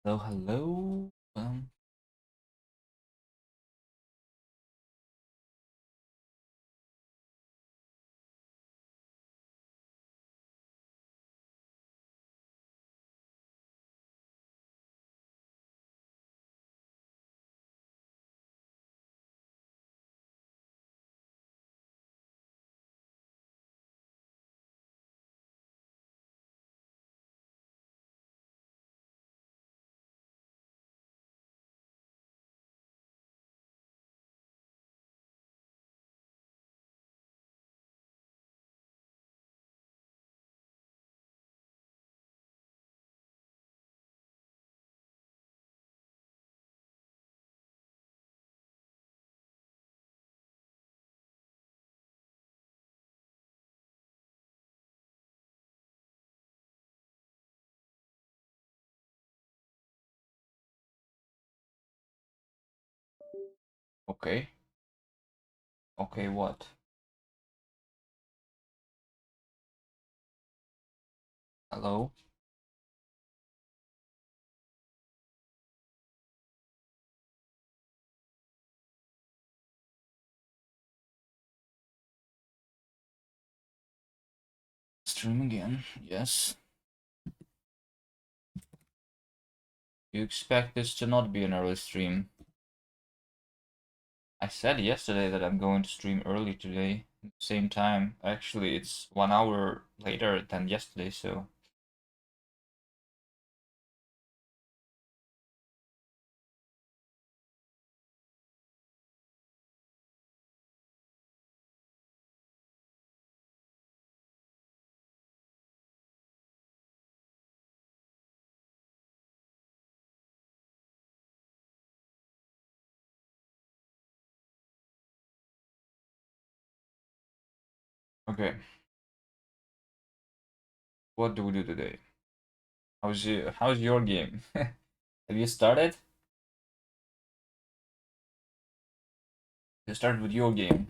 Hello, hello. Okay. Okay, what? Hello? Stream again. Yes. You expect this to not be an early stream. I said yesterday that I'm going to stream early today. Same time. Actually, it's 1 hour later than yesterday, so. Okay. What do we do today? How's your game? Have you started? You started with your game.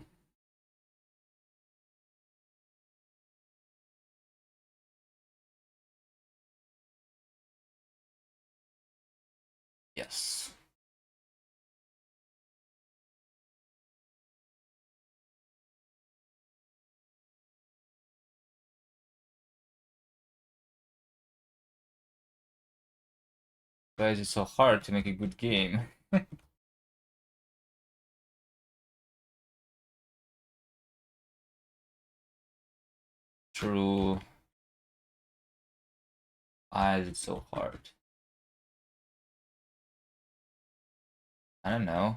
Yes. Guys, it's so hard to make a good game. True. Why is it so hard? I don't know.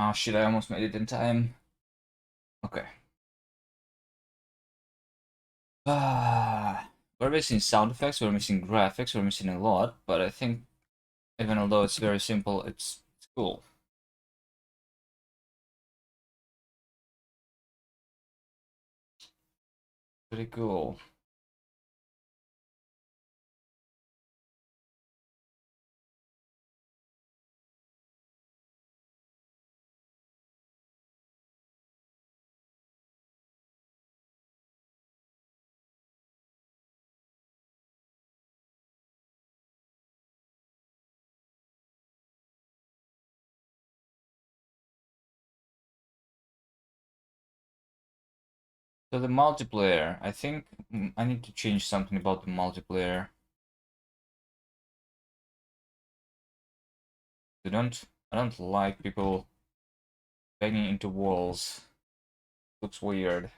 Oh shit, I almost made it in time. Okay. We're missing sound effects, we're missing graphics, we're missing a lot, but I think even although it's very simple, it's cool. Pretty cool. So the multiplayer, I think I need to change something about the multiplayer. I don't like people banging into walls. Looks weird.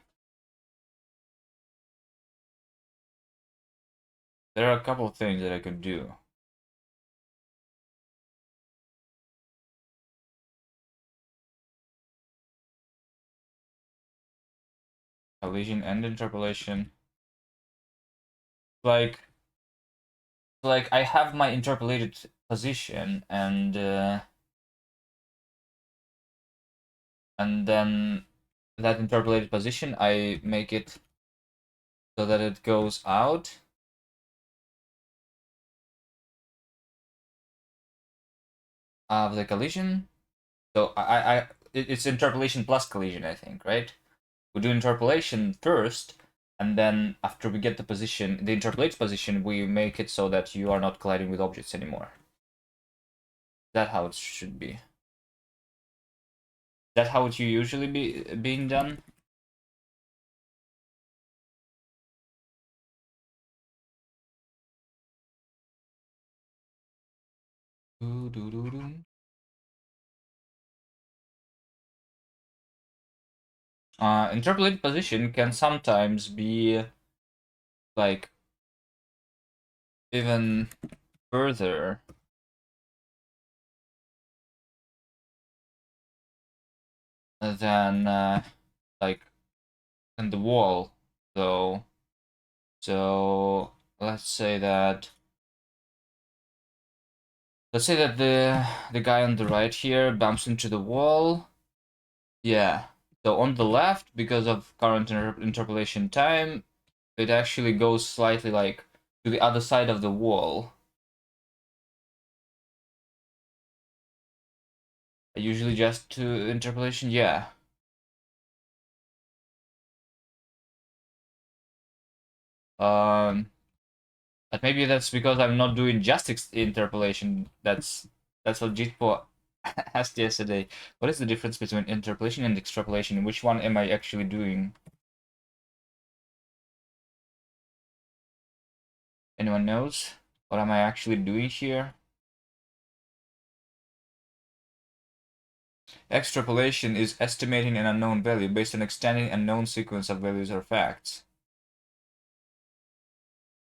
There are a couple of things that I could do. collision and interpolation. Like I have my interpolated position, and then that interpolated position, I make it so that it goes out. Of the collision. So it's interpolation plus collision, I think, right? We do interpolation first, and then after we get the position, the interpolated position, we make it so that you are not colliding with objects anymore. That's how it should be. That's how it usually being done. Interpolated position can sometimes be like even further than like in the wall, though. So let's say that the guy on the right here bumps into the wall. Yeah. So on the left, because of current interpolation time, it actually goes slightly like to the other side of the wall. Usually just to interpolation, yeah. But maybe that's because I'm not doing just interpolation. That's what Jitpo asked yesterday. What is the difference between interpolation and extrapolation? Which one am I actually doing? Anyone knows? What am I actually doing here? Extrapolation is estimating an unknown value based on extending a known sequence of values or facts.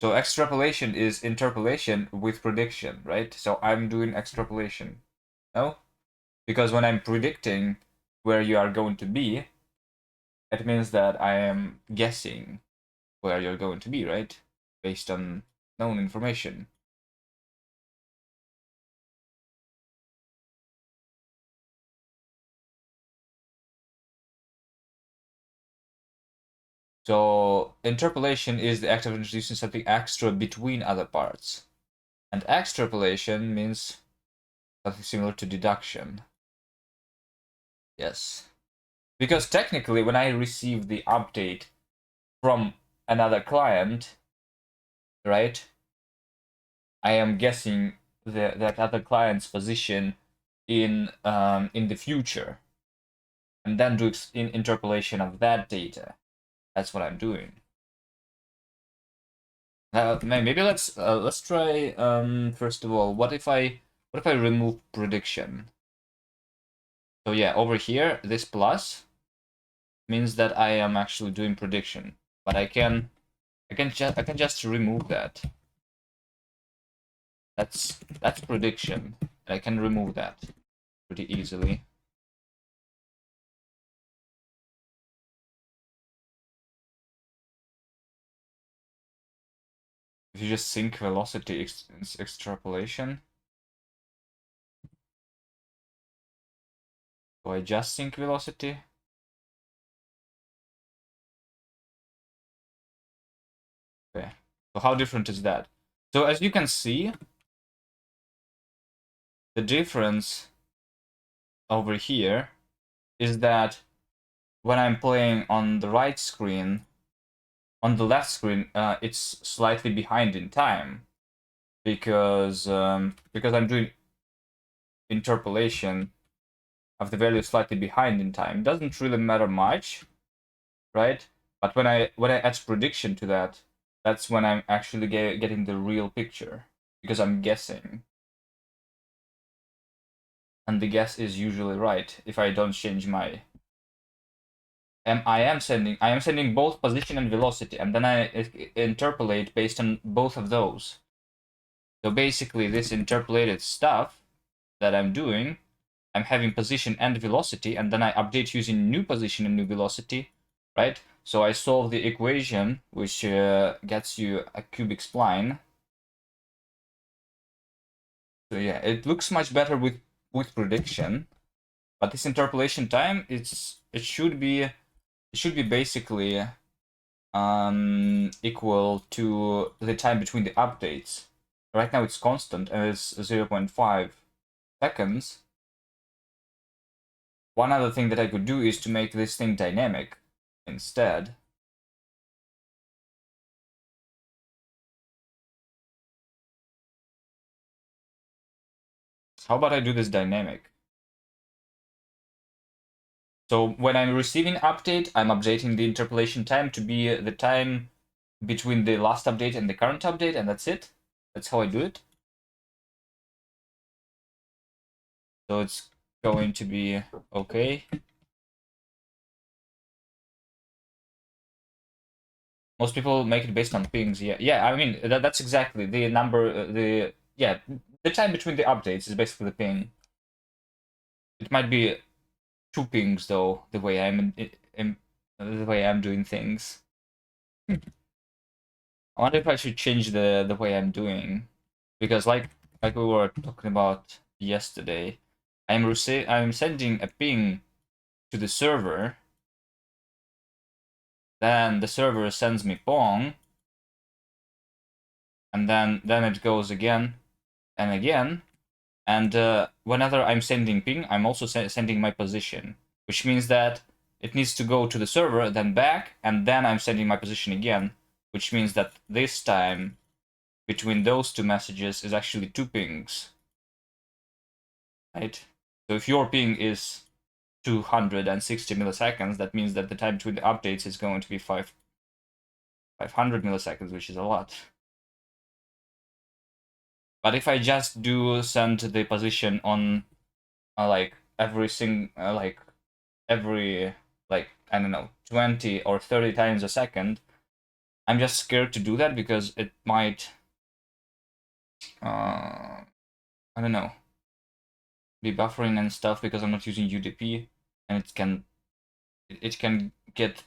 So extrapolation is interpolation with prediction, right? So I'm doing extrapolation. No? Because when I'm predicting where you are going to be, it means that I am guessing where you're going to be, right? Based on known information. So interpolation is the act of introducing something extra between other parts. And extrapolation means something similar to deduction. Yes. Because technically, when I receive the update from another client, right, I am guessing that other client's position in the future, and then do interpolation of that data. That's what I'm doing. Maybe let's try first of all. What if I remove prediction? So yeah, over here, this plus means that I am actually doing prediction, but I can just remove that. That's prediction. I can remove that pretty easily. If you just sync velocity extrapolation. Do I just sync velocity? Okay. So how different is that? So as you can see, the difference over here is that when I'm playing on the right screen, on the left screen, it's slightly behind in time because I'm doing interpolation of the value slightly behind in time. It doesn't really matter much, right? But when I add prediction to that, that's when I'm actually getting the real picture because I'm guessing. And the guess is usually right if I don't change my. I am sending both position and velocity, and then I interpolate based on both of those. So basically, this interpolated stuff that I'm doing, I'm having position and velocity, and then I update using new position and new velocity, right? So I solve the equation, which gets you a cubic spline. So yeah, it looks much better with prediction, but this interpolation time, it should be basically equal to the time between the updates. Right now it's constant and it's 0.5 seconds. One other thing that I could do is to make this thing dynamic instead. How about I do this dynamic? So when I'm receiving update, I'm updating the interpolation time to be the time between the last update and the current update, and that's it. That's how I do it. So it's going to be okay. Most people make it based on pings. Yeah. I mean that's exactly the number. The time between the updates is basically the ping. It might be 2 pings though, the way I'm doing things. I wonder if I should change the way I'm doing, because like we were talking about yesterday, I'm sending a ping to the server, then the server sends me pong, and then it goes again and again, and whenever I'm sending ping, I'm also sending my position, which means that it needs to go to the server, then back, and then I'm sending my position again, which means that this time between those two messages is actually 2 pings, right? So if your ping is 260 milliseconds, that means that the time between the updates is going to be 500 milliseconds, which is a lot. But if I just do send the position on like every I don't know, 20 or 30 times a second, I'm just scared to do that because it might I don't know, be buffering and stuff, because I'm not using UDP, and it can get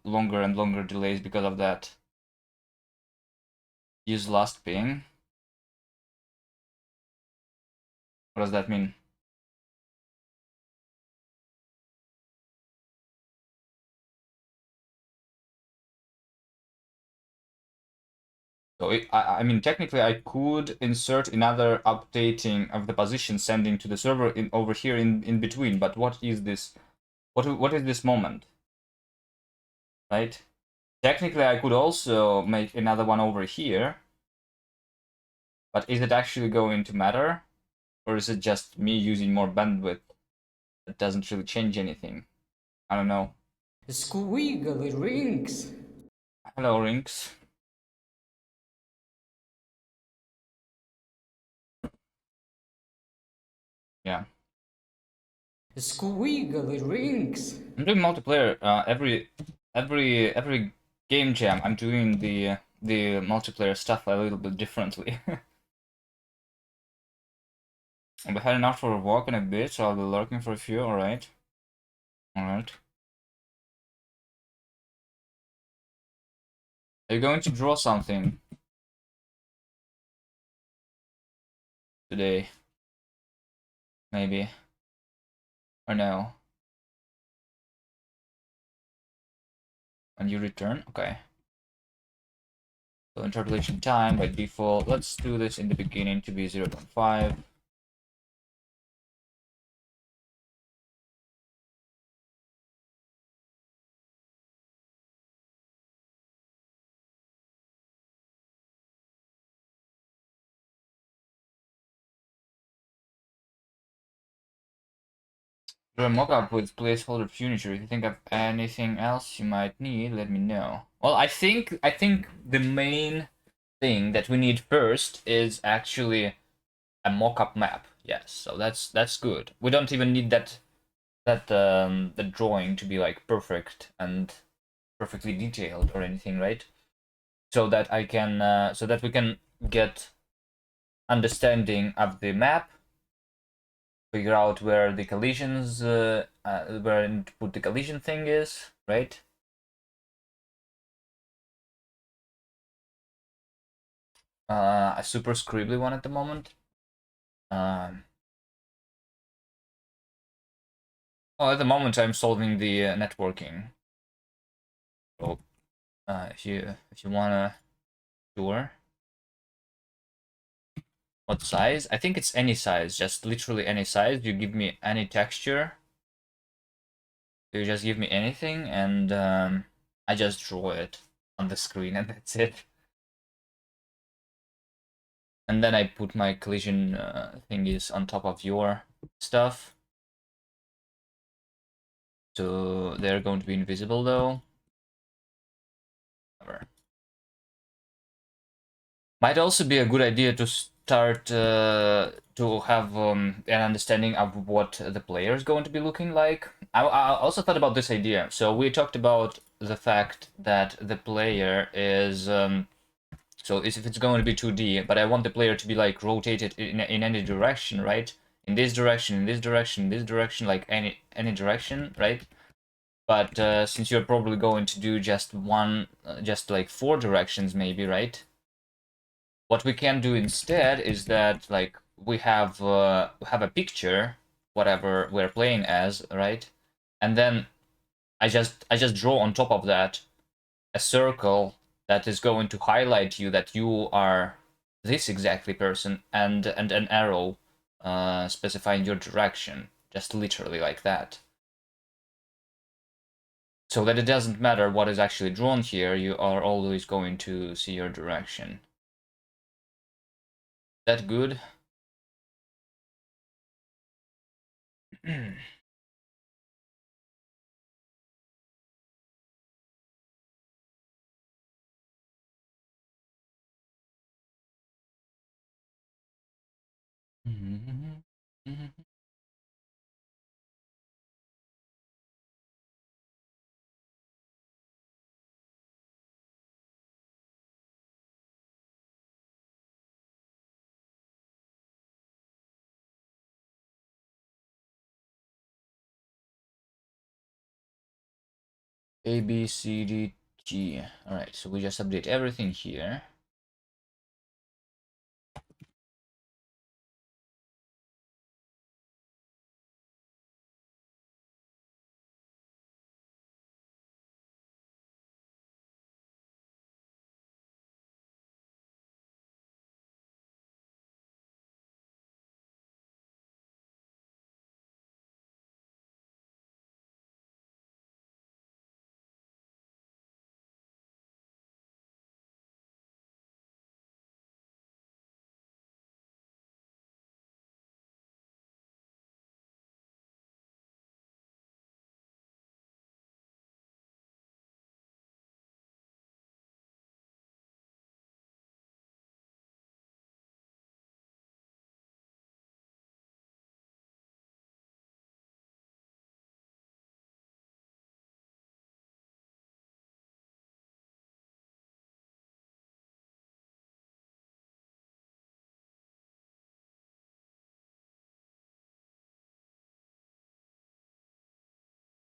longer and longer delays because of that. Use last ping. What does that mean? So I mean, technically, I could insert another updating of the position sending to the server over here in between. But what is this? What is this moment? Right? Technically, I could also make another one over here. But is it actually going to matter, or is it just me using more bandwidth that doesn't really change anything? I don't know. Squiggly rings. Hello, Rinks. Yeah. Squiggly rings. I'm doing multiplayer every game jam. I'm doing the multiplayer stuff a little bit differently. I'll be heading out for a walk in a bit, so I'll be lurking for a few. All right. All right. Are you going to draw something today? Maybe. Or no? When you return? Okay. So interpolation time by default. Let's do this in the beginning to be 0.5. Do a mockup with placeholder furniture. If you think of anything else you might need, let me know. Well, I think the main thing that we need first is actually a mock-up map. Yes, so that's good. We don't even need the drawing to be like perfect and perfectly detailed or anything, right? So that I can so that we can get understanding of the map, figure out where the collisions where to put the collision thing is, right? a super scribbly one at the moment. Um, well, at the moment I'm solving the networking. So if you wanna, sure. What size? I think it's any size, just literally any size. You give me any texture. You just give me anything, and I just draw it on the screen, and that's it. And then I put my collision thingies on top of your stuff. So they're going to be invisible though. Whatever. Might also be a good idea to start to have an understanding of what the player is going to be looking like. I also thought about this idea. So we talked about the fact that the player is so if it's going to be 2D, but I want the player to be like rotated in any direction, right? In this direction, in this direction, in this direction, like any direction, right? But since you're probably going to do just one, just like 4 directions, maybe, right? What we can do instead is that like we have a picture, whatever we're playing as, right? And then I just draw on top of that a circle that is going to highlight you that you are this exactly person, and an arrow specifying your direction, just literally like that. So that it doesn't matter what is actually drawn here, you are always going to see your direction. That good? A, B, C, D, G. Alright, so we just update everything here.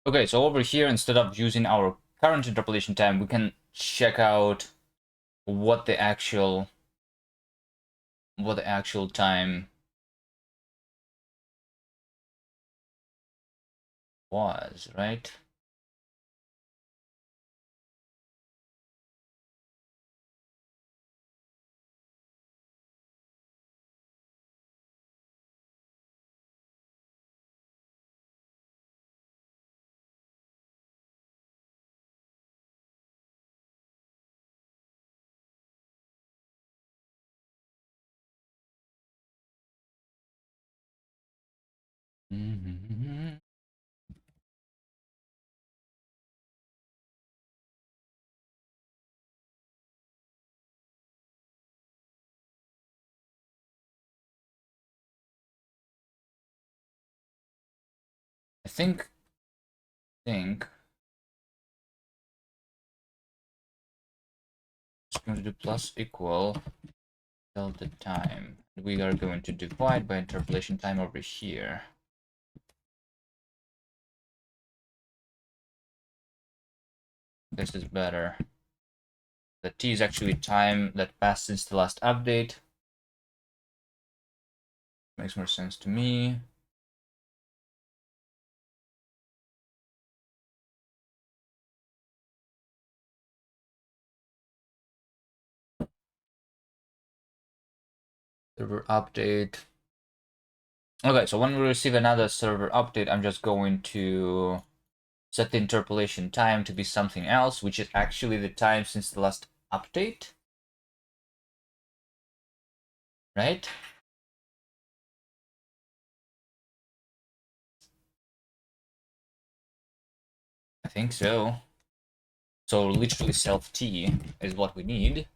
Okay, so over here, instead of using our current interpolation time, we can check out what the actual time was, right? I think it's going to do plus equal delta time. We are going to divide by interpolation time over here. This is better. The t is actually time that passed since the last update. Makes more sense to me. Server update. Okay, so when we receive another server update, I'm just going to set the interpolation time to be something else, which is actually the time since the last update. Right? I think so. So literally self t is what we need.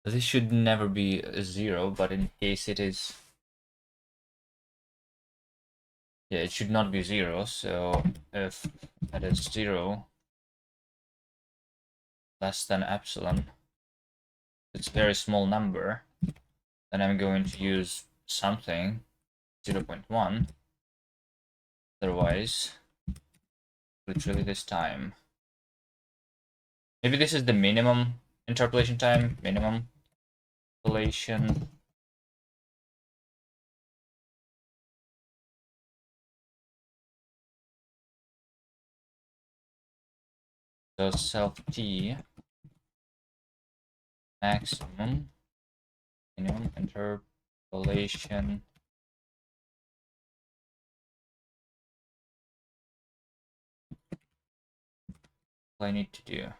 This should never be a 0, but in case it is, yeah, it should not be 0. So if that is 0 less than epsilon, it's a very small number, then I'm going to use something 0.1. Otherwise, literally this time. Maybe this is the minimum interpolation time. Minimum interpolation. So self t maximum minimum interpolation. What I need to do.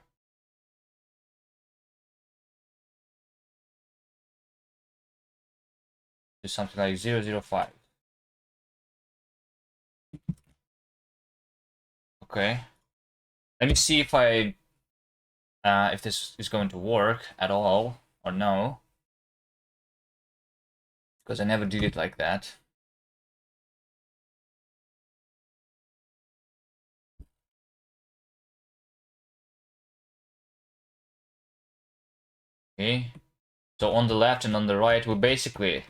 Do something like 0.005. Okay. Let me see if this is going to work at all or no, because I never did it like that. Okay. So on the left and on the right, we basically.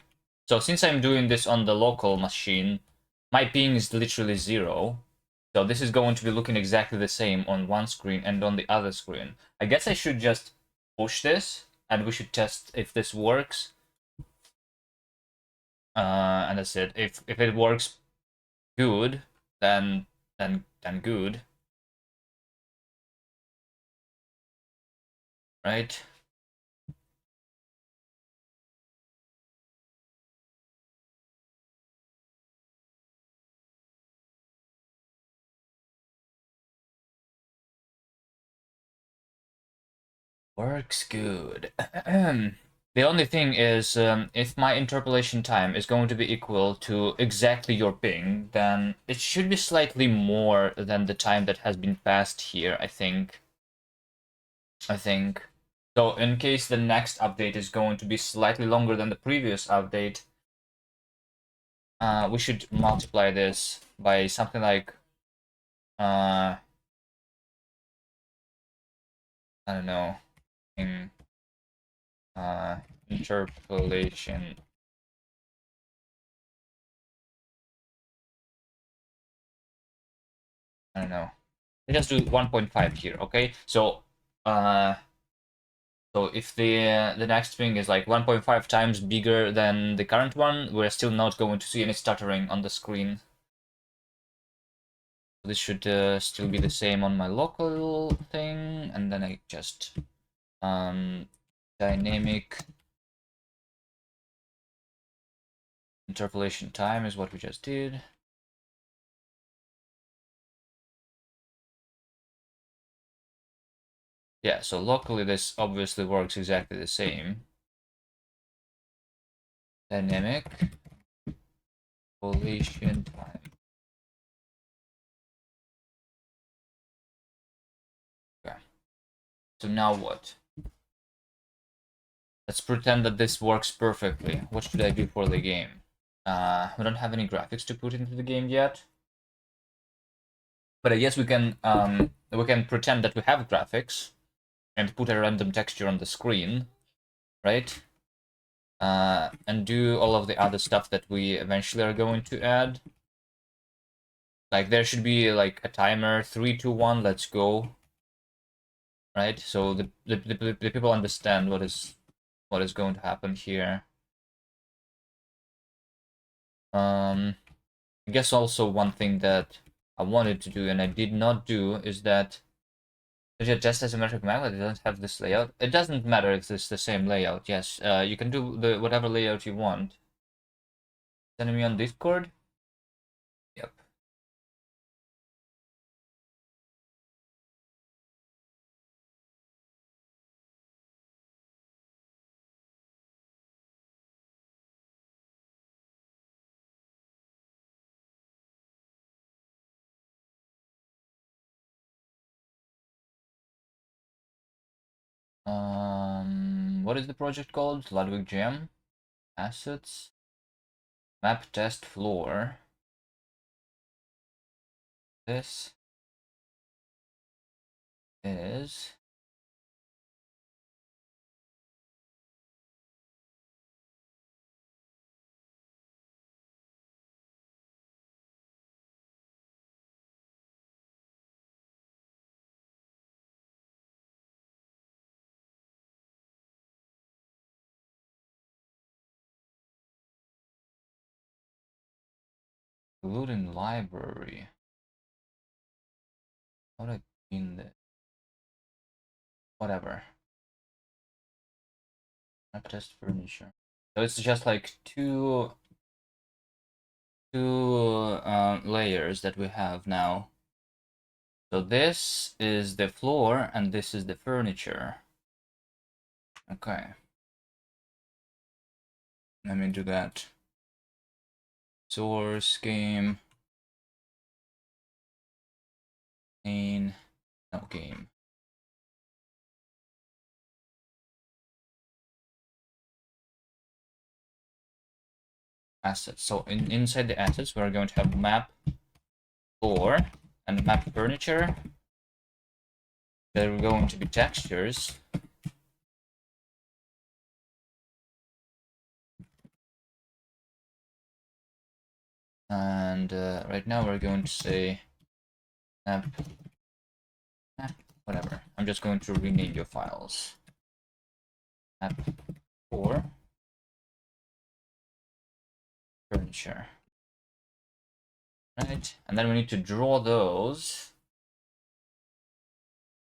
So since I'm doing this on the local machine, my ping is literally 0. So this is going to be looking exactly the same on one screen and on the other screen. I guess I should just push this and we should test if this works. And that's it. If it works good, then good. Right? Works good. The only thing is, if my interpolation time is going to be equal to exactly your ping, then it should be slightly more than the time that has been passed here, I think. So in case the next update is going to be slightly longer than the previous update, we should multiply this by something like, I don't know, in interpolation. I don't know. Let's just do 1.5 here, okay? So if the next thing is like 1.5 times bigger than the current one, we're still not going to see any stuttering on the screen. This should still be the same on my local thing, and then I just dynamic interpolation time is what we just did. Yeah, so locally this obviously works exactly the same. Dynamic interpolation time. Okay. So now what? Let's pretend that this works perfectly. What should I do for the game? We don't have any graphics to put into the game yet. But I guess we can pretend that we have graphics and put a random texture on the screen, right? And do all of the other stuff that we eventually are going to add. Like there should be like a timer, 3, 2, 1, let's go. Right? So the people understand what is going to happen here. I guess also one thing that I wanted to do and I did not do is that just as a metric magnet, it doesn't have this layout. It doesn't matter if it's the same layout. Yes, you can do the whatever layout you want. Send me on Discord. Yep. What is the project called? Ludwig Jam. Assets. Map test floor. This is including library. How do I mean that? Whatever. Map test furniture. So it's just like two layers that we have now. So this is the floor and this is the furniture. Okay. Let me do that. Source game. Main. No game. Assets. So inside the assets, we're going to have map floor and map furniture. There are going to be textures. And right now we're going to say map, whatever. I'm just going to rename your files. Map 4 furniture. Right, and then we need to draw those.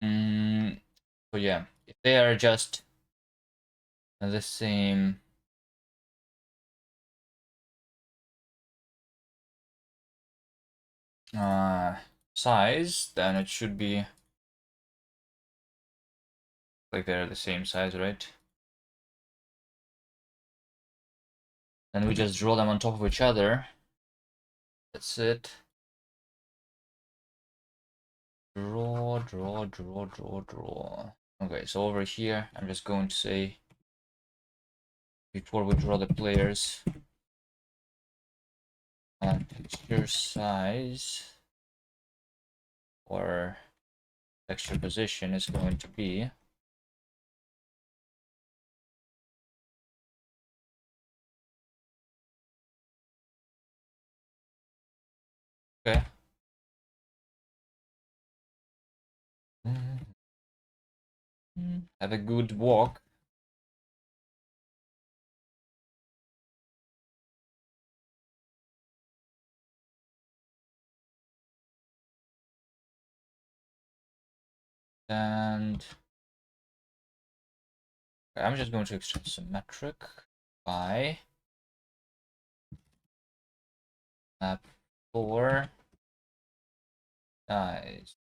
So yeah, if they are just the same size, then it should be like they're the same size, right? Then we just draw them on top of each other. That's it. Draw, draw, draw, draw, draw. Okay, so over here, I'm just going to say, before we draw the players, texture size or texture position is going to be okay. Have a good walk. And I'm just going to extract symmetric by map 4 size.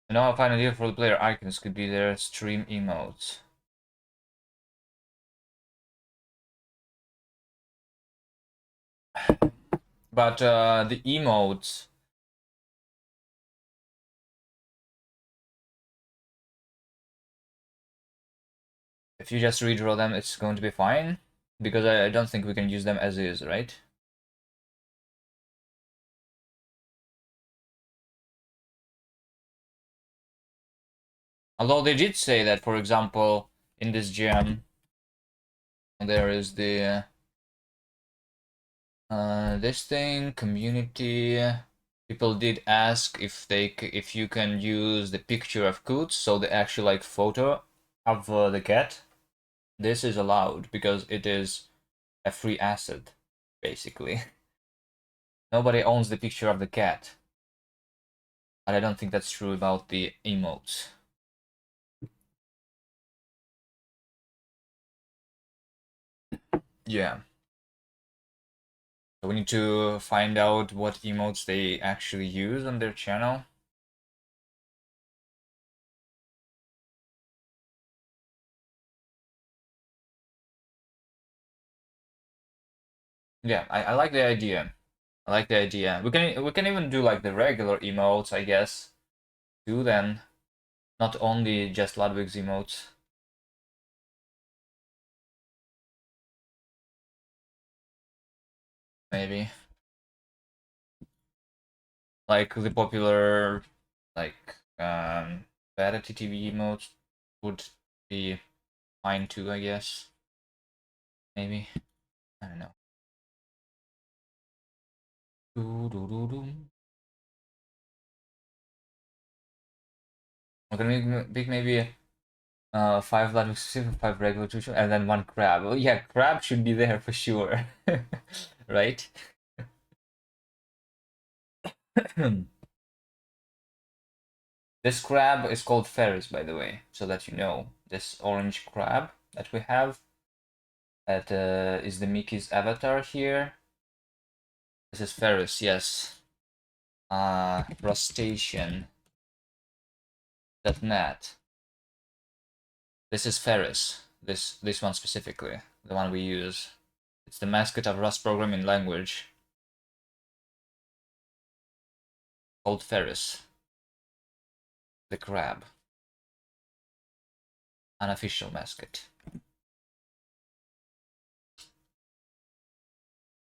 And now I find an idea for the player icons could be their stream emotes. But the emotes, if you just redraw them, it's going to be fine. Because I don't think we can use them as is, right? Although they did say that, for example, in this jam, there is the this thing, community. People did ask if you can use the picture of Coots, so the actual like photo of the cat. This is allowed because it is a free asset, basically. Nobody owns the picture of the cat. But I don't think that's true about the emotes. Yeah. So we need to find out what emotes they actually use on their channel. Yeah, I like the idea. I like the idea. We can even do like the regular emotes, I guess. Do then. Not only just Ludwig's emotes. Maybe. Like the popular like beta TTV emotes would be fine too, I guess. Maybe. I don't know. Doo, doo, doo, doo. We can make maybe 5 Ludwig specific, 5 regular tuition, and then 1 crab. Well, yeah, crab should be there for sure. Right? This crab is called Ferris, by the way, so that you know. This orange crab that we have, that is the Mickey's avatar here. This is Ferris, yes. Crustacean.net. This is Ferris. This one specifically, the one we use. It's the mascot of Rust programming language called Ferris, the crab. Unofficial mascot.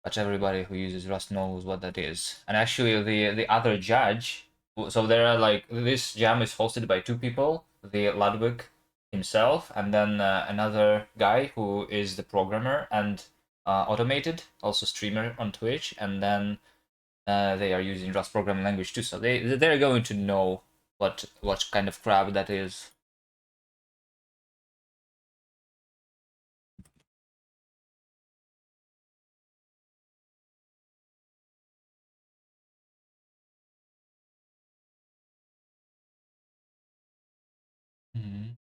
But everybody who uses Rust knows what that is. And actually, the other judge. So there are like this jam is hosted by 2 people: the Ludwig himself, and then another guy who is the programmer and automated, also streamer on Twitch. And then they are using Rust programming language too, so they're going to know what kind of crab that is. Mhm.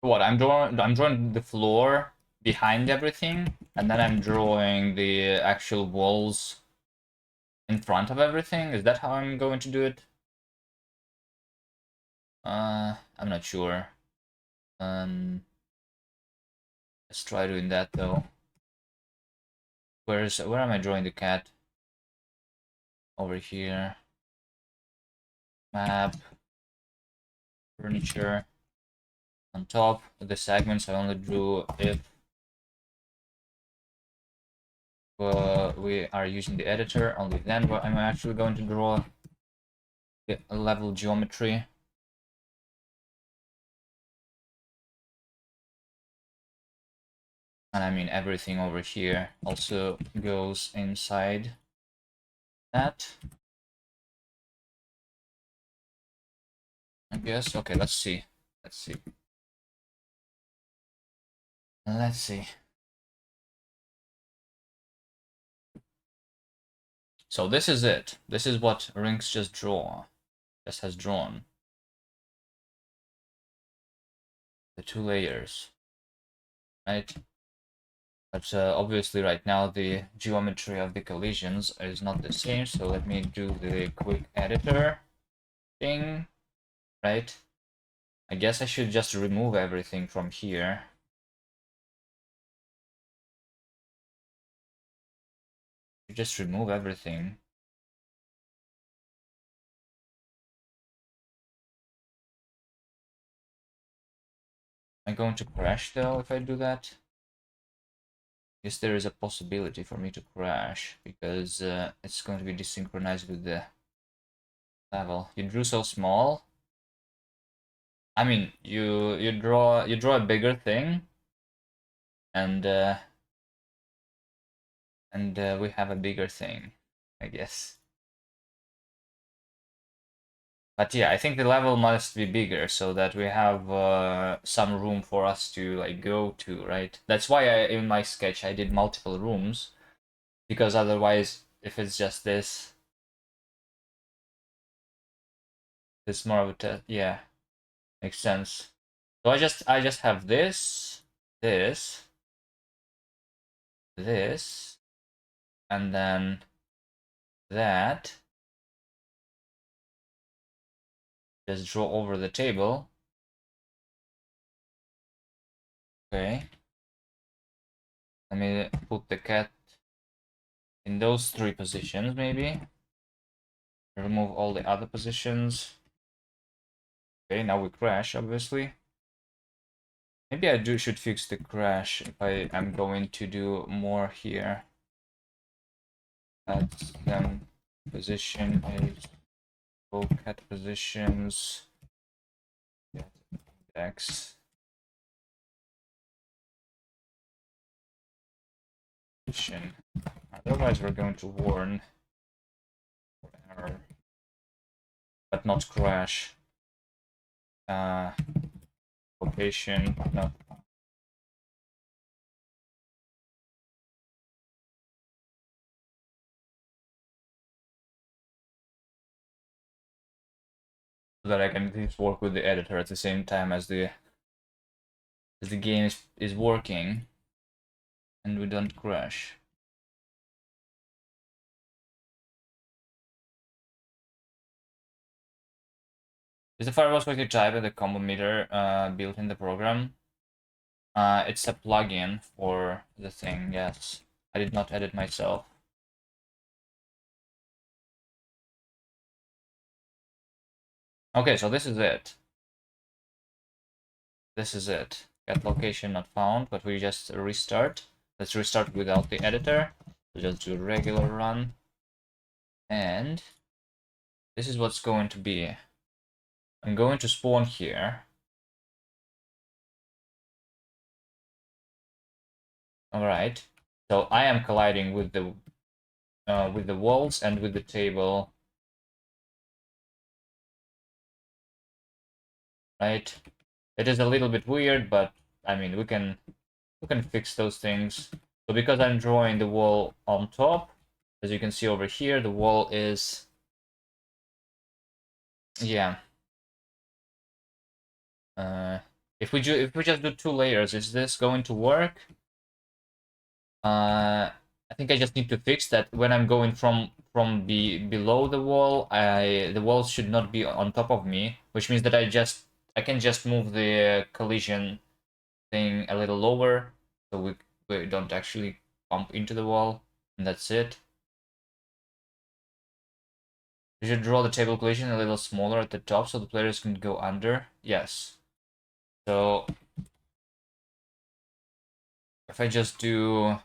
What I'm drawing the floor behind everything, and then I'm drawing the actual walls in front of everything. Is that how I'm going to do it? I'm not sure. Let's try doing that though. Where am I drawing the cat? Over here. Map. Furniture. On top. The segments I only drew if we are using the editor. Only then I'm actually going to draw the level geometry. And I mean everything over here also goes inside that. I guess. Okay, let's see. Let's see. So this is it. This is what Rinks just has drawn. The two layers, right? But obviously right now the geometry of the collisions is not the same, so let me do the quick editor thing, right? I guess I should just remove everything from here. Just remove everything. Am I going to crash though if I do that? Yes, there is a possibility for me to crash because it's going to be desynchronized with the level. You drew so small. I mean, you draw a bigger thing, and we have a bigger thing, I guess. But yeah, I think the level must be bigger so that we have some room for us to like go to, right? That's why in my sketch I did multiple rooms, because otherwise, if it's just this, it's more of a test. Yeah, makes sense. So I just have this, this, this, and then that. Just draw over the table. Okay. Let me put the cat in those three positions, maybe. Remove all the other positions. Okay, now we crash, obviously. Maybe I should fix the crash if I am going to do more here. Add them position is cat positions. X. Position. Otherwise, we're going to warn error, but not crash. Location, no. So that I can at least work with the editor at the same time as the game is working, and we don't crash. Is the firewall quickly type in the combo meter built in the program? It's a plugin for the thing, yes. I did not edit myself. Okay, so this is it. This is it. Get location not found, but we just restart. Let's restart without the editor. So just do a regular run. And this is what's going to be. I'm going to spawn here. Alright. So I am colliding with the walls and with the table. Right? It is a little bit weird, but I mean we can fix those things. So because I'm drawing the wall on top, as you can see over here, the wall is, yeah. If we just do two layers, is this going to work? I think I just need to fix that when I'm going from below the wall, the wall should not be on top of me, which means that I can just move the collision thing a little lower, so we don't actually bump into the wall, and that's it. We should draw the table collision a little smaller at the top so the players can go under. Yes. So if I just do,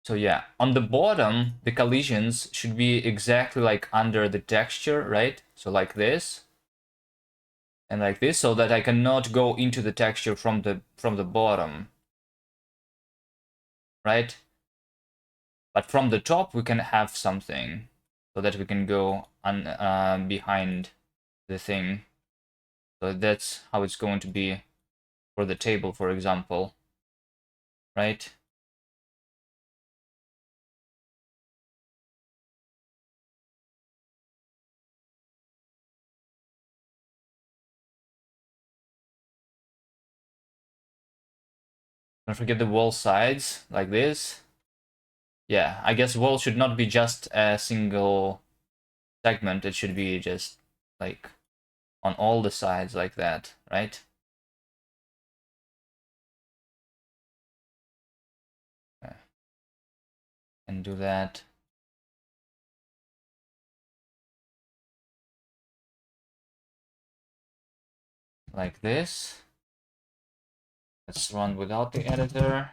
so yeah, on the bottom, the collisions should be exactly like under the texture, right? So like this. And like this, so that I cannot go into the texture from the bottom. Right? But from the top we can have something. So that we can go behind the thing. So that's how it's going to be for the table, for example. Right? Don't forget the wall sides, like this. Yeah, I guess wall should not be just a single segment, it should be just like on all the sides like that, right? Okay. And do that. Like this. Let's run without the editor.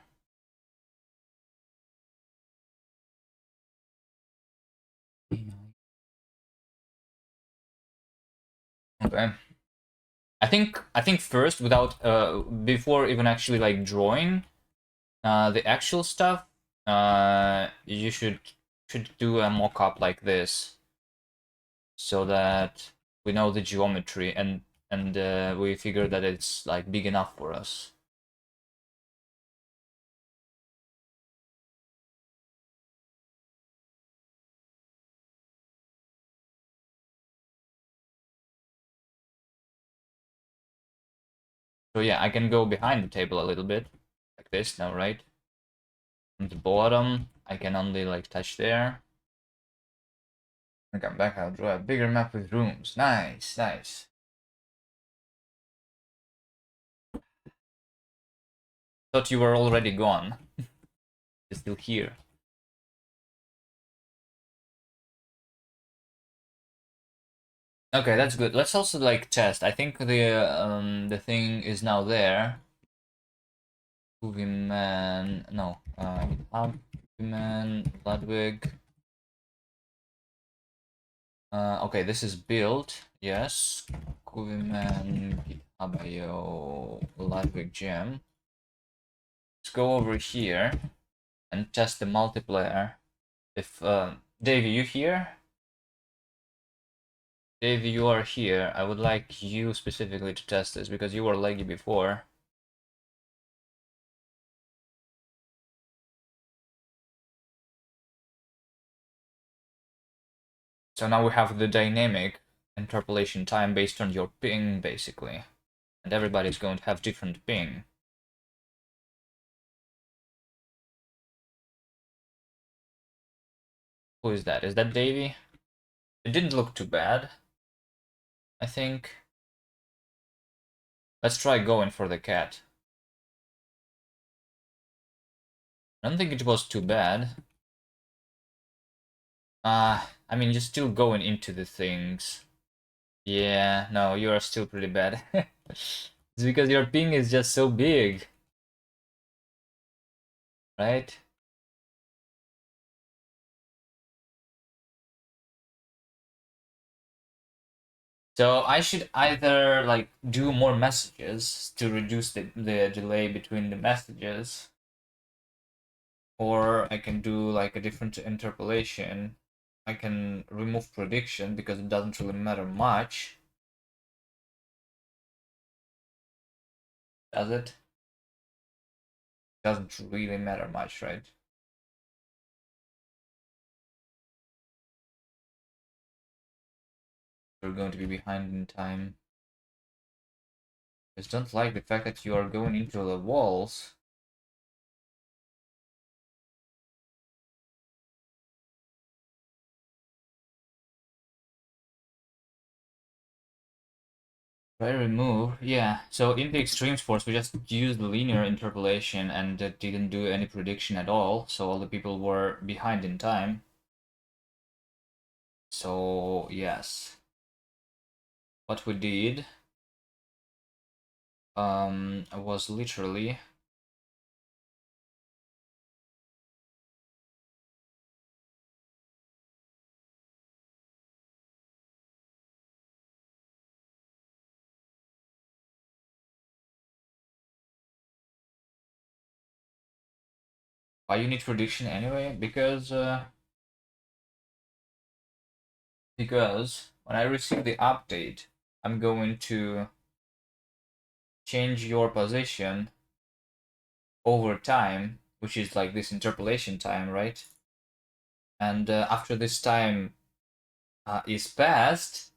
Okay. I think first, without before even actually like drawing the actual stuff, you should do a mock-up like this, so that we know the geometry and we figure that it's like big enough for us. So yeah, I can go behind the table a little bit, like this now, right? From the bottom, I can only like touch there. And come back, I'll draw a bigger map with rooms. Nice, nice. Thought you were already gone. You're still here. Okay, that's good. Let's also like test. I think the thing is now there. Kuviman, no, Kuviman, Ludwig. Okay, this is built. Yes, Kuviman, GitHub.io, Ludwig Jam. Let's go over here and test the multiplayer. If Davey, you here? Davey, you are here. I would like you specifically to test this because you were laggy before. So now we have the dynamic interpolation time based on your ping, basically. And everybody's going to have different ping. Who is that? Is that Davey? It didn't look too bad, I think. Let's try going for the cat. I don't think it was too bad. I mean, you're still going into the things. Yeah, no, you are still pretty bad. It's because your ping is just so big. Right? So I should either like do more messages to reduce the delay between the messages, or I can do like a different interpolation. I can remove prediction because it doesn't really matter much. Does it? Doesn't really matter much, right? You're going to be behind in time. I just don't like the fact that you are going into the walls. Try remove, yeah. So in the extreme sports, we just used linear interpolation and didn't do any prediction at all. So all the people were behind in time. So yes, what we did was literally why you need prediction anyway? Because when I receive the update, I'm going to change your position over time, which is like this interpolation time, right? And after this time is passed,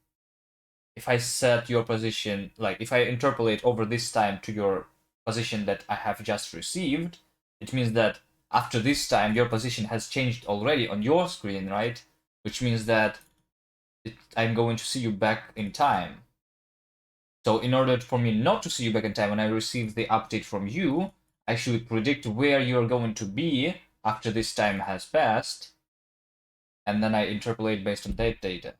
if I set your position, like if I interpolate over this time to your position that I have just received, it means that after this time your position has changed already on your screen, right? Which means that I'm going to see you back in time. So in order for me not to see you back in time when I receive the update from you, I should predict where you're going to be after this time has passed, and then I interpolate based on that data.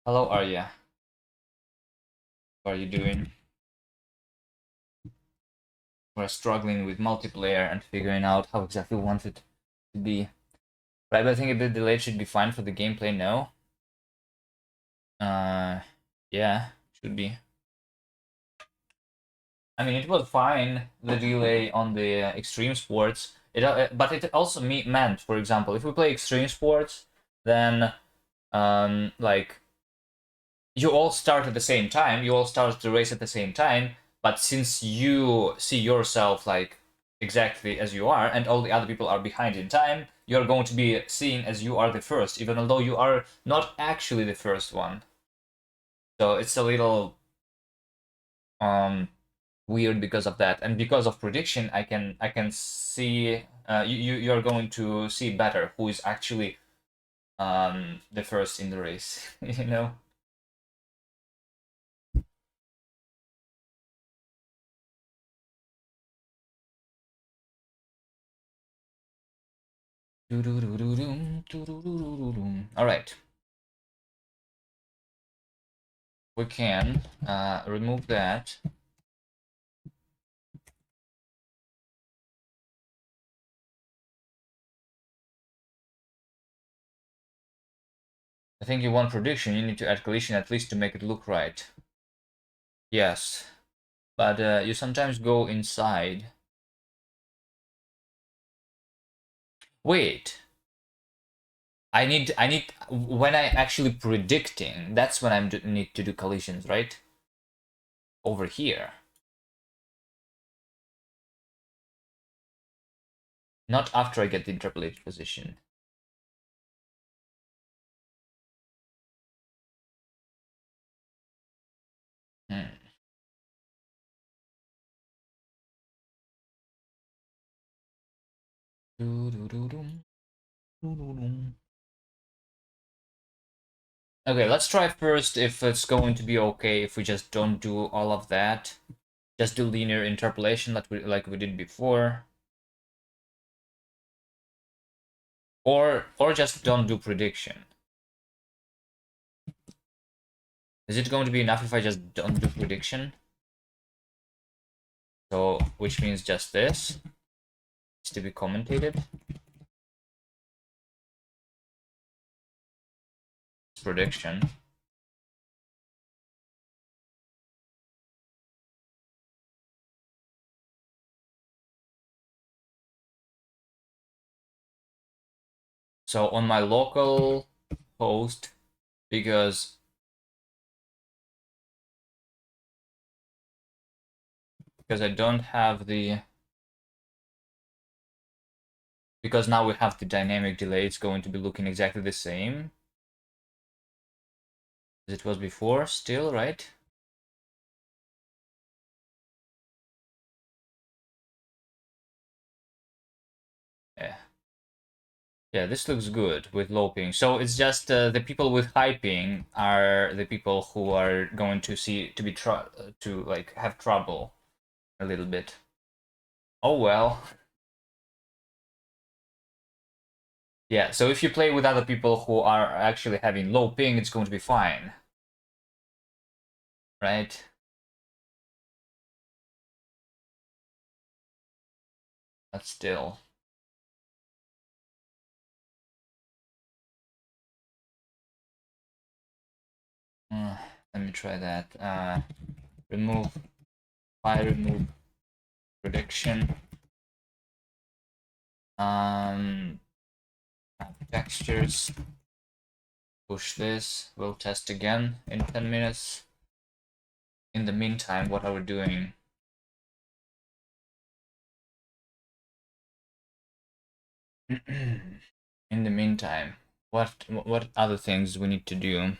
Hello, Arya. What are you doing? We're struggling with multiplayer and figuring out how exactly we want it to be. Right, but I think a bit delayed should be fine for the gameplay, no? Yeah, should be. I mean, it was fine, the delay on the extreme sports. But it also meant, for example, if we play extreme sports, then like you all start at the same time, you all start the race at the same time, but since you see yourself like exactly as you are, and all the other people are behind in time, you're going to be seen as you are the first, even although you are not actually the first one. So it's a little weird because of that, and because of prediction, I can see you're going to see better who is actually the first in the race, you know. All right, we can remove that. I think you want prediction, you need to add collision at least to make it look right. Yes, but you sometimes go inside. Wait, I need when I actually predicting, that's when I need to do collisions, right? Over here. Not after I get the interpolated position. Hmm. Okay, let's try first if it's going to be okay if we just don't do all of that. Just do linear interpolation like we did before. Or just don't do prediction. Is it going to be enough if I just don't do prediction? So, which means just this is to be commentated. It's prediction. So on my local host, because I don't have the, because now we have the dynamic delay, it's going to be looking exactly the same as it was before still, right? Yeah. Yeah, this looks good with low ping. So it's just the people with high ping are the people who are going to to like have trouble a little bit. Oh well. Yeah, so if you play with other people who are actually having low ping, it's going to be fine. Right? But still. Let me try that. Remove remove prediction. Um Textures. Push this. We'll test again in 10 minutes. In the meantime, what are we doing? In the meantime, what other things we need to do?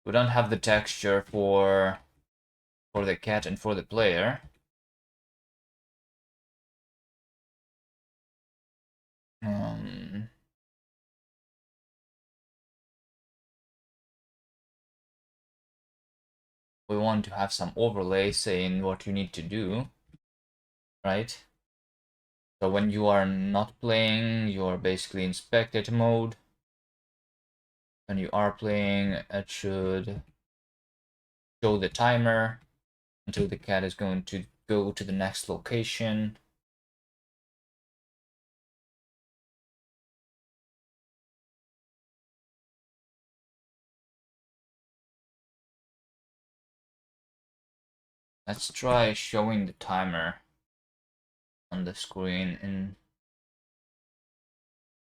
We don't have the texture for the cat and for the player. We want to have some overlay saying what you need to do, right? So when you are not playing, you're basically in spectator mode. When you are playing, it should show the timer until the cat is going to go to the next location. Let's try showing the timer on the screen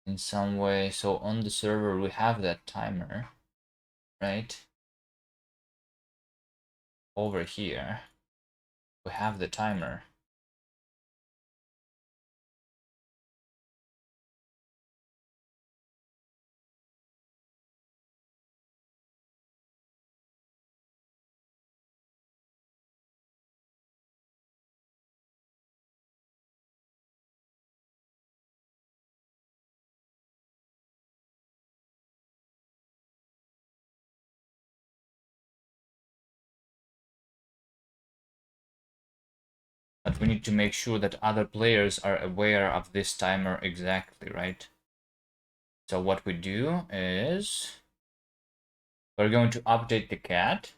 in some way. So on the server we have that timer, right? Over here we have the timer. But we need to make sure that other players are aware of this timer exactly, right? So what we do is we're going to update the cat.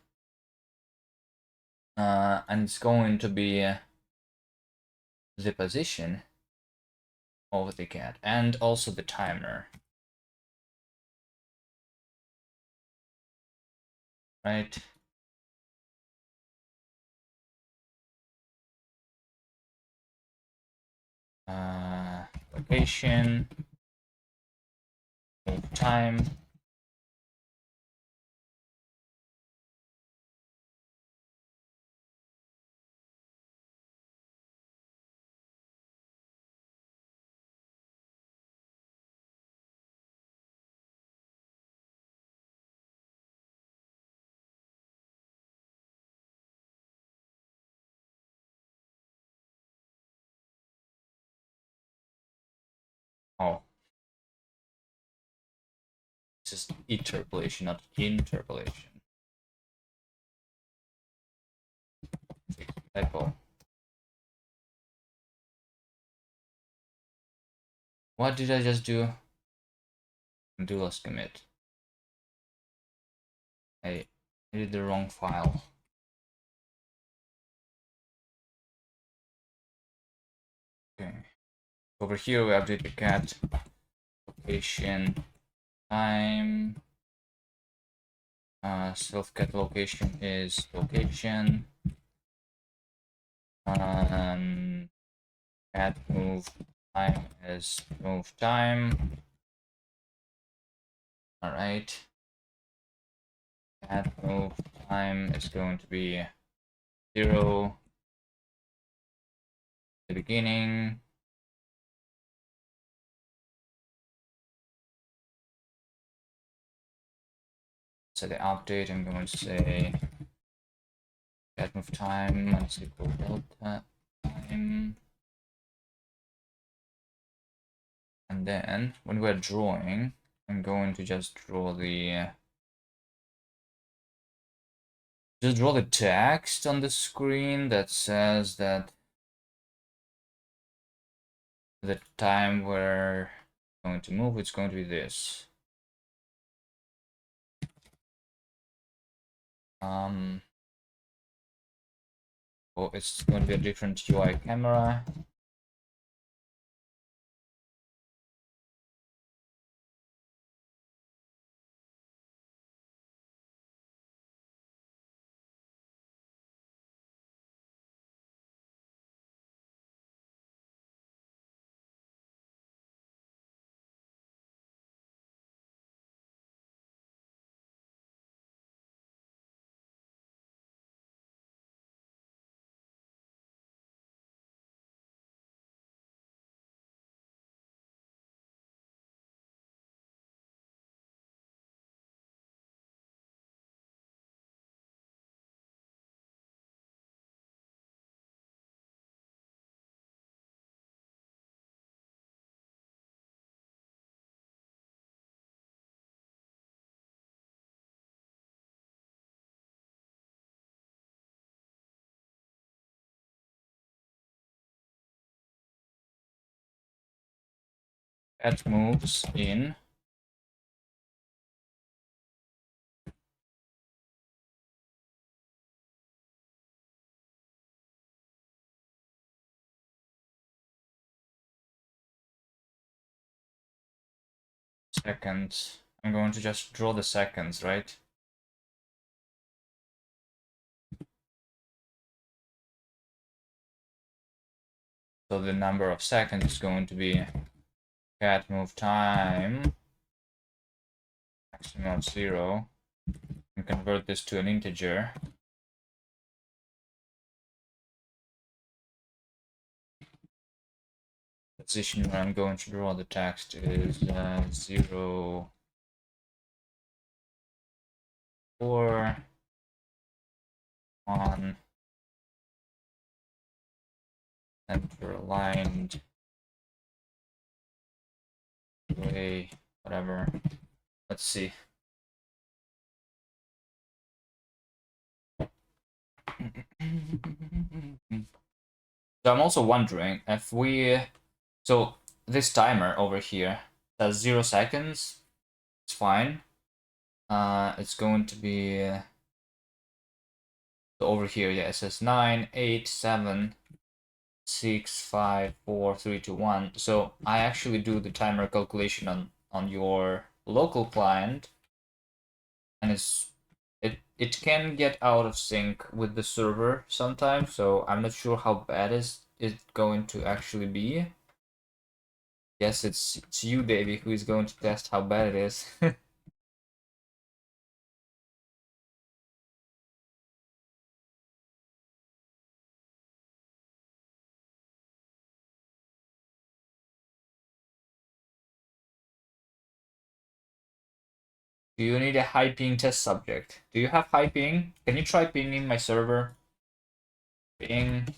And it's going to be the position of the cat and also the timer. Right? Location, move time. Oh, this is interpolation, not interpolation. Typo. What did I just do? Do lost commit. I did the wrong file. Okay. Over here we update the cat. Location, time. Self cat location is location. Cat move time is move time. All right. Cat move time is going to be 0. The beginning. So the update, I'm going to say cat move time is equal delta time. And then when we're drawing, I'm going to just draw the text on the screen that says that the time we're going to move, it's going to be this. Oh, it's going to be a different UI camera. cat moves in seconds. I'm going to just draw the seconds, right? So the number of seconds is going to be cat move time maximum of 0, and convert this to an integer. The position where I'm going to draw the text is 0, 4, 1, center aligned, way, whatever. Let's see. So I'm also wondering if so this timer over here says 0 seconds. It's fine. It's going to be so over here. Yeah, it says 9, 8, 7, 6, 5, 4, 3, 2, 1. So I actually do the timer calculation on your local client, and it can get out of sync with the server sometimes. So I'm not sure how bad is it going to actually be. Yes, it's you, Davey, who is going to test how bad it is. Do you need a high ping test subject? Do you have high ping? Can you try pinging my server? Ping.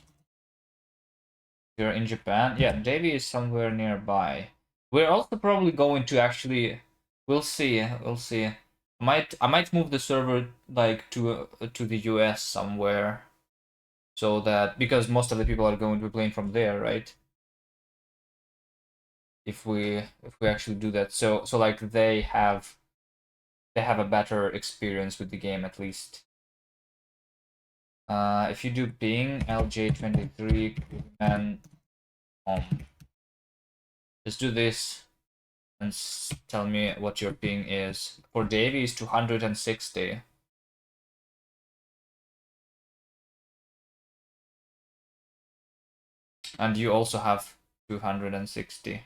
You're in Japan? Yeah, Davey is somewhere nearby. We're also probably going to actually. We'll see. We'll see. I might move the server like to the US somewhere, so that because most of the people are going to be playing from there, right? If we actually do that, so like they have a better experience with the game at least. If you do ping LJ23 and just do this and tell me what your ping is. For Davey is 260. And you also have 260.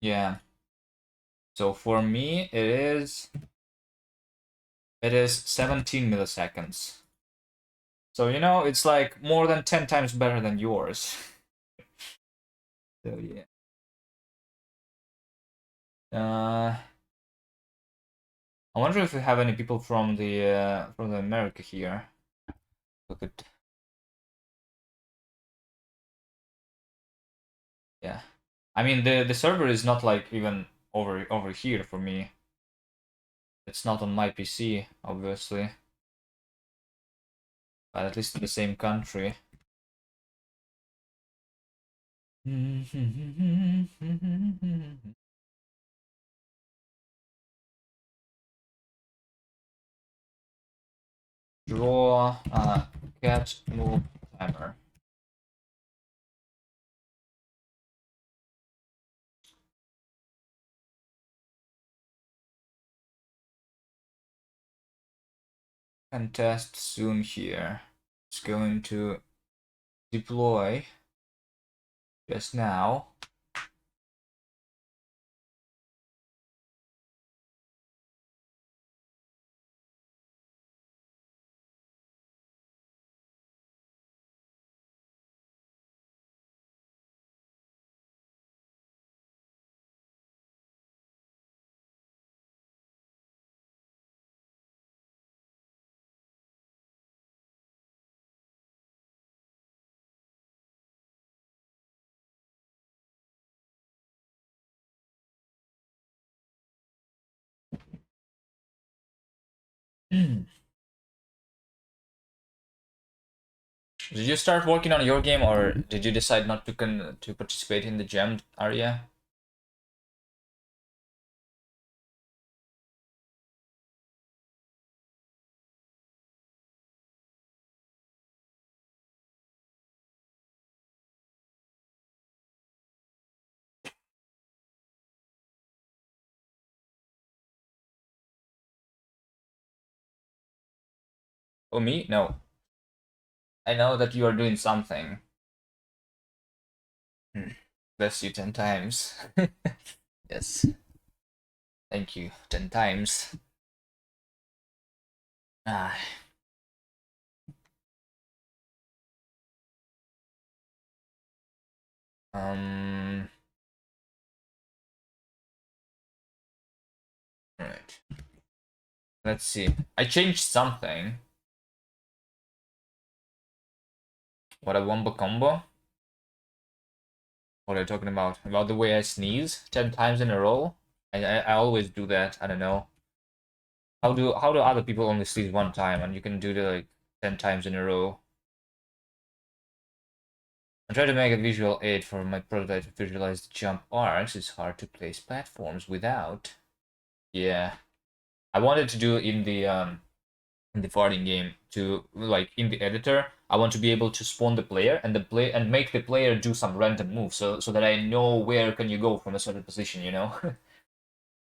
Yeah. So for me it is 17 milliseconds. So it's like more than 10 times better than yours. So yeah. I wonder if we have any people from the America here. Look at yeah. I mean the server is not like even over here for me. It's not on my PC, obviously, but at least in the same country. Draw cat move timer. And test soon here. It's going to deploy just now. Did you start working on your game, or did you decide not to participate in the jam area? Oh, me? No. I know that you are doing something. Bless you 10 times. Yes. Thank you 10 times. Ah. Um. Right. Let's see. I changed something. What a wombo combo? What are you talking about? About the way I sneeze 10 times in a row? I always do that. I don't know. How do other people only sneeze one time and you can do it like 10 times in a row? I try to make a visual aid for my prototype to visualize the jump arcs. It's hard to place platforms without. Yeah. I wanted to do in the farting game to like in the editor. I want to be able to spawn the player and the play and make the player do some random move so that I know where can you go from a certain position, you know?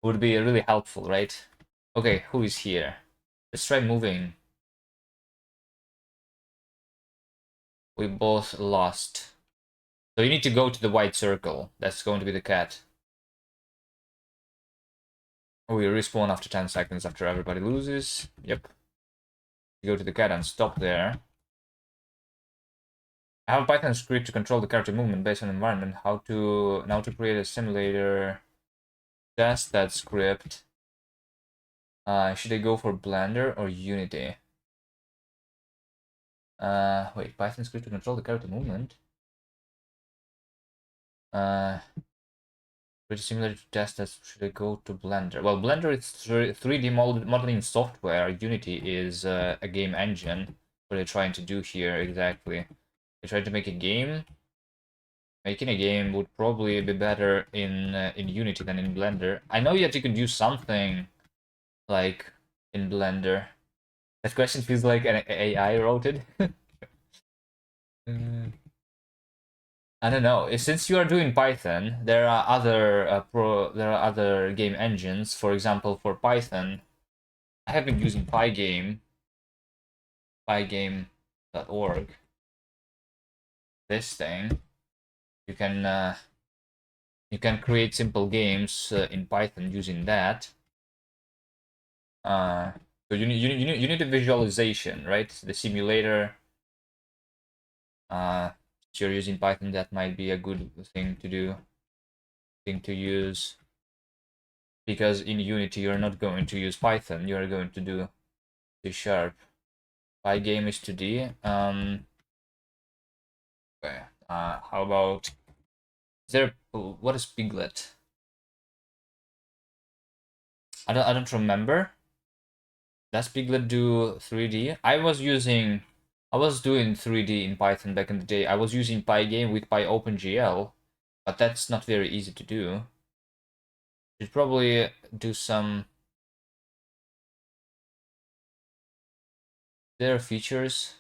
Would be really helpful, right? Okay, who is here? Let's try moving. We both lost. So you need to go to the white circle. That's going to be the cat. We respawn after 10 seconds after everybody loses. Yep. You go to the cat and stop there. I have a Python script to control the character movement based on environment. Now to create a simulator. Test that script. Should I go for Blender or Unity? Wait, Python script to control the character movement. Pretty similar to test that. Should I go to Blender? Well, Blender is 3D modeling software. Unity is a game engine. What are they trying to do here exactly? They trying to make a game. Making a game would probably be better in Unity than in Blender. I know that you could do something like in Blender. That question feels like an AI wrote it. I don't know. Since you are doing Python, there are other game engines. For example, for Python, I have been using pygame.org. This thing, you can create simple games in Python using that. So you need a visualization, right? The simulator. If you're using Python, that might be a good thing to do, thing to use. Because in Unity, you're not going to use Python. You're going to do C#. Pygame is 2D. Okay. How about what is Piglet? I don't remember. Does Piglet do 3D? I was doing 3D in Python back in the day. I was using Pygame with PyOpenGL, but that's not very easy to do. Should probably do some. There are features.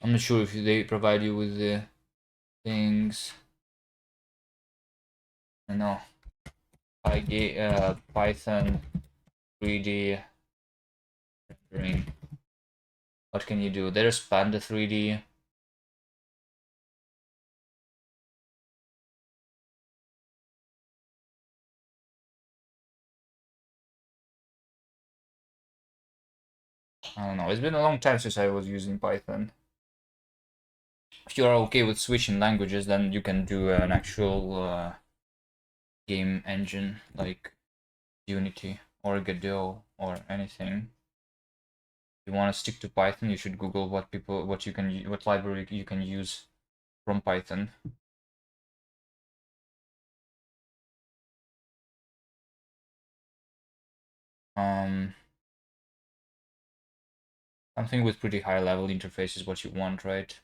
I'm not sure if they provide you with the things. I know. Python 3D rendering. What can you do? There's Panda 3D. I don't know. It's been a long time since I was using Python. If you are okay with switching languages, then you can do an actual game engine like Unity or Godot or anything. If you want to stick to Python, you should Google what library you can use from Python. Something with pretty high level interface is what you want, right?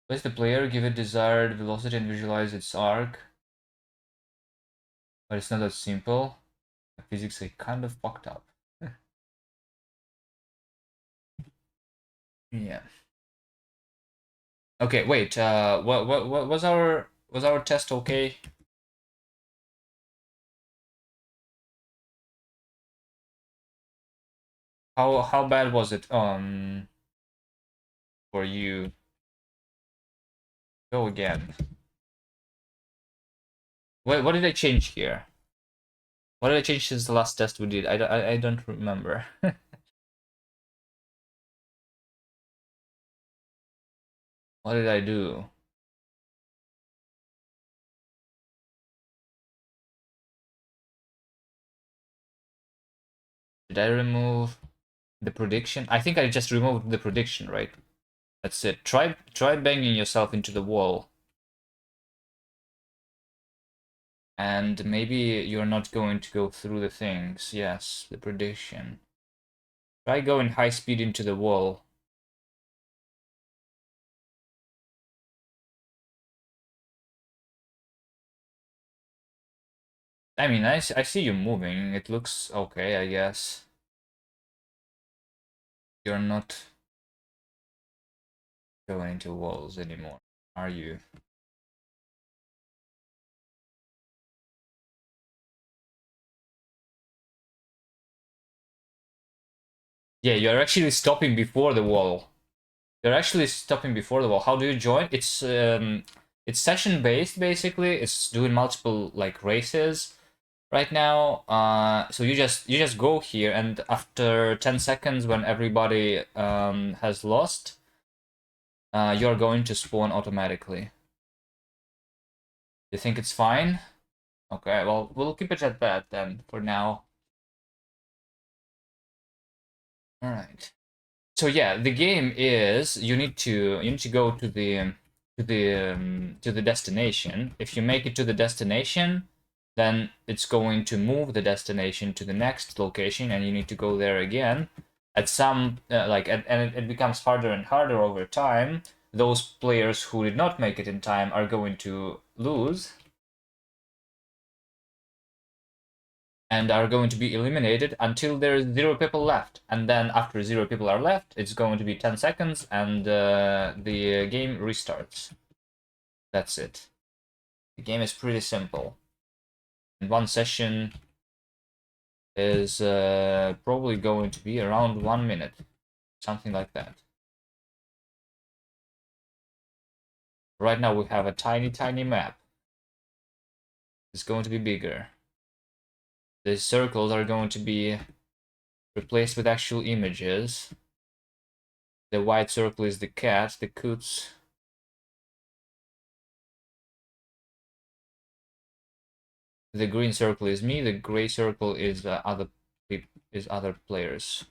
Place the player, give it desired velocity and visualize its arc. But it's not that simple. The physics are kind of fucked up. Yeah. Okay, wait. What was our test okay? How bad was it for you? Go again. What did I change here? What did I change since the last test we did? I don't remember. What did I do? Did I remove the prediction? I think I just removed the prediction, right? That's it. Try banging yourself into the wall. And maybe you're not going to go through the things. Yes, the prediction. Try going high speed into the wall. I mean, I see you moving. It looks okay, I guess. You're not going into walls anymore, are you? Yeah, you're actually stopping before the wall. You're actually stopping before the wall. How do you join? It's session based basically. It's doing multiple like races right now. So you just go here, and after 10 seconds, when everybody has lost, you're going to spawn automatically. You think it's fine? Okay, well, we'll keep it at that then for now. All right. So yeah, the game is you need to go to the destination. If you make it to the destination, then it's going to move the destination to the next location, and you need to go there again. At some and it becomes harder and harder over time. Those players who did not make it in time are going to lose and are going to be eliminated until there's 0 people left. And then after 0 people are left, it's going to be 10 seconds and the game restarts. That's it. The game is pretty simple. And one session is probably going to be around 1 minute, something like that. Right now we have a tiny map. It's going to be bigger. The circles are going to be replaced with actual images. The white circle is the cat, the coots. The green circle is me. The gray circle is other players.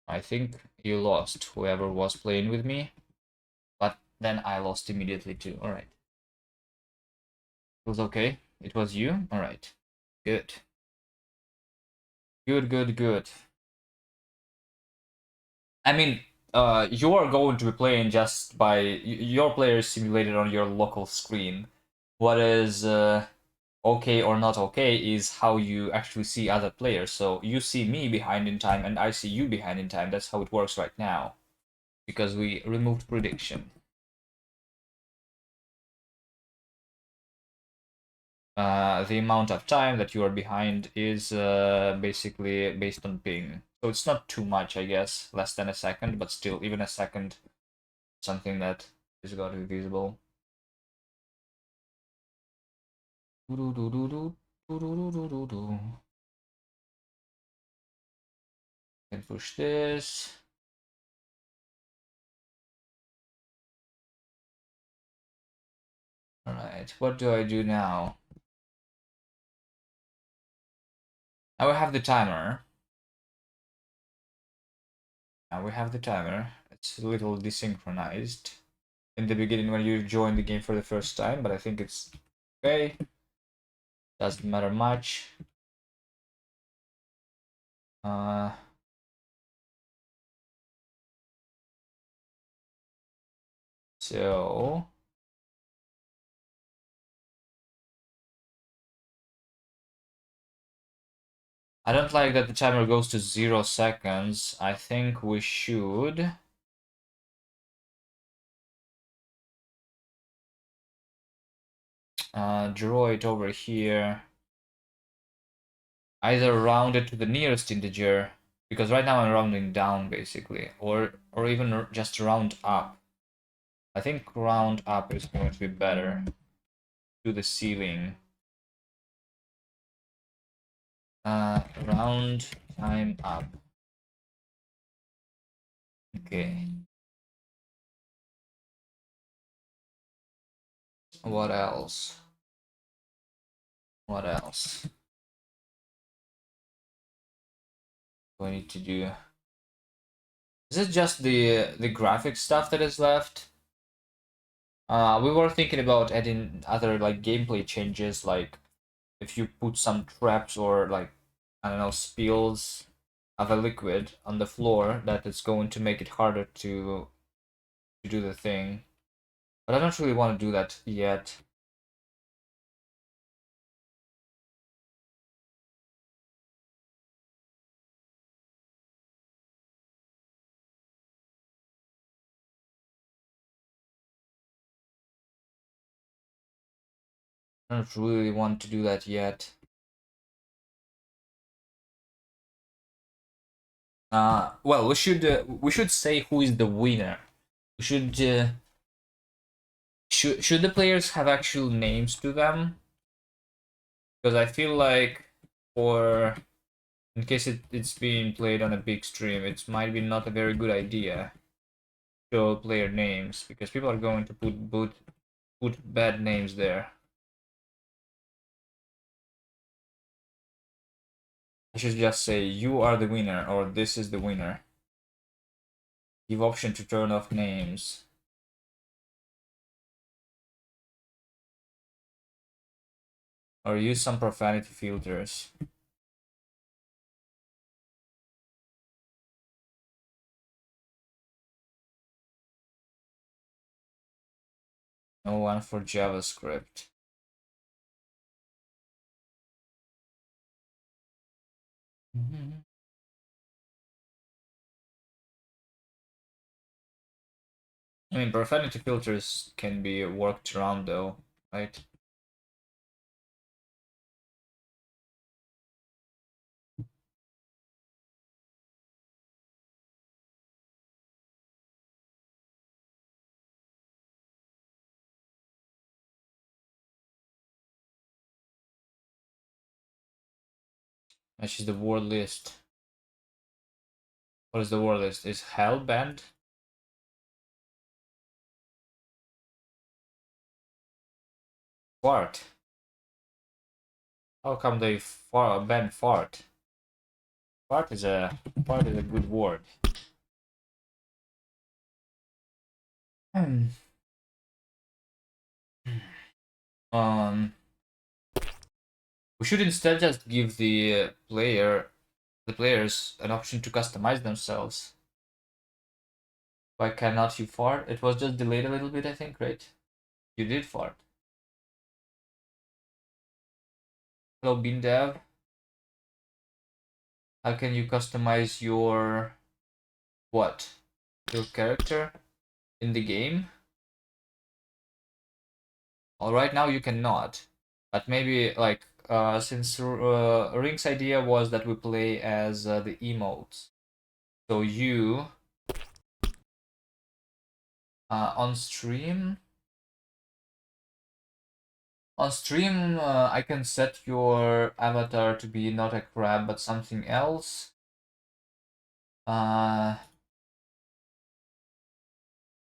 I think you lost, whoever was playing with me, but then I lost immediately too. All right. It was okay. It was you. All right. Good. Good. I mean, you are going to be playing just by your player is simulated on your local screen. What is okay or not okay is how you actually see other players. So you see me behind in time and I see you behind in time. That's how it works right now. because we removed prediction. The amount of time that you are behind is basically based on ping. So it's not too much, I guess, less than a second, but still, even a second, something that is going to be visible. Can push this. All right, what do I do now? Now we have the timer. Now we have the timer. It's a little desynchronized in the beginning when you join the game for the first time, but I think it's okay. Doesn't matter much. Uh, so I don't like that the timer goes to 0 seconds. I think we should draw it over here. Either round it to the nearest integer, because right now I'm rounding down basically, or even just round up. I think round up is going to be better to the ceiling. Round time up. Okay. What else? What else do I need to do? Is it just the graphic stuff that is left? We were thinking about adding other like gameplay changes, like if you put some traps or like I don't know spills of a liquid on the floor, that it's going to make it harder to do the thing. But I don't really want to do that yet. I don't really want to do that yet. Well, we should say who is the winner. We should the players have actual names to them? Because I feel like for in case it's being played on a big stream, it might be not a very good idea to show player names because people are going to put bad names there. I should just say you are the winner or this is the winner. Give option to turn off names. Or use some profanity filters. No one for JavaScript. I mean, profanity filters can be worked around though, right? Which is the word list. What is the word list? Is hell banned? Fart. How come they ban fart? Fart is a good word. Hmm. Um, we should instead just give the players an option to customize themselves. Why cannot you fart? It was just delayed a little bit, I think, right? You did fart. Hello, BeanDev. How can you customize your what? your character in the game. Well, right now you cannot, but maybe like since Ring's idea was that we play as the emotes, so you on stream. On stream, I can set your avatar to be not a crab but something else. Uh,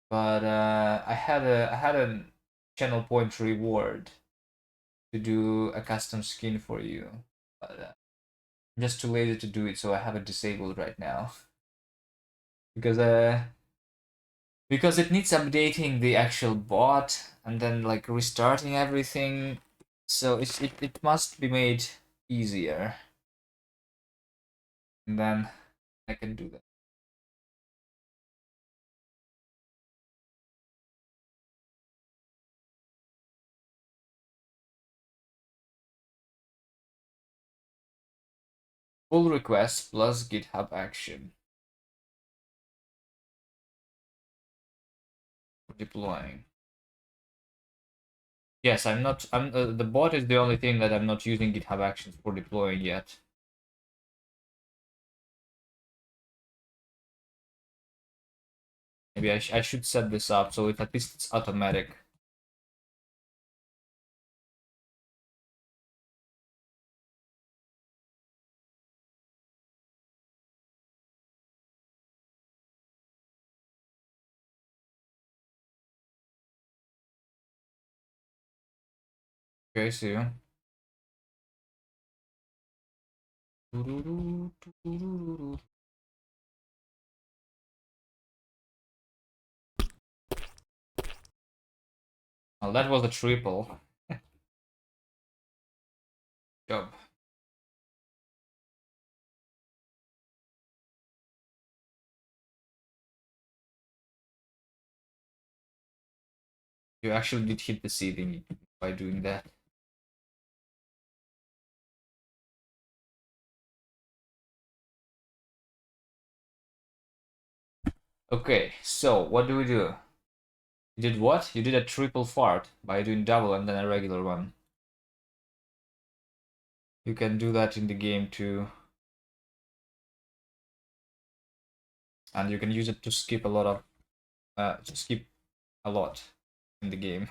but I had a channel point reward to do a custom skin for you, but I'm just too lazy to do it, so I have it disabled right now because it needs updating the actual bot and then like restarting everything, so it must be made easier, and then I can do that. Pull request plus GitHub action for deploying. Yes, I'm not. The bot is the only thing that I'm not using GitHub actions for deploying yet. Maybe I should set this up so at least it's automatic. Okay, see you. Well, that was a triple. Job. You actually did hit the ceiling by doing that. Okay, so what do we do? You did what? You did a triple fart by doing double and then a regular one. You can do that in the game too. And you can use it to skip a lot of to skip a lot in the game.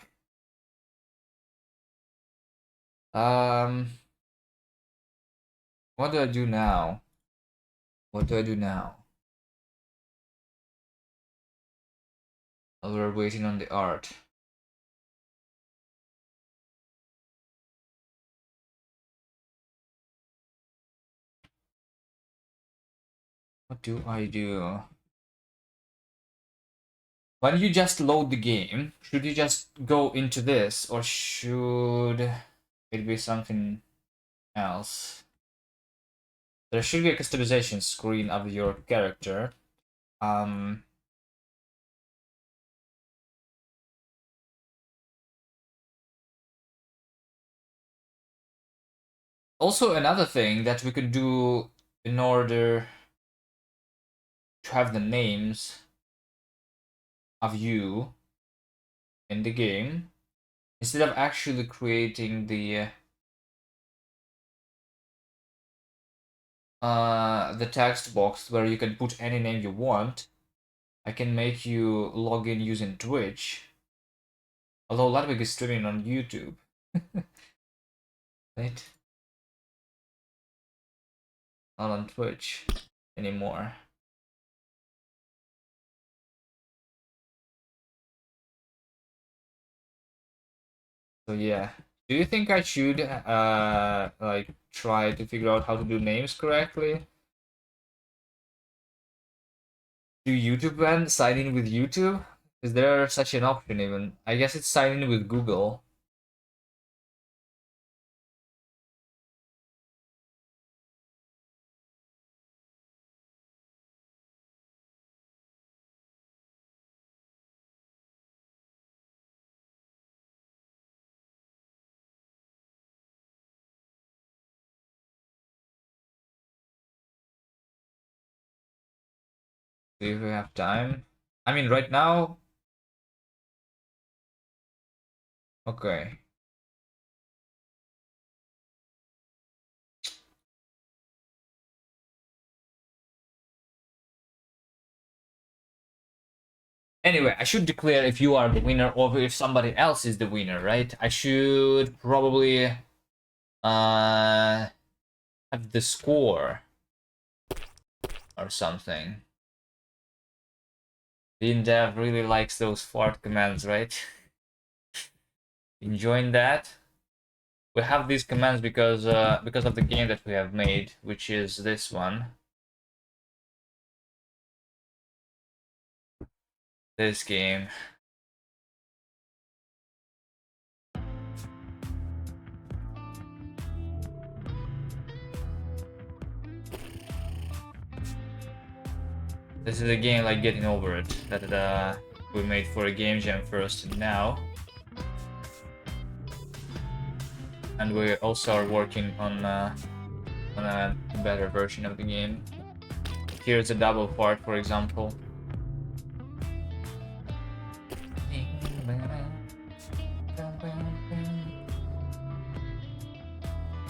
Um what do I do now? What do I do now? While we're waiting on the art. What do I do? When you just load the game, should you just go into this or should it be something else? There should be a customization screen of your character. Um, Also, another thing that we could do in order to have the names of you in the game, instead of actually creating the text box where you can put any name you want, I can make you log in using Twitch. Although Ludwig is streaming on YouTube. Right? Not on Twitch anymore. So yeah. Do you think I should like try to figure out how to do names correctly? Do YouTube ban sign in with YouTube? Is there such an option even? I guess it's sign in with Google. See if we have time. I mean, right now. Okay. Anyway, I should declare if you are the winner or if somebody else is the winner, right? I should probably have the score or something. Dev really likes those fart commands, right? Enjoying that. We have these commands because of the game that we have made, which is this one. This game. This is a game like Getting Over It that we made for a game jam first and now. And we also are working on a better version of the game. Here's a double part, for example.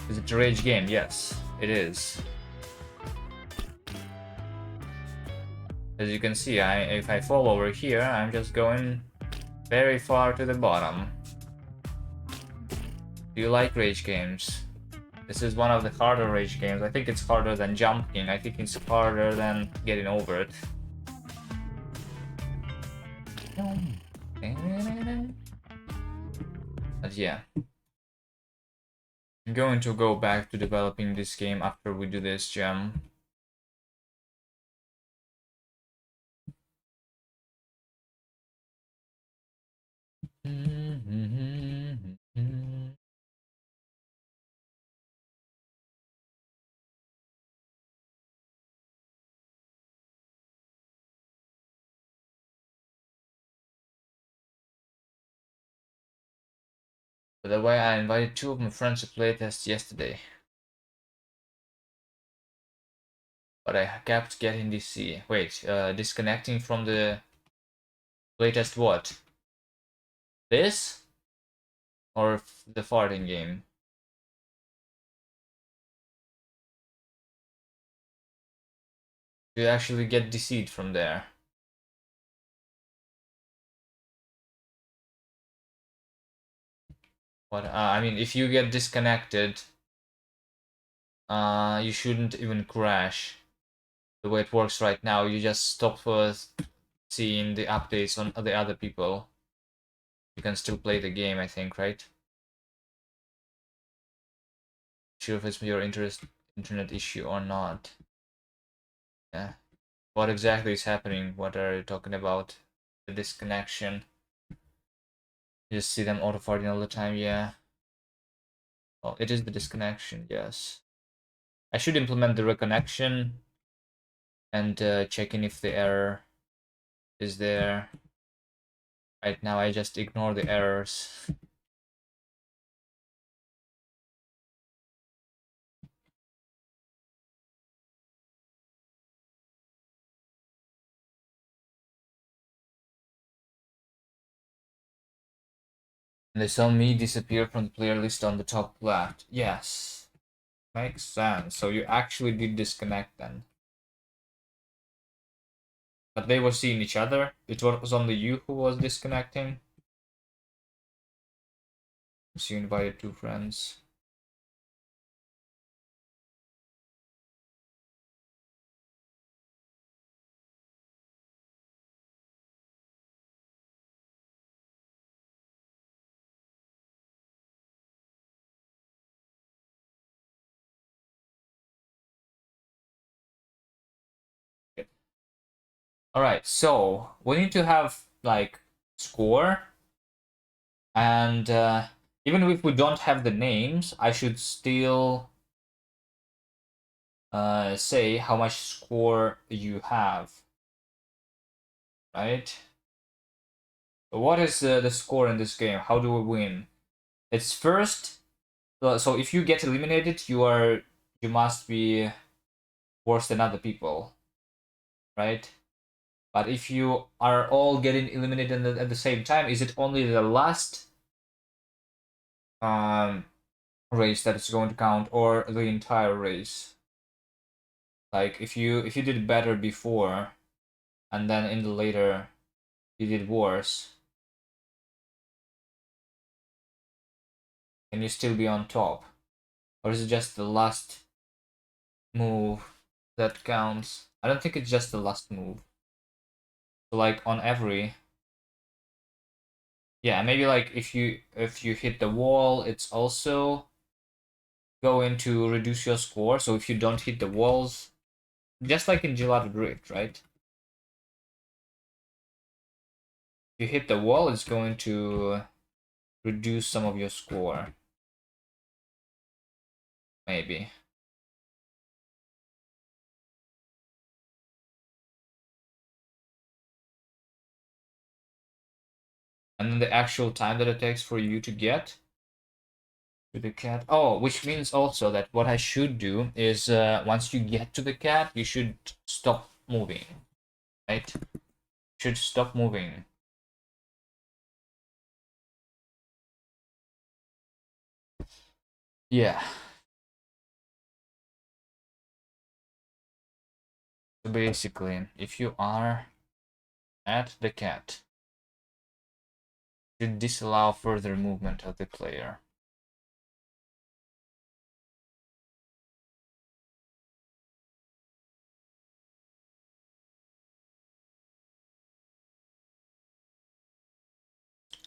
Is it a rage game? Yes, it is. As you can see, if I fall over here, I'm just going very far to the bottom. Do you like rage games? This is one of the harder rage games. I think it's harder than jumping. I think it's harder than Getting Over It. But yeah. I'm going to go back to developing this game after we do this jam. By the way, I invited 2 of my friends to playtest yesterday. But I kept getting DC. Wait, disconnecting from the playtest what? This? Or the farting game? You actually get DC'd from there. What? I mean, if you get disconnected, you shouldn't even crash. The way it works right now, you just stop seeing the updates on the other people. You can still play the game, I think, right? Sure if it's your internet issue or not. Yeah. What exactly is happening? What are you talking about? The disconnection. You just see them auto farting all the time, yeah. Well, it is the disconnection, yes. I should implement the reconnection and checking if the error is there. Right now I just ignore the errors. And they saw me disappear from the player list on the top left. Yes. Makes sense. So you actually did disconnect then. But they were seeing each other. It was only you who was disconnecting. So you invited 2 friends. Alright, so we need to have like score, and even if we don't have the names, I should still say how much score you have, right? What is the score in this game? How do we win? It's first. So if you get eliminated, you must be worse than other people, right? But if you are all getting eliminated at the same time, is it only the last race that is going to count, or the entire race? Like if you did better before, and then in the later you did worse, can you still be on top? Or is it just the last move that counts? I don't think it's just the last move. So like on every, yeah, maybe like if you hit the wall, it's also going to reduce your score. So if you don't hit the walls, just like in Gelato Drift, right? If you hit the wall, it's going to reduce some of your score. Maybe. And then the actual time that it takes for you to get to the cat. Oh, which means also that what I should do is once you get to the cat, you should stop moving, right? Should stop moving. Yeah. So basically, if you are at the cat, you disallow further movement of the player.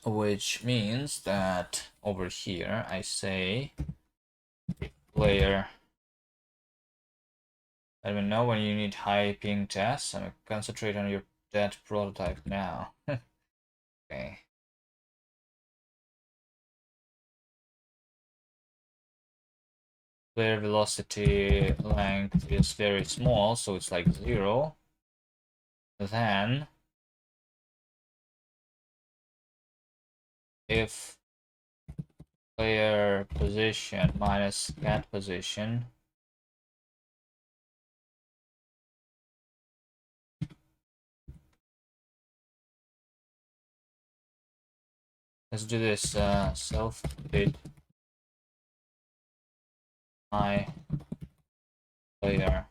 Which means that over here I say player, I don't know when you need high ping tests. I'm gonna concentrate on your dead prototype now. Okay. Player velocity length is very small, so it's like 0. Then if player position minus cat position, let's do this self bid my player.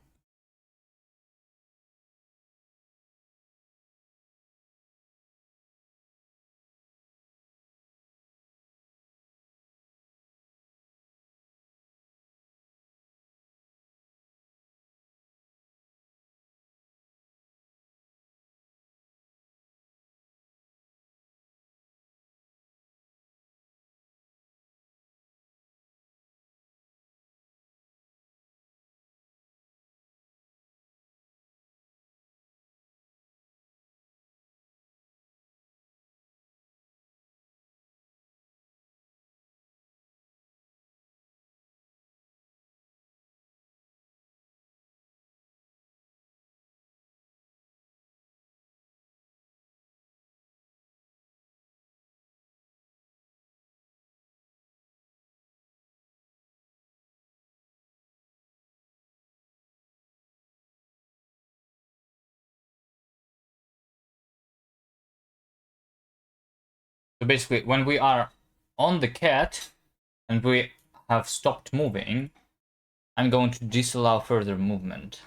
So basically, when we are on the cat and we have stopped moving, I'm going to disallow further movement.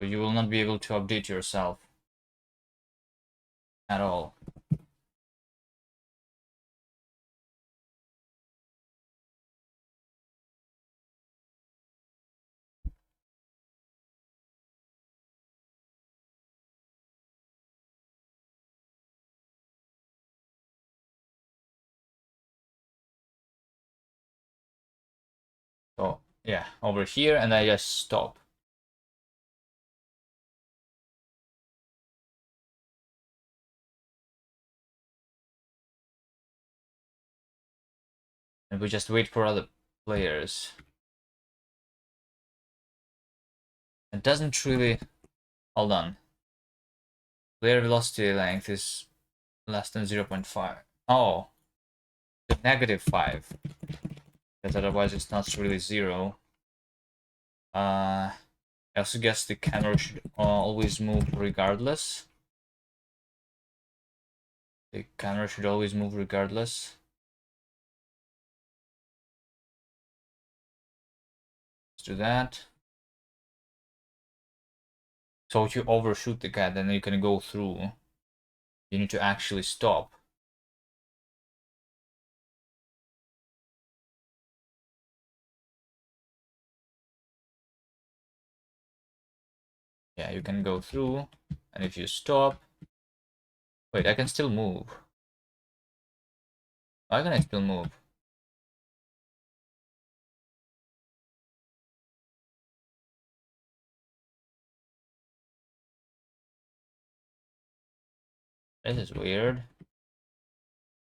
So you will not be able to update yourself at all. So yeah, over here, and I just stop. And we just wait for other players. It doesn't really... Hold on. Player velocity length is less than 0.5. Oh, the -5. Because otherwise it's not really 0. I also guess the camera should always move regardless. The camera should always move regardless. Let's do that. So if you overshoot the cat, then you can go through. You need to actually stop. Yeah, you can go through, and if you stop... Wait, I can still move. Why can I still move? This is weird.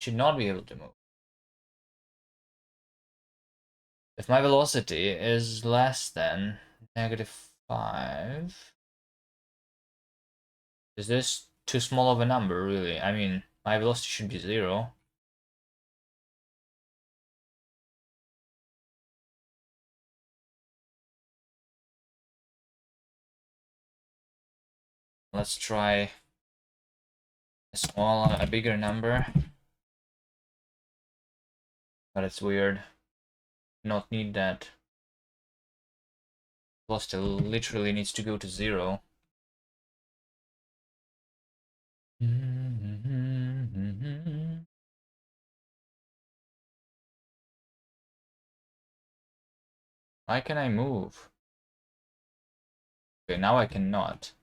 Should not be able to move. If my velocity is less than -5, is this too small of a number, really? I mean, my velocity should be 0. Let's try a bigger number. But it's weird. Not need that. Velocity literally needs to go to 0. Why can I move? Okay, now I cannot.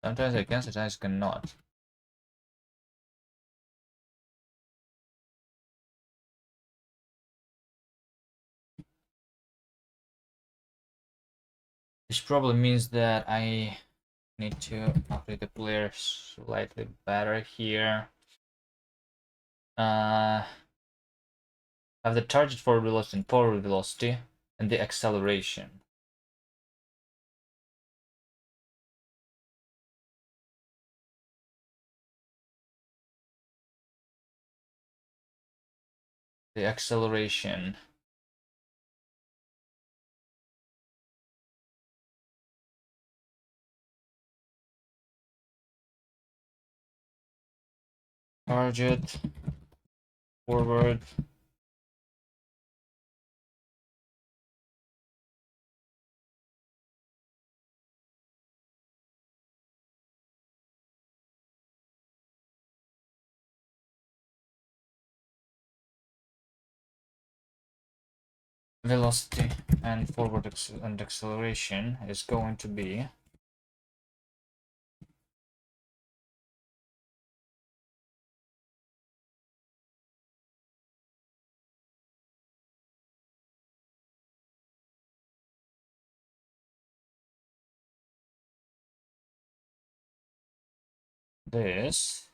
Sometimes I can, sometimes I cannot. Which probably means that I need to update the player slightly better here. Have the target forward velocity and forward velocity and the acceleration. The acceleration. Target forward. Velocity and forward and acceleration is going to be this.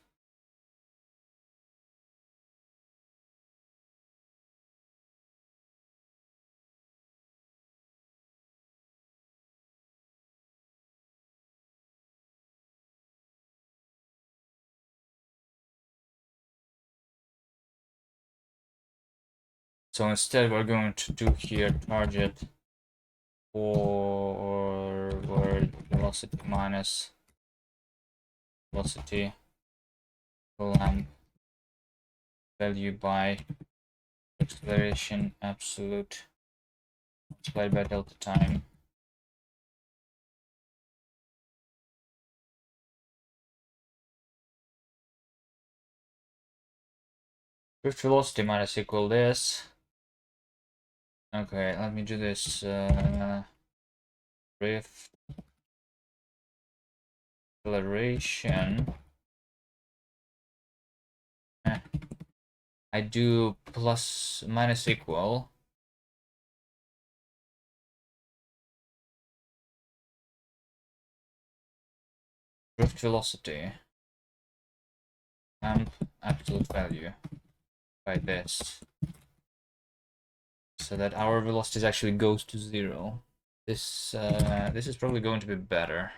So instead we're going to do here target forward velocity minus velocity lamp value by acceleration absolute multiplied by delta time. Drift velocity minus equal this. Okay, let me do this. Drift acceleration. I do plus minus equal drift velocity and absolute value by this, so that our velocity actually goes to 0. This is probably going to be better.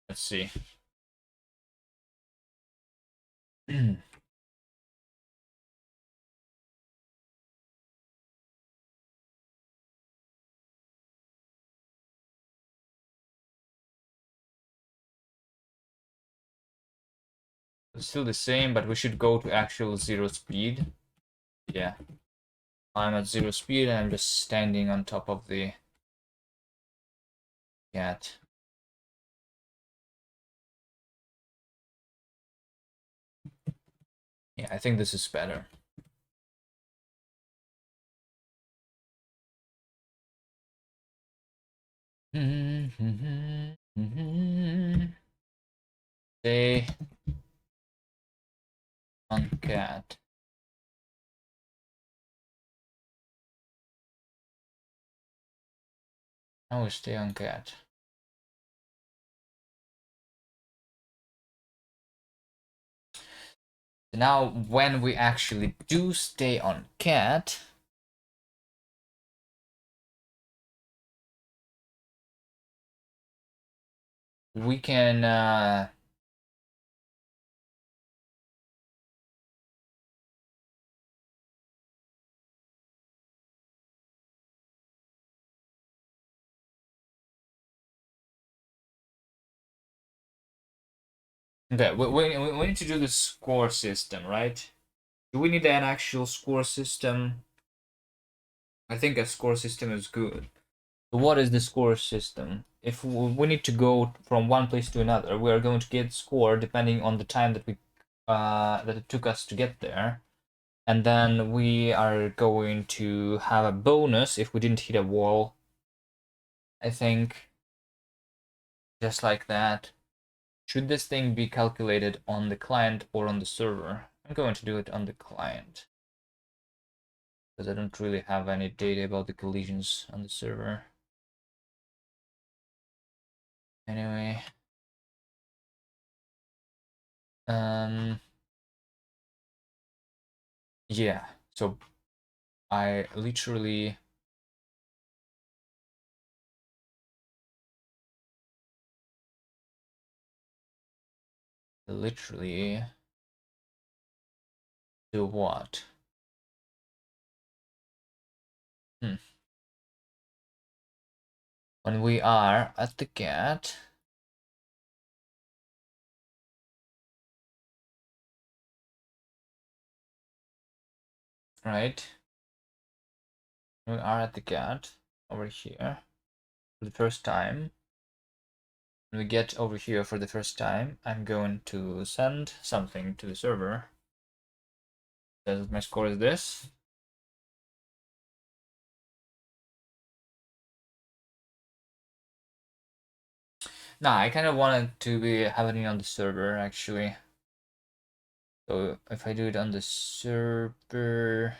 Let's see. It's still the same, but we should go to actual 0 speed. Yeah. I'm at 0 speed and I'm just standing on top of the cat. Yeah, I think this is better. Stay on cat. Now we stay on cat. Now, when we actually do stay on cat, we can okay, we need to do the score system, right? Do we need an actual score system? I think a score system is good. So what is the score system? If we need to go from one place to another, we are going to get score depending on the time that we that it took us to get there. And then we are going to have a bonus if we didn't hit a wall. I think just like that. Should this thing be calculated on the client or on the server? I'm going to do it on the client because I don't really have any data about the collisions on the server. Anyway, yeah, so I literally do what? When we are at the cat, right? We are at the cat over here for the first time. When we get over here for the first time, I'm going to send something to the server. Says my score is this. Nah, I kind of wanted to be having it on the server actually. So if I do it on the server,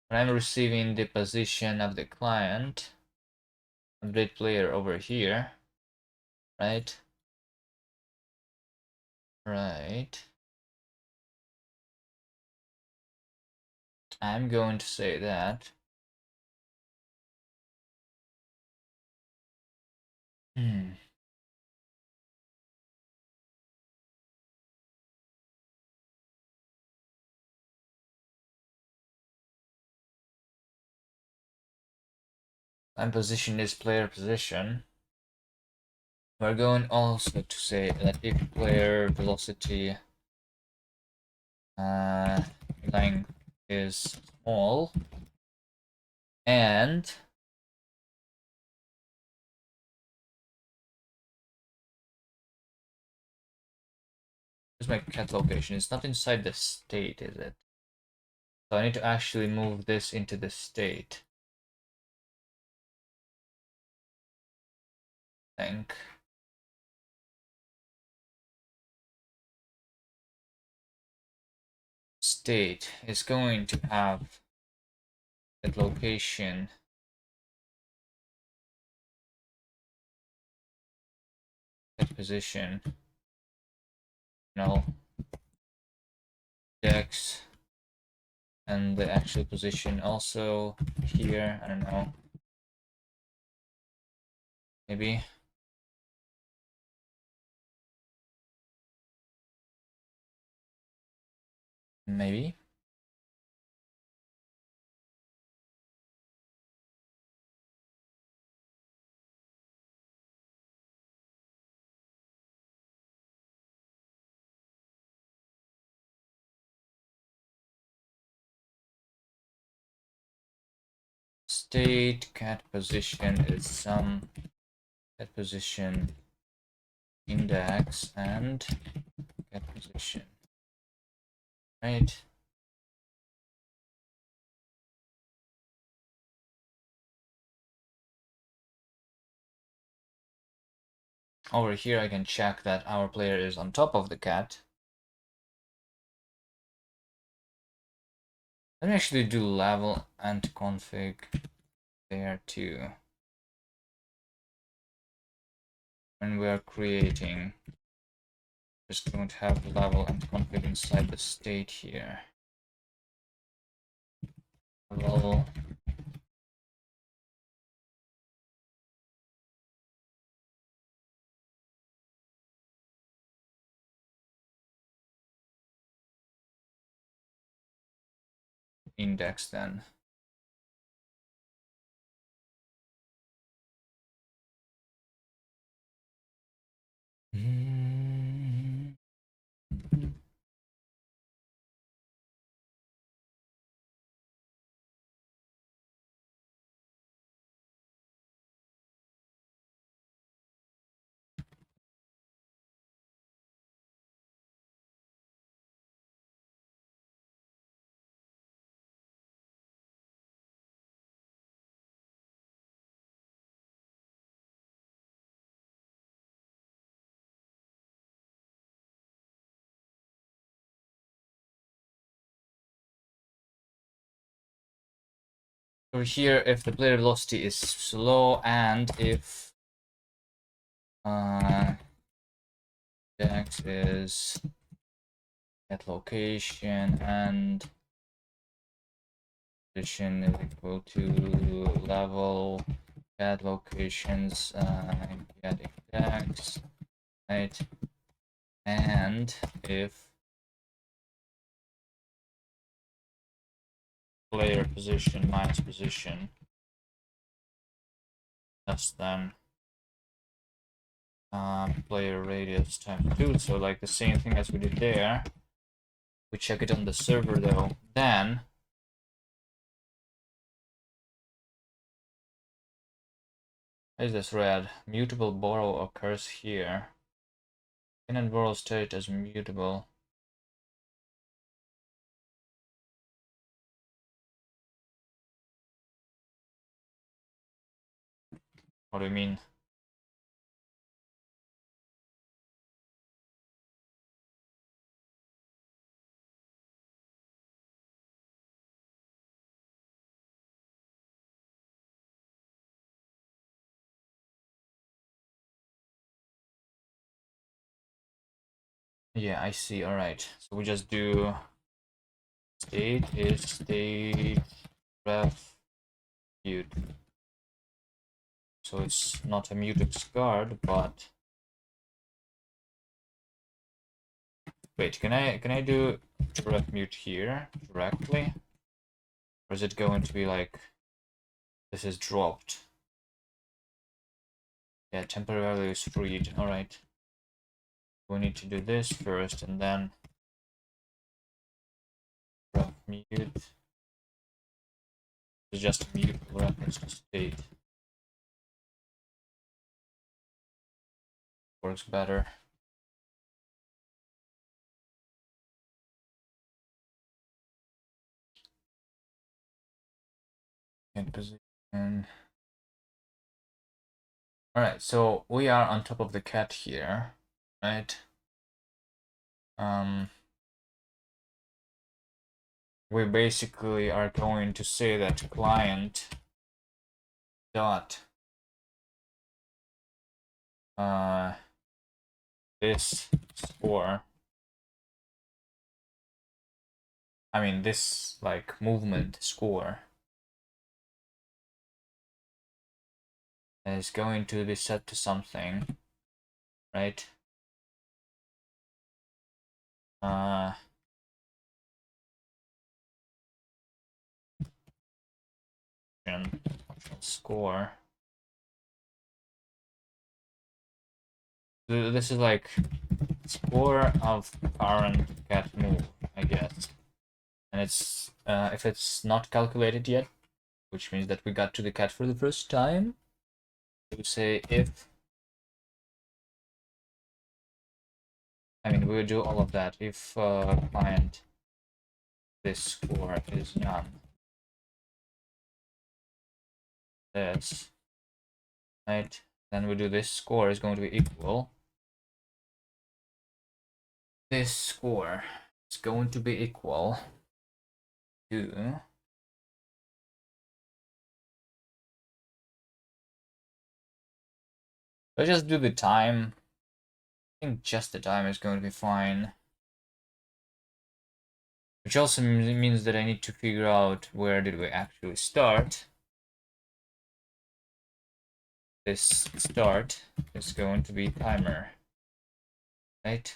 when I'm receiving the position of the client, update player over here, right? Right. I'm going to say that. And position is player position. We're going also to say that if player velocity length is small and here's my cat location. It's not inside the state, is it? So I need to actually move this into the state. I think. State is going to have that location. That position. No. Dex and the actual position also here. I don't know. Maybe. Maybe. State cat position is some cat position index and cat position. Right. Over here, I can check that our player is on top of the cat. Let me actually do level and config there too. When we are creating, just don't have level and config inside the state here. Level index then. Over here, if the player velocity is slow and if index is at location and position is equal to level get locations get index, right? And if player position minus position, that's then player radius times 2. So like the same thing as we did there. We check it on the server though. Then is this red? Mutable borrow occurs here. Cannot borrow state as mutable. What do you mean? Yeah, I see. All right. So we just do state is state ref mute. So it's not a mutex card, but wait, can I do ref mute here directly? Or is it going to be like this is dropped? Yeah, temporarily is freed. All right. We need to do this first and then ref mute. It's just mute reference to state. Works better. In position. Alright, so we are on top of the cat here, right? We basically are going to say that client dot this score I mean, this like movement score is going to be set to something, right? Uh, score. This is like score of current cat move, I guess. And it's if it's not calculated yet, which means that we got to the cat for the first time, we would say if, I mean, we would do all of that if client this score is none. This, right? Then we do this score is going to be equal. This score is going to be equal to let's just do the time. I think just the time is going to be fine. Which also means that I need to figure out where did we actually start. This start is going to be timer, right?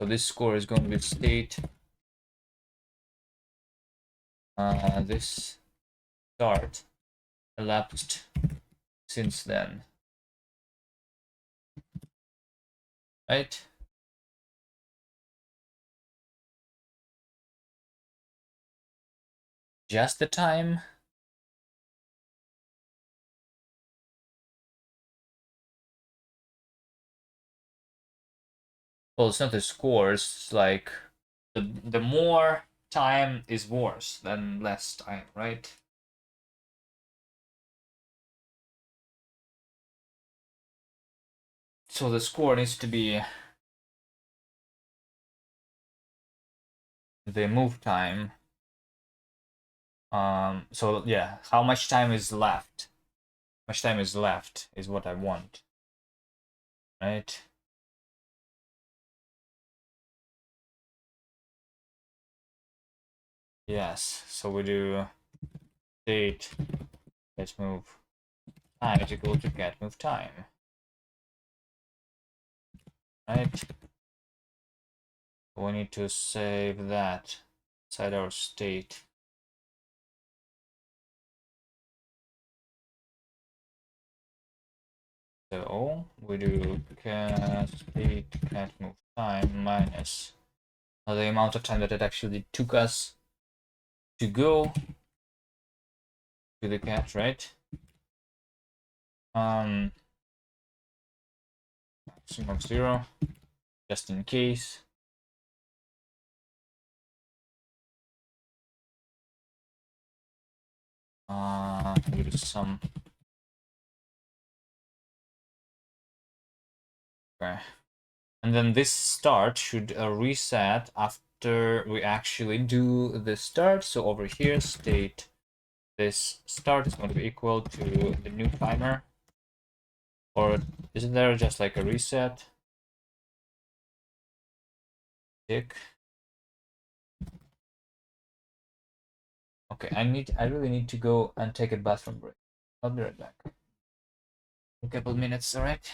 So this score is going to be state. This start elapsed since then, right? Just the time. Well, it's not the scores. It's like the more time is worse than less time, right? So the score needs to be the move time. So yeah, how much time is left? How much time is left is what I want, right? Yes. So we do state let's move time is equal to get move time, right? We need to save that inside our state. So we do cat state cat move time minus the amount of time that it actually took us to go to the cat, right? Maximum of 0, just in case. Do some. Okay. And then this start should reset after we actually do the start. So over here, state this start is going to be equal to the new timer. Or isn't there just like a reset? Tick. Okay, I really need to go and take a bathroom break. I'll be right back. A couple minutes, all right?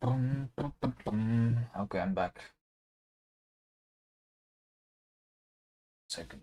Okay, I'm back. Second.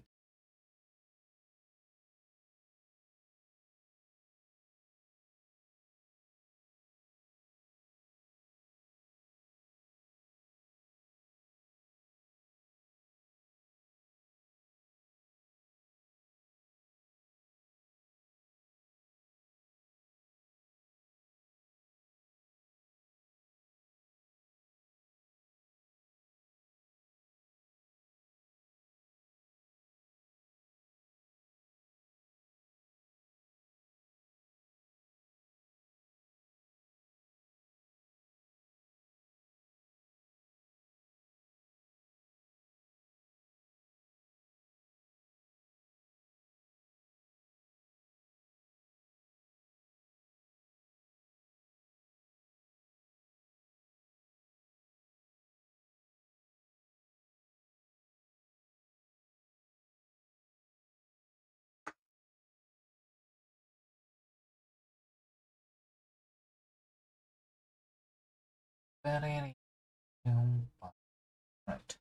Right.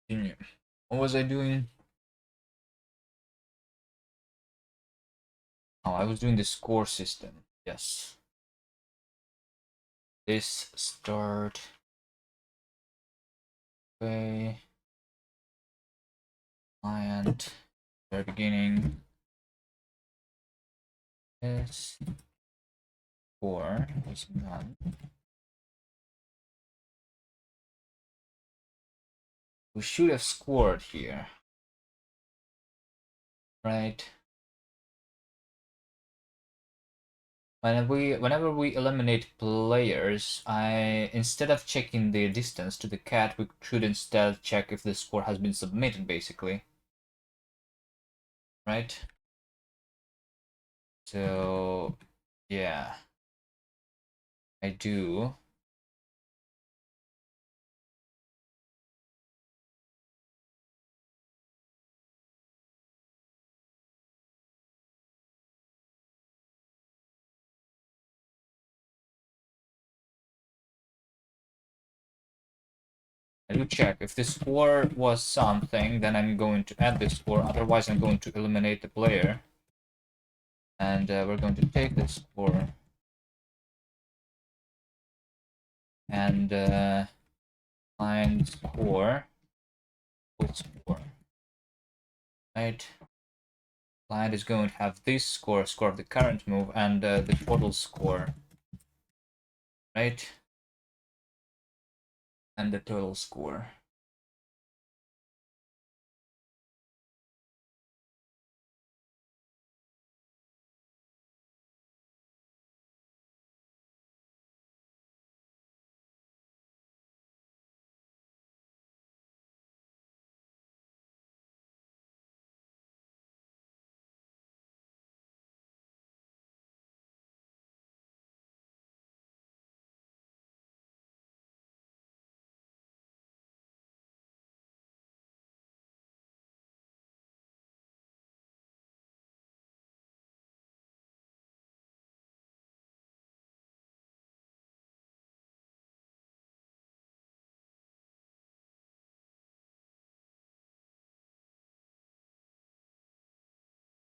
Continue. What was I doing? Oh, I was doing the score system. Yes. This start. Okay. Client. Very beginning. This score is none. We should have scored here, right? Whenever we eliminate players, instead of checking the distance to the cat, we should instead check if the score has been submitted, basically, right? So, yeah, I do. I do check if the score was something, then I'm going to add the score. Otherwise, I'm going to eliminate the player, and we're going to take the score and find score with score, right? Client is going to have this score, score of the current move, and the total score, right? And the total score.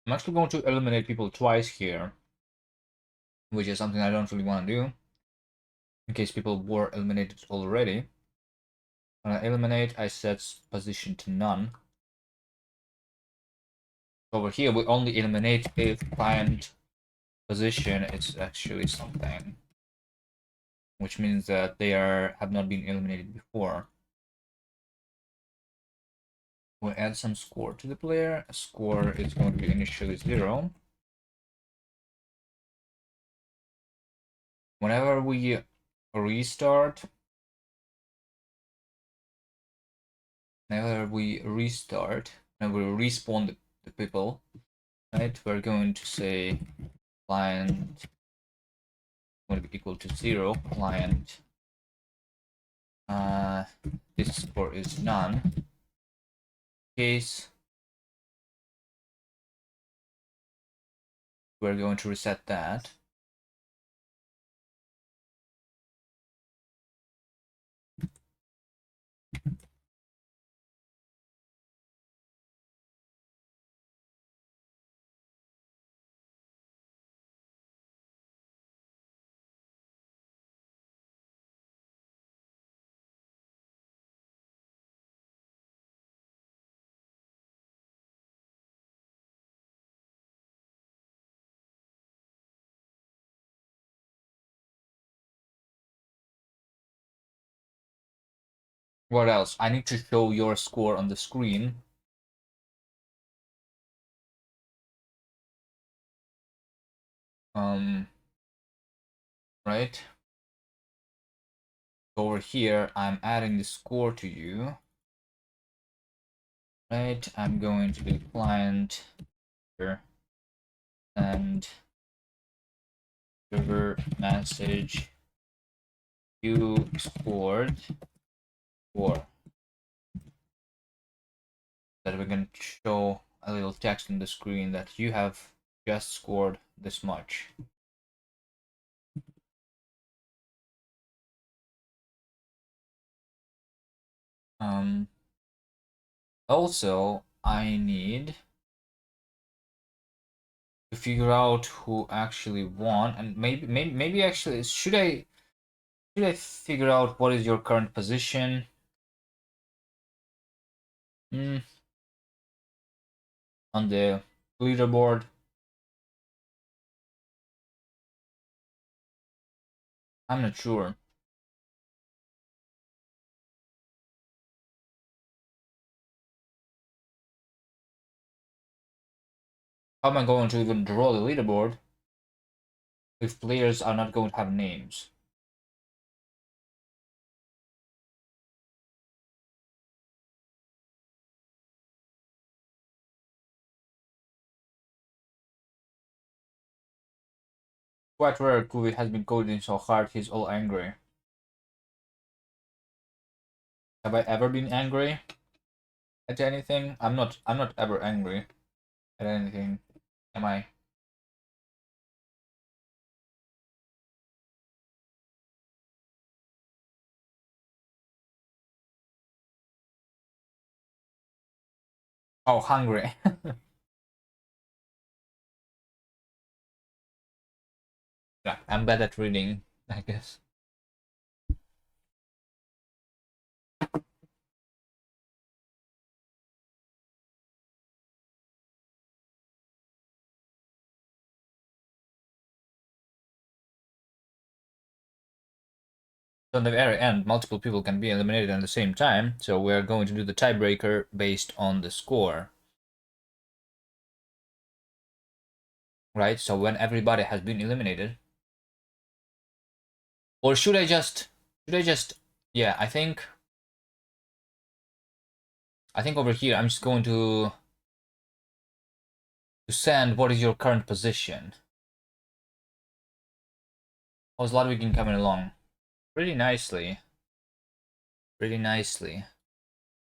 I'm actually going to eliminate people twice here, which is something I don't really want to do, in case people were eliminated already. When I eliminate, I set position to none. Over here, we only eliminate if client position is actually something, which means that they have not been eliminated before. We'll add some score to the player. Score is going to be initially 0. Whenever we restart, and we respawn the people, right? We're going to say client going to be equal to 0. Client this score is none. Case we're going to reset that. What else? I need to show your score on the screen. Right? Over here, I'm adding the score to you. Right? I'm going to the client here and server message you scored 4. That we can show a little text on the screen that you have just scored this much. Also, I need to figure out who actually won, and maybe actually should I figure out what is your current position? Hmm, on the leaderboard. I'm not sure. How am I going to even draw the leaderboard if players are not going to have names? Quite rare Kuvi has been coding so hard he's all angry. Have I ever been angry at anything? I'm not ever angry at anything. Am I? Oh, hungry. Yeah, I'm bad at reading, I guess. So in the very end, multiple people can be eliminated at the same time, so we're going to do the tiebreaker based on the score. Right? So when everybody has been eliminated. Or should I just yeah, I think over here I'm just going to send what is your current position. How's Ludwig coming along? Pretty nicely. Pretty nicely.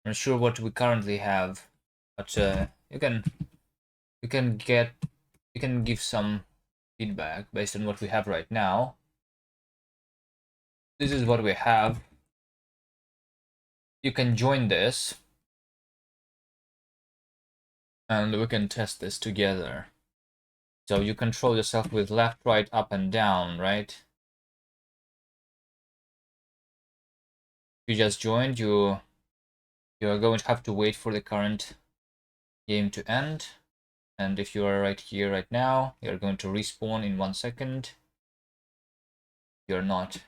I'm not sure what we currently have, but you can get you can give some feedback based on what we have right now. This is what we have. You can join this and we can test this together. So you control yourself with left, right, up, and down, right? You just joined, you are going to have to wait for the current game to end. And if you are right here right now, you're going to respawn in 1 second. You're not.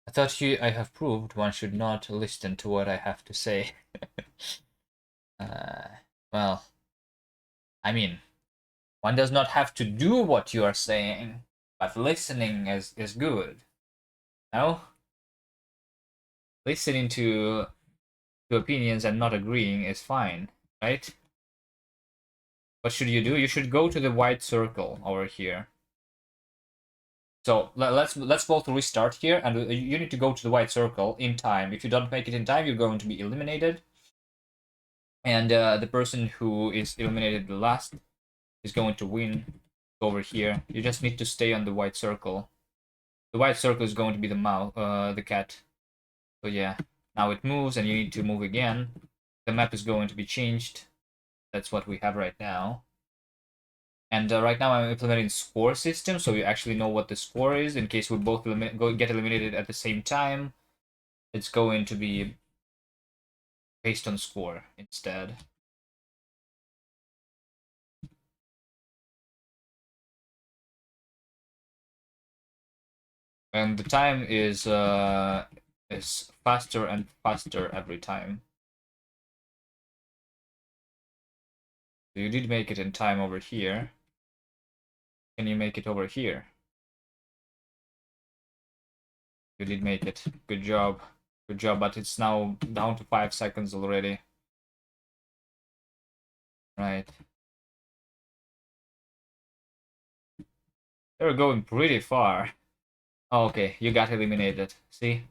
I thought I have proved one should not listen to what I have to say. uh, well, I mean, one does not have to do what you are saying, but listening is good. No? Listening to opinions and not agreeing is fine, right? What should you do? You should go to the white circle over here. So let's both restart here, and you need to go to the white circle in time. If you don't make it in time, you're going to be eliminated. And the person who is eliminated the last is going to win over here. You just need to stay on the white circle. The white circle is going to be the mouse, the cat. So yeah, now it moves, and you need to move again. The map is going to be changed. That's what we have right now. And right now I'm implementing score system, so we actually know what the score is in case we both get eliminated at the same time. It's going to be based on score instead. And the time is faster and faster every time. So you did make it in time over here. Can you make it over here? You did make it. Good job. Good job, but it's now down to 5 seconds already. Right. They're going pretty far. Oh, okay, you got eliminated. See?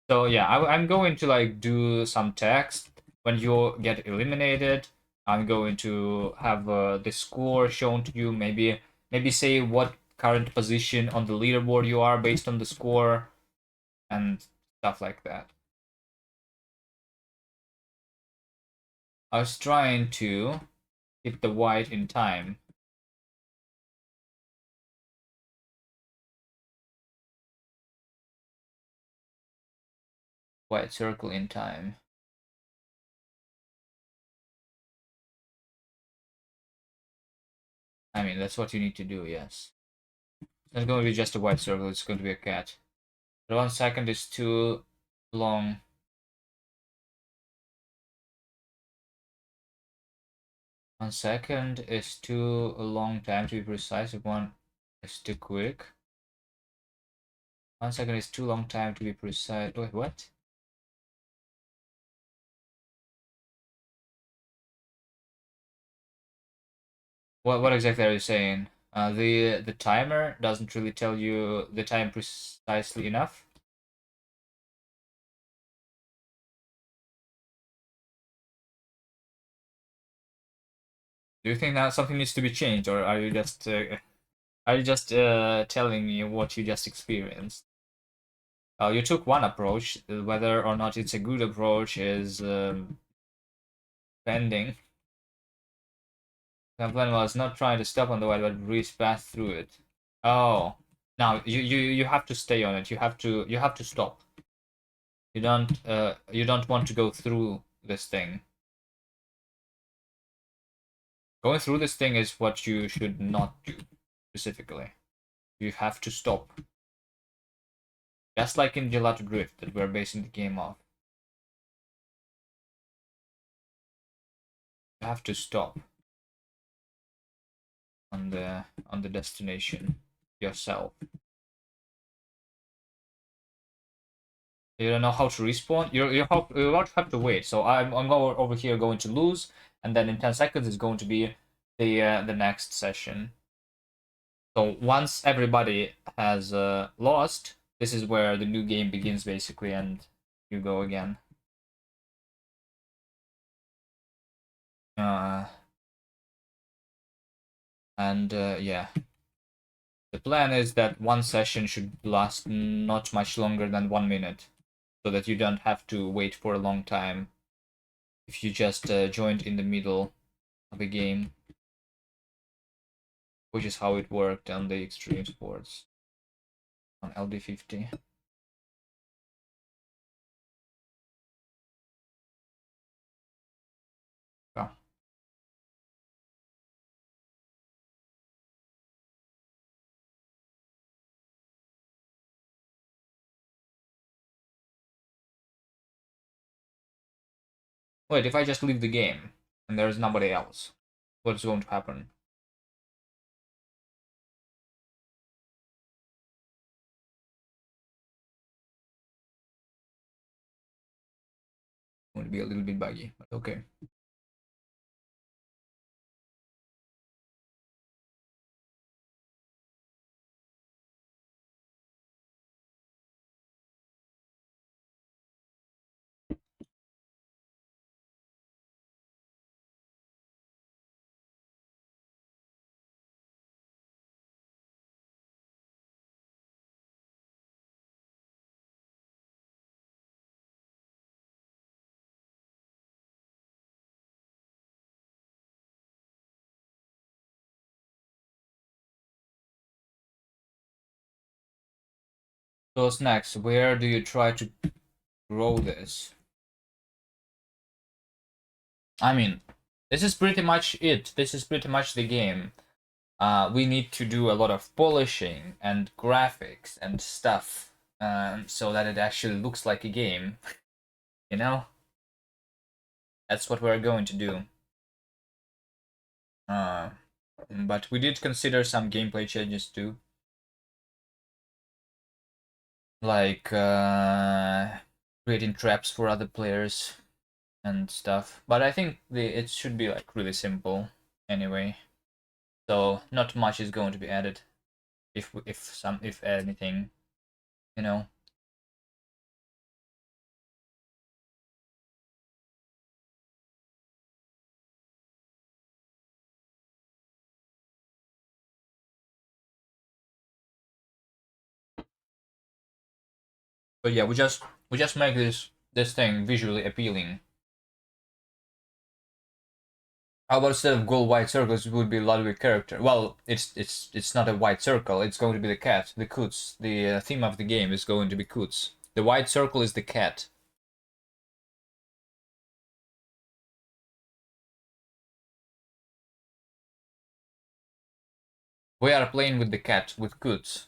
So yeah, I'm going to like do some text. When you get eliminated, I'm going to have the score shown to you. Maybe say what current position on the leaderboard you are based on the score and stuff like that. I was trying to hit the white in time. White circle in time. I mean, that's what you need to do, yes. It's not going to be just a white circle, it's going to be a cat. But 1 second is too long. 1 second is too a long time to be precise. If one is too quick. 1 second is too long time to be precise. Wait, what? What exactly are you saying? The timer doesn't really tell you the time precisely enough. Do you think that something needs to be changed, or are you just telling me what you just experienced? You took one approach. Whether or not it's a good approach is pending. My plan was not trying to stop on the white, but breeze past through it. Oh, now you have to stay on it. You have to stop. You don't want to go through this thing. Going through this thing is what you should not do specifically. You have to stop. Just like in Gelato Drift that we're basing the game off. You have to stop on the destination yourself. You don't know how to respawn. You won't have to wait. So I'm over here going to lose, and then in 10 seconds is going to be the next session. So once everybody has lost, this is where the new game begins basically, and you go again. Uh, and yeah, the plan is that one session should last not much longer than 1 minute, so that you don't have to wait for a long time if you just joined in the middle of a game, which is how it worked on the Extreme Sports on LD50. Yeah. Wait, if I just leave the game and there's nobody else, what's going to happen? It's going to be a little bit buggy, but okay. So what's next? Where do you try to grow this? I mean, this is pretty much it. This is pretty much the game. We need to do a lot of polishing and graphics and stuff so that it actually looks like a game. You know, that's what we're going to do. But we did consider some gameplay changes too, like creating traps for other players and stuff. But I think it should be like really simple anyway. So not much is going to be added, if anything, you know. But yeah, we just make this thing visually appealing. How about instead of gold white circles, it would be Ludwig character? Well, it's not a white circle. It's going to be the cat, the Koots. The theme of the game is going to be Koots. The white circle is the cat. We are playing with the cat with Koots.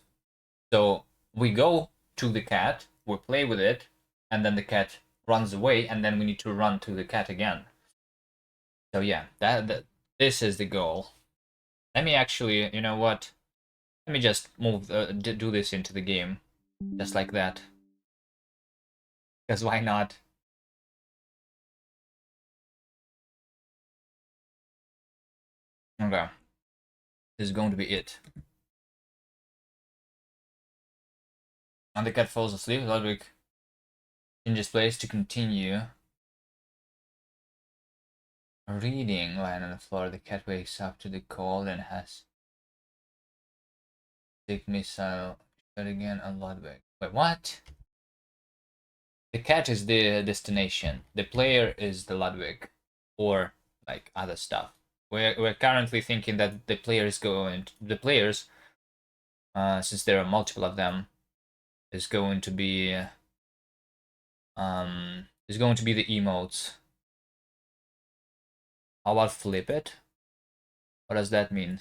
So we go to the cat, we play with it, and then the cat runs away, and then we need to run to the cat again. So yeah, that this is the goal. Let me actually, you know what? Let me just do this into the game, just like that. Because why not? Okay, this is going to be it. And the cat falls asleep. Ludwig changes place to continue reading. Lying on the floor, the cat wakes up to the cold and has sick missile shot again on Ludwig. Wait, what? The cat is the destination. The player is the Ludwig, or like other stuff. We're currently thinking that the players, since there are multiple of them, is going to be the emotes. How about flip it? What does that mean?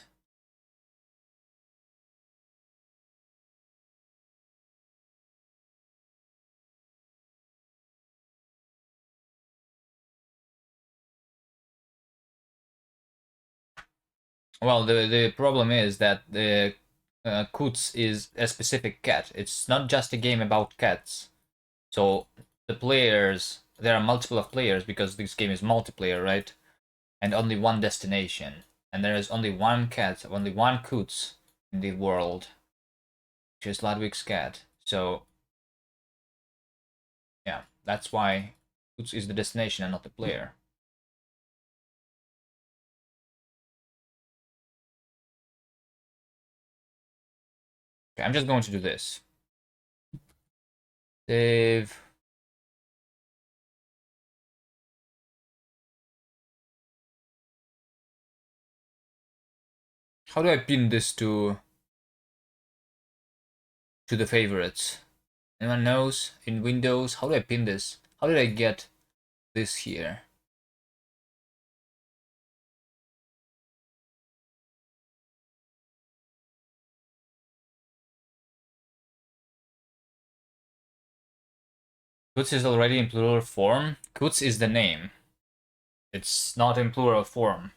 Well, the problem is that the Koots is a specific cat. It's not just a game about cats. So the players, there are multiple of players because this game is multiplayer, right? And only one destination. And there is only one cat, only one Koots in the world, which is Ludwig's cat. So yeah, that's why Koots is the destination and not the player. Okay, I'm just going to do this. Save. How do I pin this to the favorites? Anyone knows? In Windows, how do I pin this? How did I get this here? Koots is already in plural form. Koots is the name. It's not in plural form.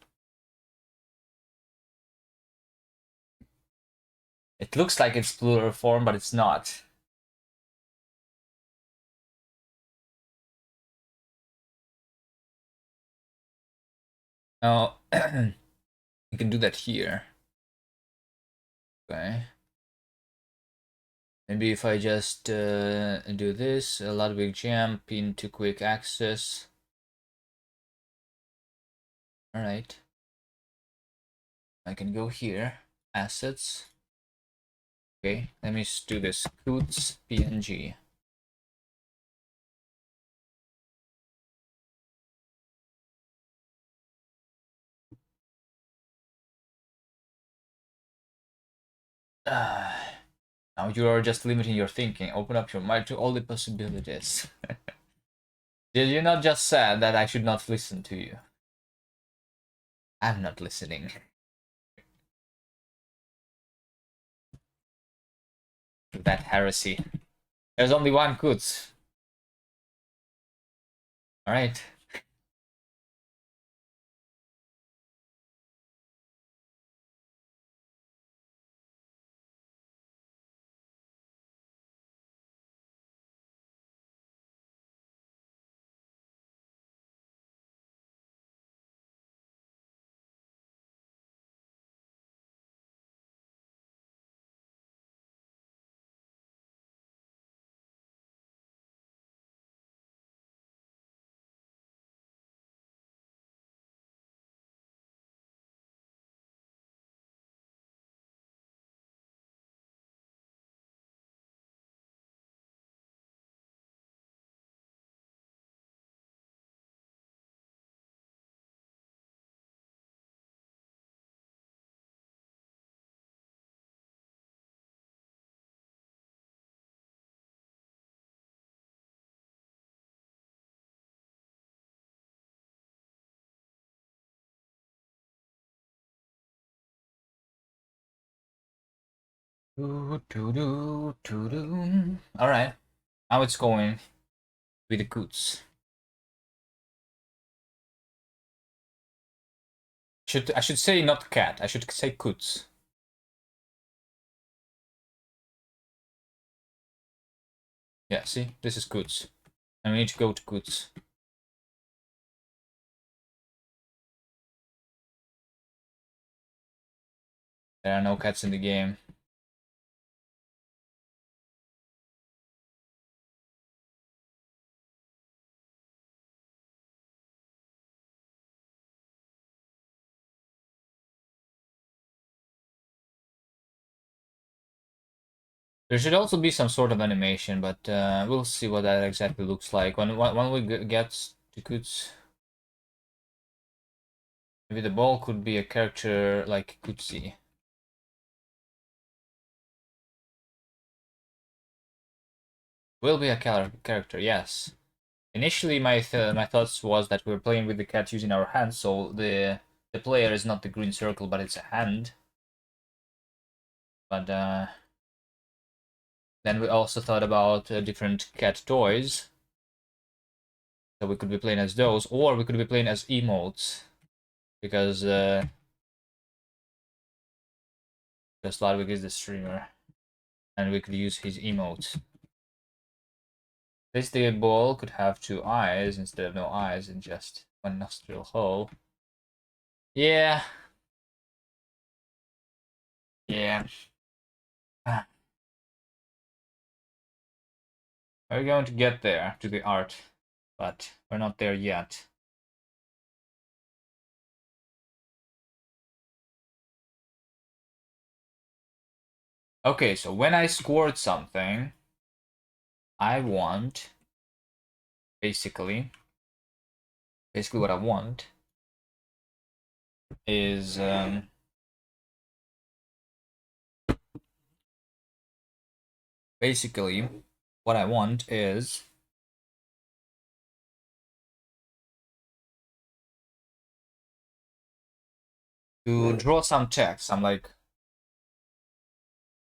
It looks like it's plural form, but it's not. Now, you can do that here. Okay. Maybe if I just do this, Ludwig Jam, pin to quick access. Alright. I can go here, assets. Okay, let me just do this, Koots PNG. Now you are just limiting your thinking. Open up your mind to all the possibilities. Did you not just say that I should not listen to you? I'm not listening. That heresy. There's only one Kutz. All right. All right. Now it's going with the Kutz. I should say not cat. I should say Kutz. Yeah, see? This is Kutz. And we need to go to Kutz. There are no cats in the game. There should also be some sort of animation, but we'll see what that exactly looks like when we get to Kutz. Maybe the ball could be a character like Kutzi. Will be a character, yes. Initially, my thoughts was that we were playing with the cat using our hands, so the player is not the green circle, but it's a hand. But then we also thought about different cat toys. So we could be playing as those, or we could be playing as emotes, because Ludwig is the streamer, and we could use his emotes. This the ball could have two eyes instead of no eyes and just one nostril hole. Yeah. Yeah. We're going to get there to the art, but we're not there yet. Okay, so when I scored something, I want basically what I want is basically what I want is to draw some text. I'm like,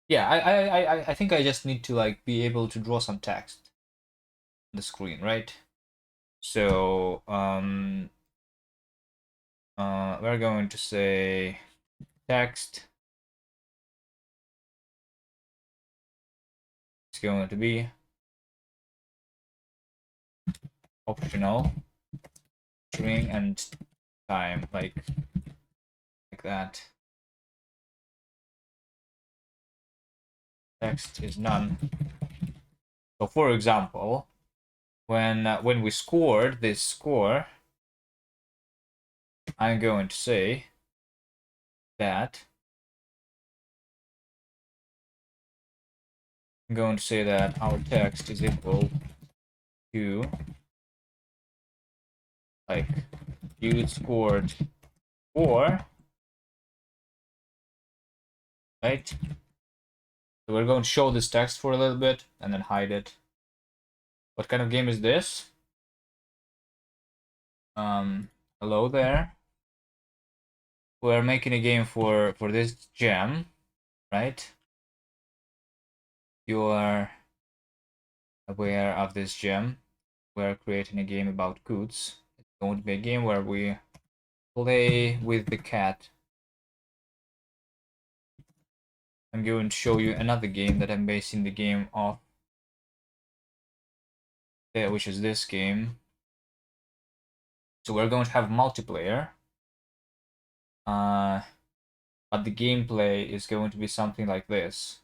yeah, I think I just need to like be able to draw some text on the screen, right? So we're going to say text is going to be optional string and time, like that. Text is none. So for example, when we scored this score, I'm going to say that our text is equal to like you scored 4, right? So we're going to show this text for a little bit and then hide it. What kind of game is this? Hello there. We're making a game for this jam, right? You are aware of this gem. We're creating a game about coots. It's going to be a game where we play with the cat. I'm going to show you another game that I'm basing the game off, which is this game. So we're going to have multiplayer, but the gameplay is going to be something like this.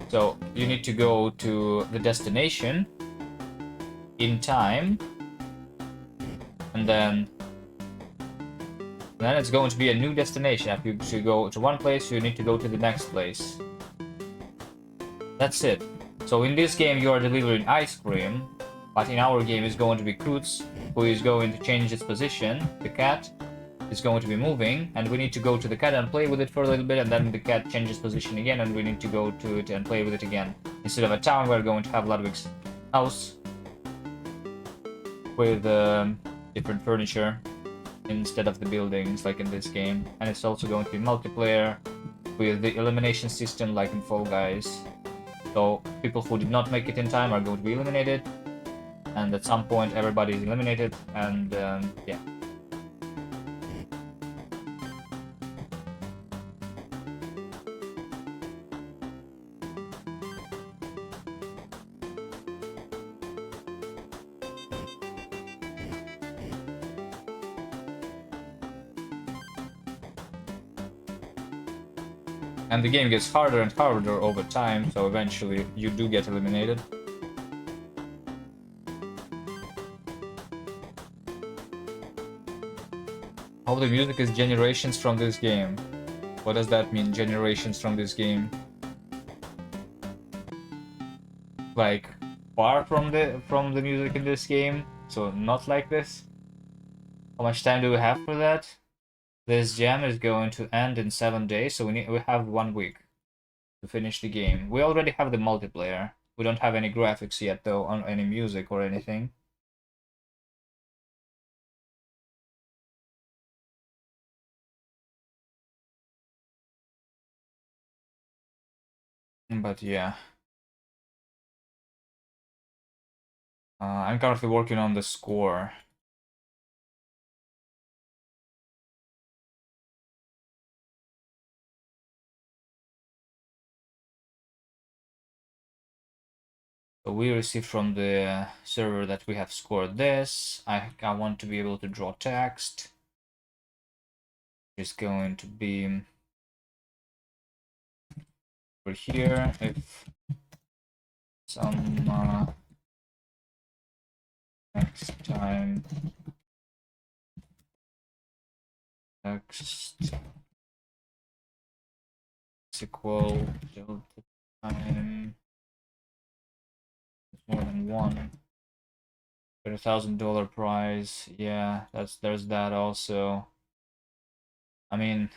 So you need to go to the destination in time, and then it's going to be a new destination. After you go to one place, you need to go to the next place. That's it. So in this game, you are delivering ice cream, but in our game, it's going to be Coots, who is going to change its position. The cat is going to be moving, and we need to go to the cat and play with it for a little bit, and then the cat changes position again, and we need to go to it and play with it again. Instead of a town, we're going to have Ludwig's house with different furniture instead of the buildings like in this game. And it's also going to be multiplayer with the elimination system like in Fall Guys. So people who did not make it in time are going to be eliminated, and at some point everybody is eliminated, and yeah. And the game gets harder and harder over time, so eventually you do get eliminated. All the music is generations from this game. What does that mean, generations from this game? Like, far from the music in this game? So not like this? How much time do we have for that? This jam is going to end in 7 days, so we have 1 week to finish the game. We already have the multiplayer. We don't have any graphics yet, though, on any music or anything. But yeah. I'm currently working on the score. So we received from the server that we have scored this. I want to be able to draw text. It's going to be over here if some next time text is equal to time more than one. $1,000 prize. Yeah, there's that also. I mean,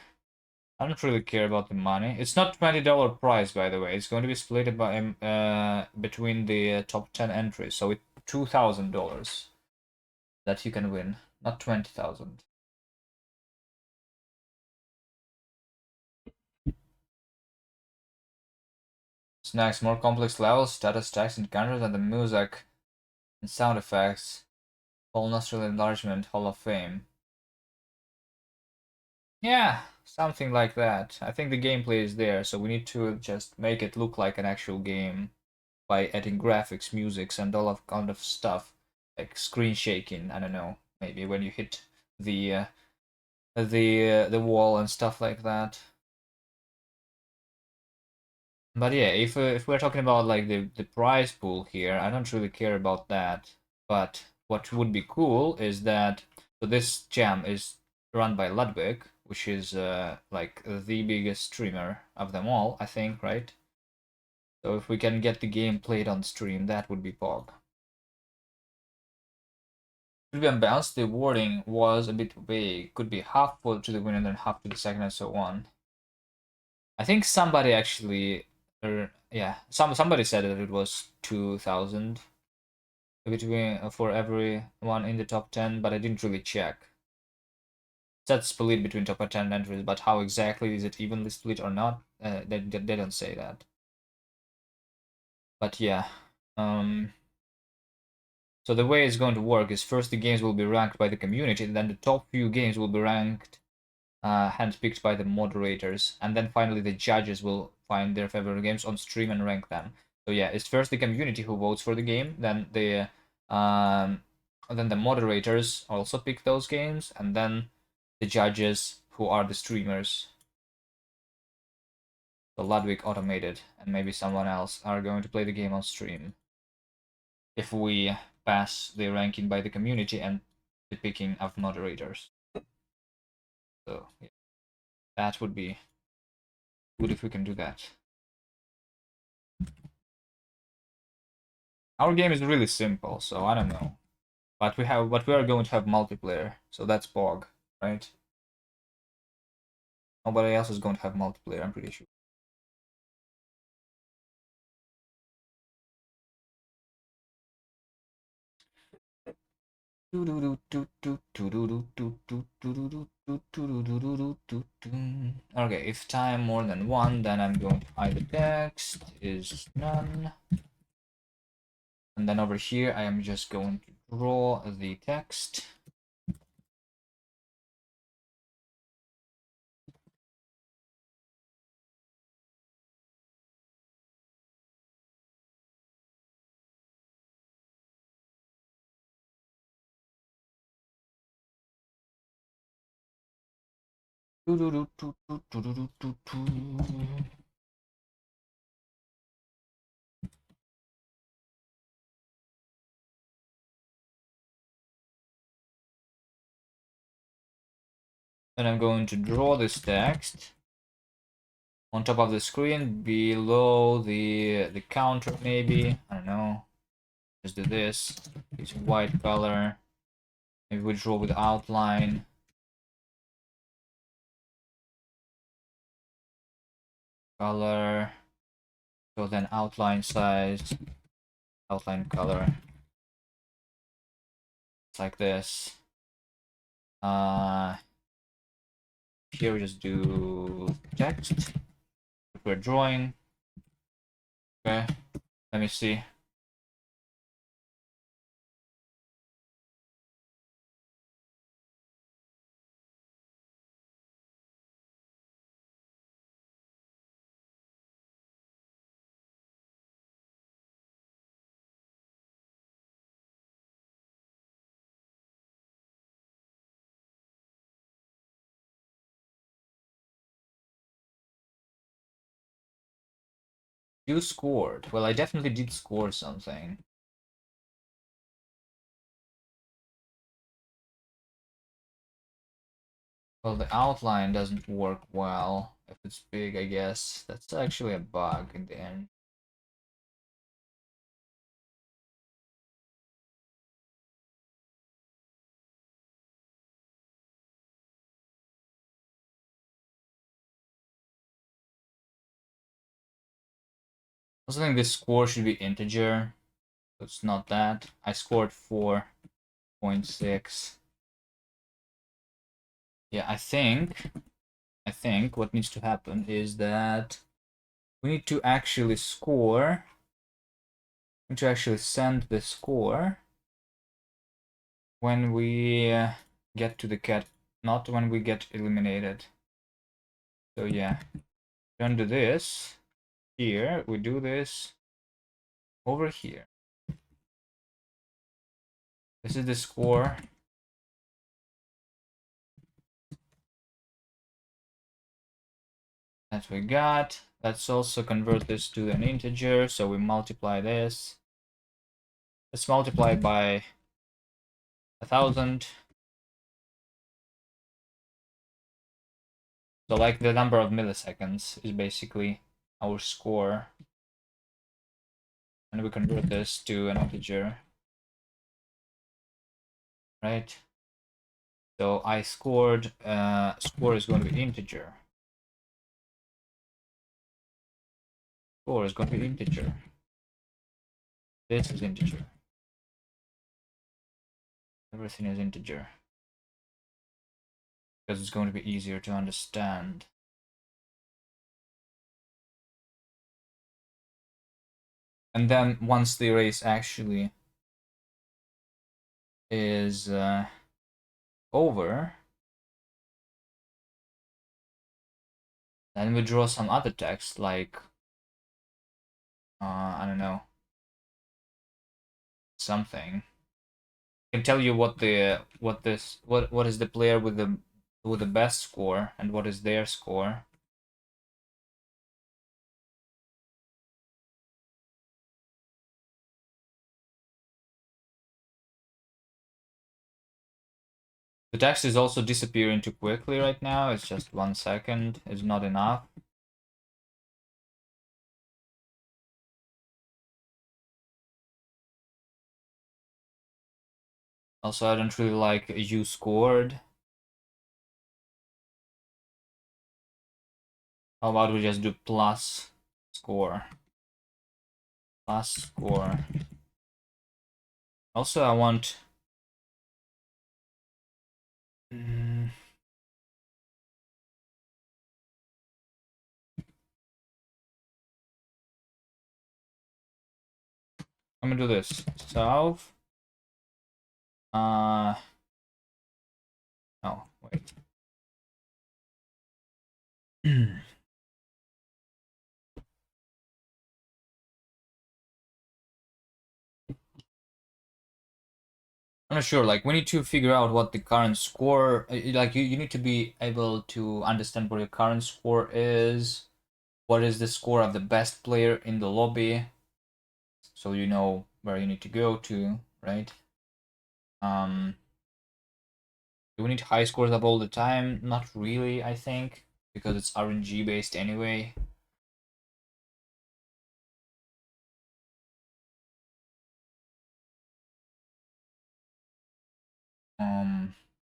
I don't really care about the money. It's not $20 prize, by the way. It's going to be split by between the top 10 entries. So it's $2,000 that you can win, not 20,000. Snacks, more complex levels, status text encounters, and the music and sound effects. Whole nostril enlargement, Hall of Fame. Yeah, something like that. I think the gameplay is there, so we need to just make it look like an actual game by adding graphics, musics, and all of kind of stuff like screen shaking. I don't know, maybe when you hit the the wall and stuff like that. But yeah, if we're talking about like the prize pool here, I don't really care about that. But what would be cool is that so this jam is run by Ludwig, which is like the biggest streamer of them all, I think, right? So if we can get the game played on stream, that would be pog. Should be unbalanced, the wording was a bit vague. Could be half full to the winner and then half to the second and so on. I think somebody actually, yeah, somebody said that it was 2,000 between for everyone in the top 10, but I didn't really check. Set split between top 10 entries, but how exactly is it evenly split or not? They don't say that. But yeah. So the way it's going to work is first the games will be ranked by the community, and then the top few games will be ranked, handpicked by the moderators, and then finally the judges will find their favorite games on stream and rank them. So yeah, it's first the community who votes for the game, then the moderators also pick those games, and then the judges who are the streamers. So Ludwig automated and maybe someone else are going to play the game on stream if we pass the ranking by the community and the picking of moderators. So yeah, that would be good if we can do that. Our game is really simple, so I don't know. But we are going to have multiplayer, so that's Bog, right? Nobody else is going to have multiplayer, I'm pretty sure. Okay, if time more than 1, then I'm going to hide the text is none. And then over here, I am just going to draw the text. Then I'm going to draw this text on top of the screen below the counter, maybe. I don't know. Just do this. It's white color. Maybe we draw with outline. Color. So then outline size. Outline color. It's like this. Here we just do text. If we're drawing. Okay. Let me see. You scored. Well, I definitely did score something. Well, the outline doesn't work well if it's big, I guess. That's actually a bug in the end. I also think this score should be integer. It's not that. I scored 4.6. Yeah, I think what needs to happen is that we need to actually score. We need to actually send the score when we get to the cat, not when we get eliminated. So yeah, turn to this. Here, we do this over here. This is the score. That we got. Let's also convert this to an integer, so we multiply this. Let's multiply by 1,000. So like the number of milliseconds is basically our score. And we convert this to an integer. Right? So I scored, score is going to be integer. Score is going to be integer. This is integer. Everything is integer. because it's going to be easier to understand. And then once the race actually is over, then we draw some other text like I don't know, something. I can tell you what is the player with the best score and what is their score. The text is also disappearing too quickly right now. It's just 1 second. It's not enough. Also, I don't really like you scored. How about we just do plus score? Plus score. Also, I want... I'm gonna do this. South. Oh, wait. I'm not sure, like, we need to figure out what the current score, like, you need to be able to understand what your current score is, what is the score of the best player in the lobby, so you know where you need to go to, right? Do we need high scores up all the time? Not really, I think, because it's RNG based anyway.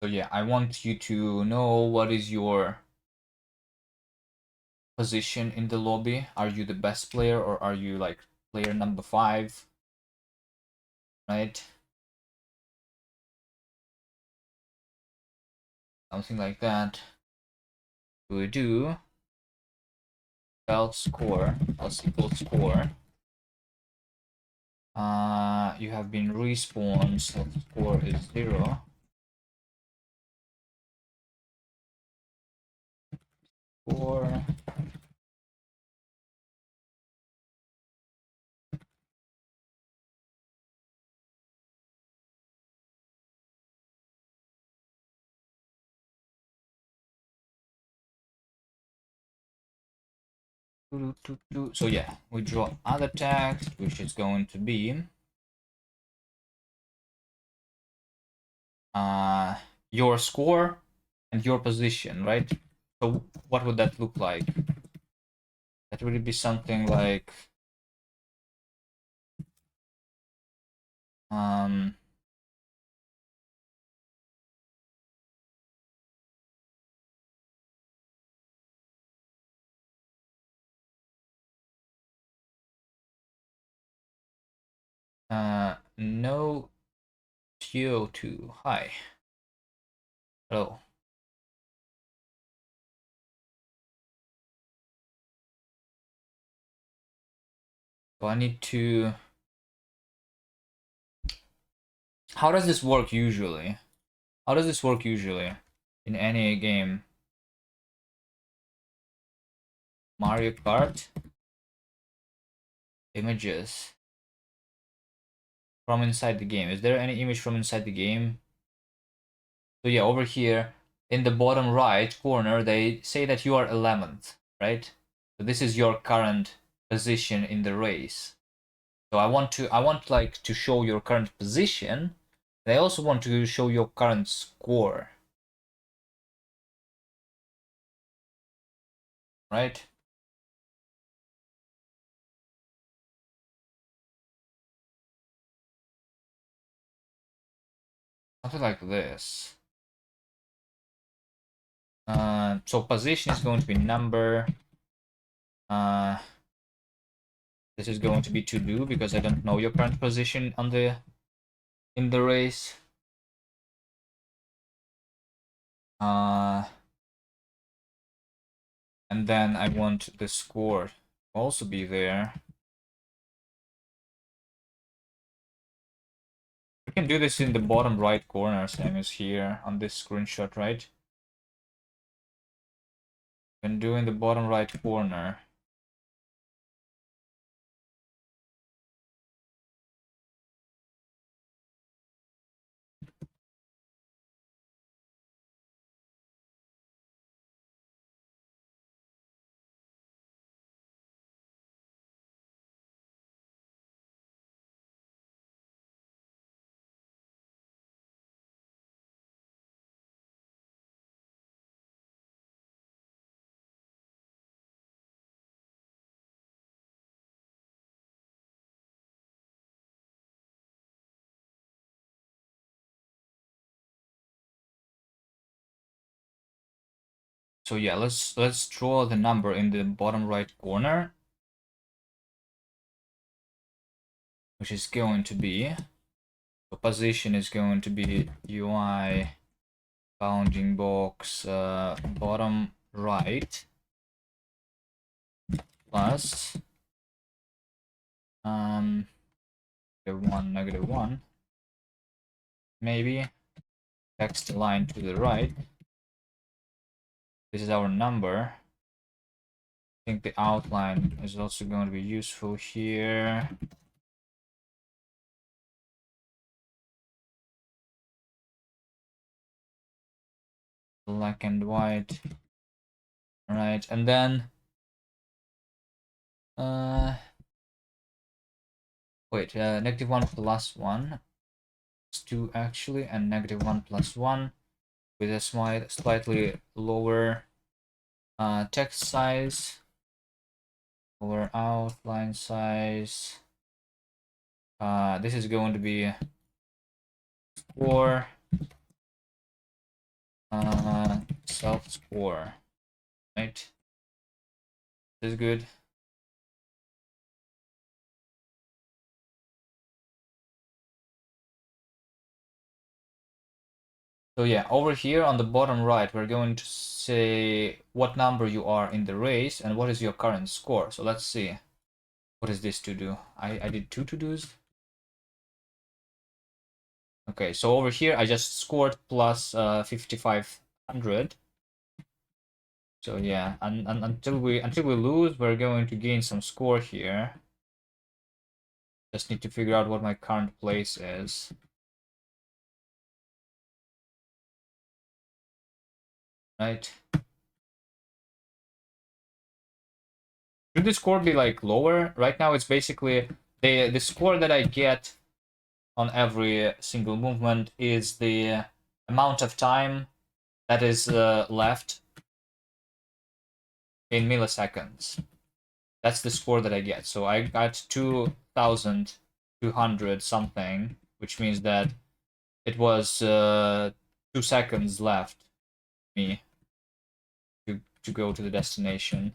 So yeah, I want you to know what is your position in the lobby. Are you the best player or are you like player number 5? Right? Something like that. We do else score else equals score. You have been respawned, so score is 0. Score so yeah, we draw other text, which is going to be your score and your position, right? So what would that look like? That would be something like um no CO2. Hi. Hello. So I need to... How does this work usually? How does this work usually in any game? Mario Kart? Images from inside the game. Is there any image from inside the game? So yeah, over here in the bottom right corner, they say that you are 11th, right? So this is your current position in the race. So I want like to show your current position. And I also want to show your current score. Right? Something like this. So position is going to be number. This is going to be to do because I don't know your current position on in the race. And then I want the score to also be there. We can do this in the bottom right corner, same as here on this screenshot, right? We can do in the bottom right corner. So yeah, let's draw the number in the bottom right corner, which is going to be, the position is going to be UI bounding box bottom right plus -1 maybe, text line to the right. This is our number. I think the outline is also going to be useful here. Black and white. All right, and then wait, -1 plus 1 is 2 actually, and -1 plus 1 with a slightly lower text size, lower outline size. This is going to be score, self score, right? This is good. So yeah, over here on the bottom right, we're going to say what number you are in the race and what is your current score. So let's see. What is this to do? I did 2 to-dos. Okay, so over here I just scored plus 5500. So yeah, and until we lose, we're going to gain some score here. Just need to figure out what my current place is. Right. Should the score be like lower? Right now it's basically the score that I get on every single movement is the amount of time that is left in milliseconds. That's the score that I get. So I got 2,200 something, which means that it was 2 seconds left me to go to the destination.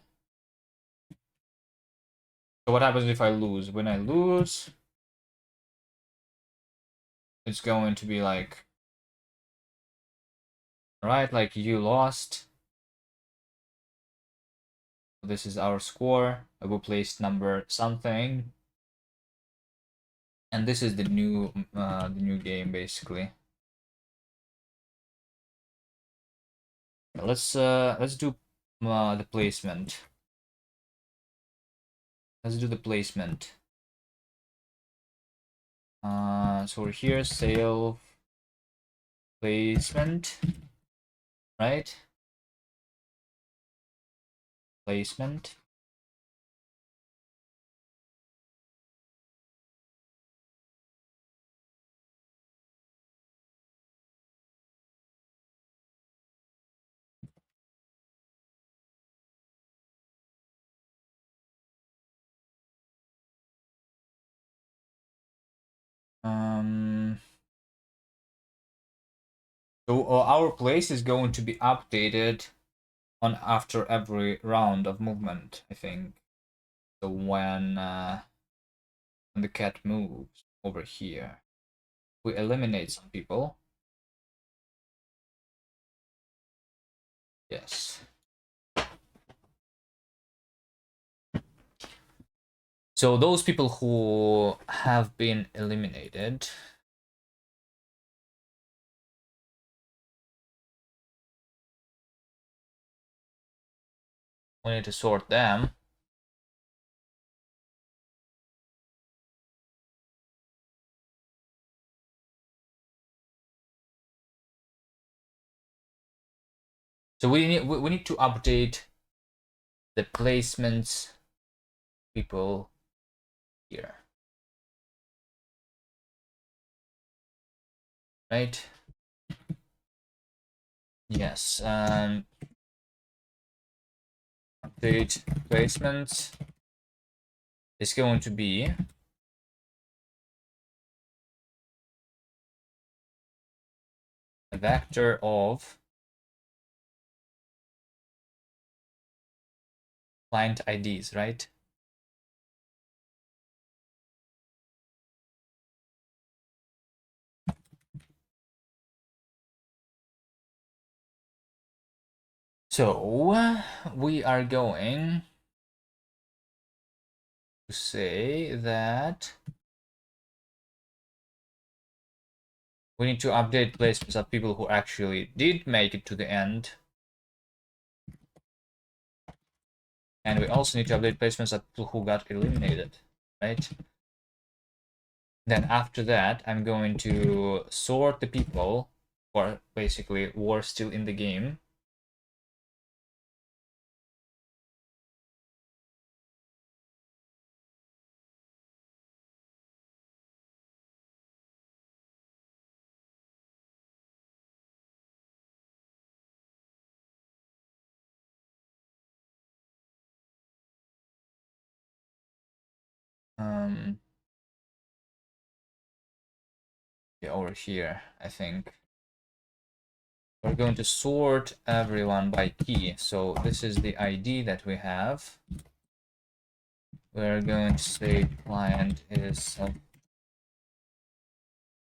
So what happens if I lose? When I lose, it's going to be like, right, like you lost. This is our score. I will place number something, and this is the new game basically. Let's do the placement. Let's do the placement. So we're here, sale placement, right? Placement. So our place is going to be updated on after every round of movement, I think. So when the cat moves over here, we eliminate some people. Yes. So those people who have been eliminated, we need to sort them. So we need to update the placements people here, right? Yes. Update placements is going to be a vector of client IDs, right? So we are going to say that we need to update placements of people who actually did make it to the end. And we also need to update placements of people who got eliminated, right? Then after that, I'm going to sort the people who are basically were still in the game. Yeah, over here, I think. We're going to sort everyone by key. So this is the ID that we have. We're going to say client is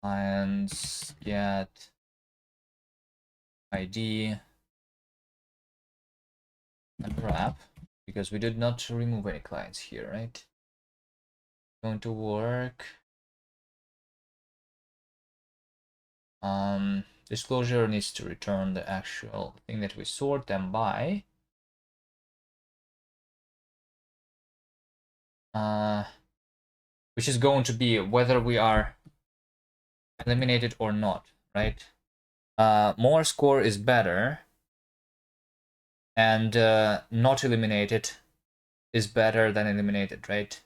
clients get ID and wrap, because we did not remove any clients here, right? Going to work. Disclosure needs to return the actual thing that we sort them by. Which is going to be whether we are eliminated or not, right? More score is better, and not eliminated is better than eliminated, right?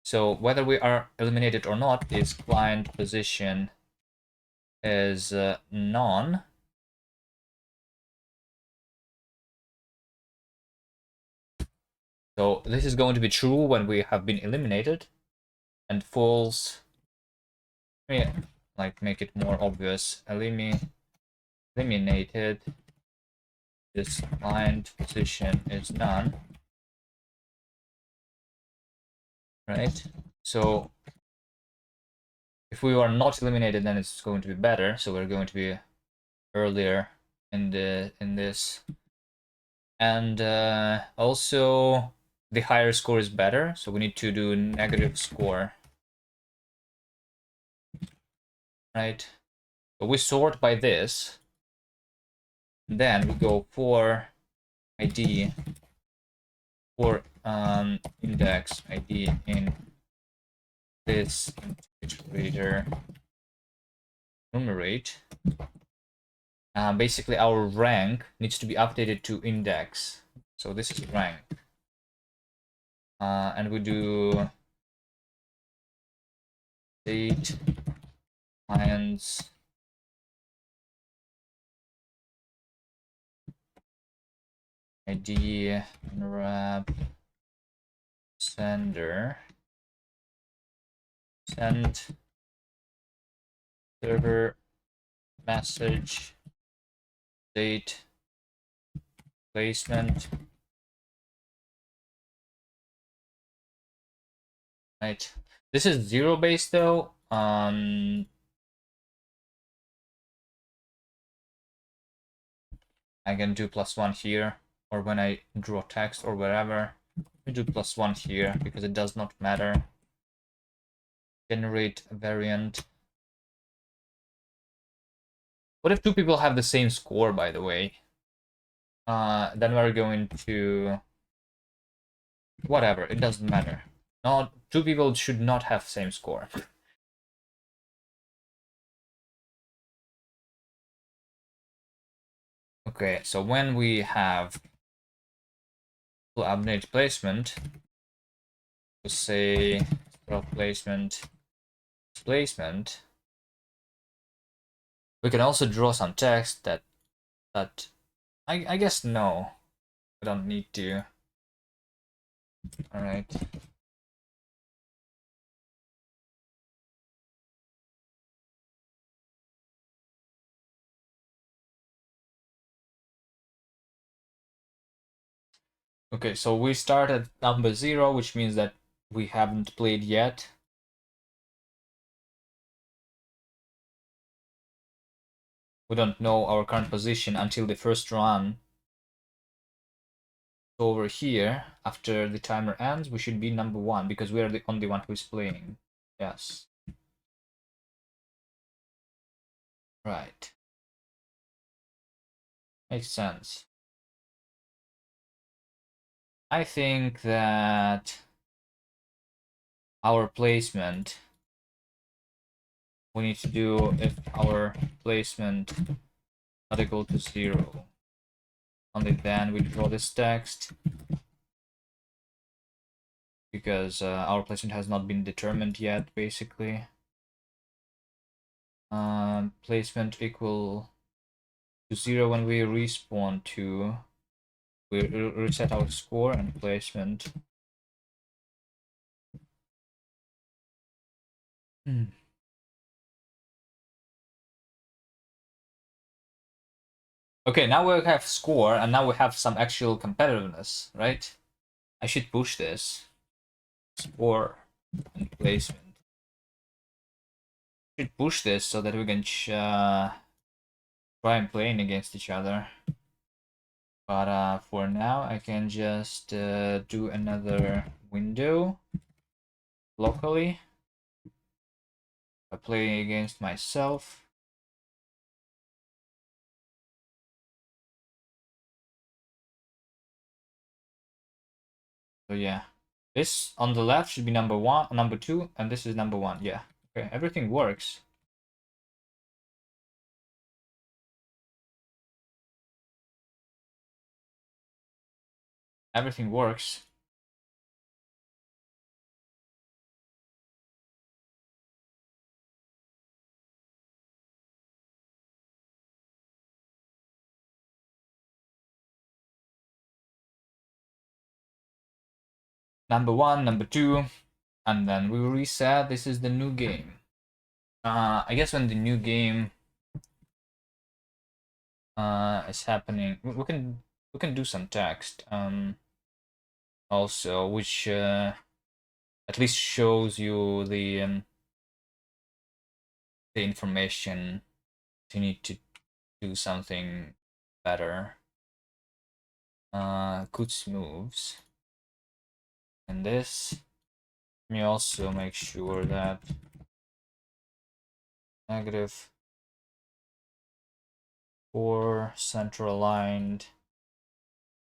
So whether we are eliminated or not is client position is none. So this is going to be true when we have been eliminated, and false. Yeah, like make it more obvious. Eliminated. This client position is none. Right? So if we are not eliminated, then it's going to be better. So we're going to be earlier in this, and also the higher score is better. So we need to do negative score, right? But we sort by this. Then we go for ID for index ID in this integer numerate. Basically, our rank needs to be updated to index. So this is rank. And we do date clients ID wrap sender send server message date placement, right? This is zero based though. I can do +1 here, or when I draw text or wherever, I do +1 here because it does not matter. Generate a variant. What if two people have the same score, by the way? Then we're going to whatever, it doesn't matter. Not two people should not have same score. Okay, so when we have update placement, we'll say placement placement. We can also draw some text that I guess no, we don't need to. All right. Okay, so we start at number 0, which means that we haven't played yet. We don't know our current position until the first run. So over here, after the timer ends, we should be number 1 because we are the only one who is playing. Yes. Right. Makes sense. I think that our placement, we need to do if our placement not equal to 0. Only then we draw this text because our placement has not been determined yet, basically. Placement equal to 0 when we respawn to, we reset our score and placement. Okay, now we have score and now we have some actual competitiveness, right? I should push this. Score and placement. Should push this so that we can try and playing against each other. But for now, I can just do another window locally. I play against myself. So yeah, this on the left should be number 1, number 2, and this is number 1. Yeah, okay, everything works. Everything works. Number 1, number 2, and then we reset. This is the new game. I guess when the new game is happening, we can do some text also, which at least shows you the information. You need to do something better. Kuts moves, and this. Let me also make sure that -4 center aligned.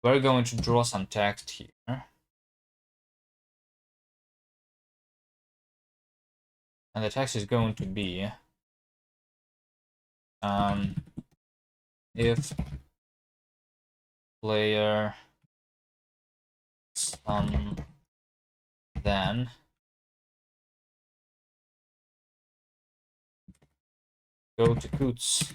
We're going to draw some text here. And the text is going to be if player then go to Kuts.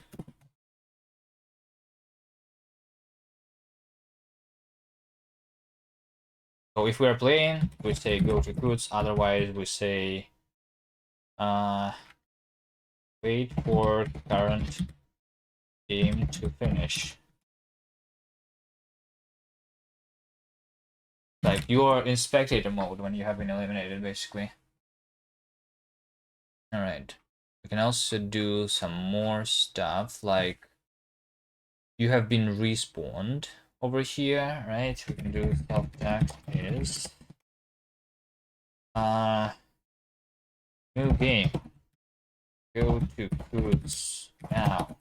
So if we are playing, we say go to Kuts, otherwise we say wait for current game to finish. Like you're in spectator mode when you have been eliminated, basically. Alright. We can also do some more stuff like You have been respawned over here, right? We can do self text is new game. Go to Coots now.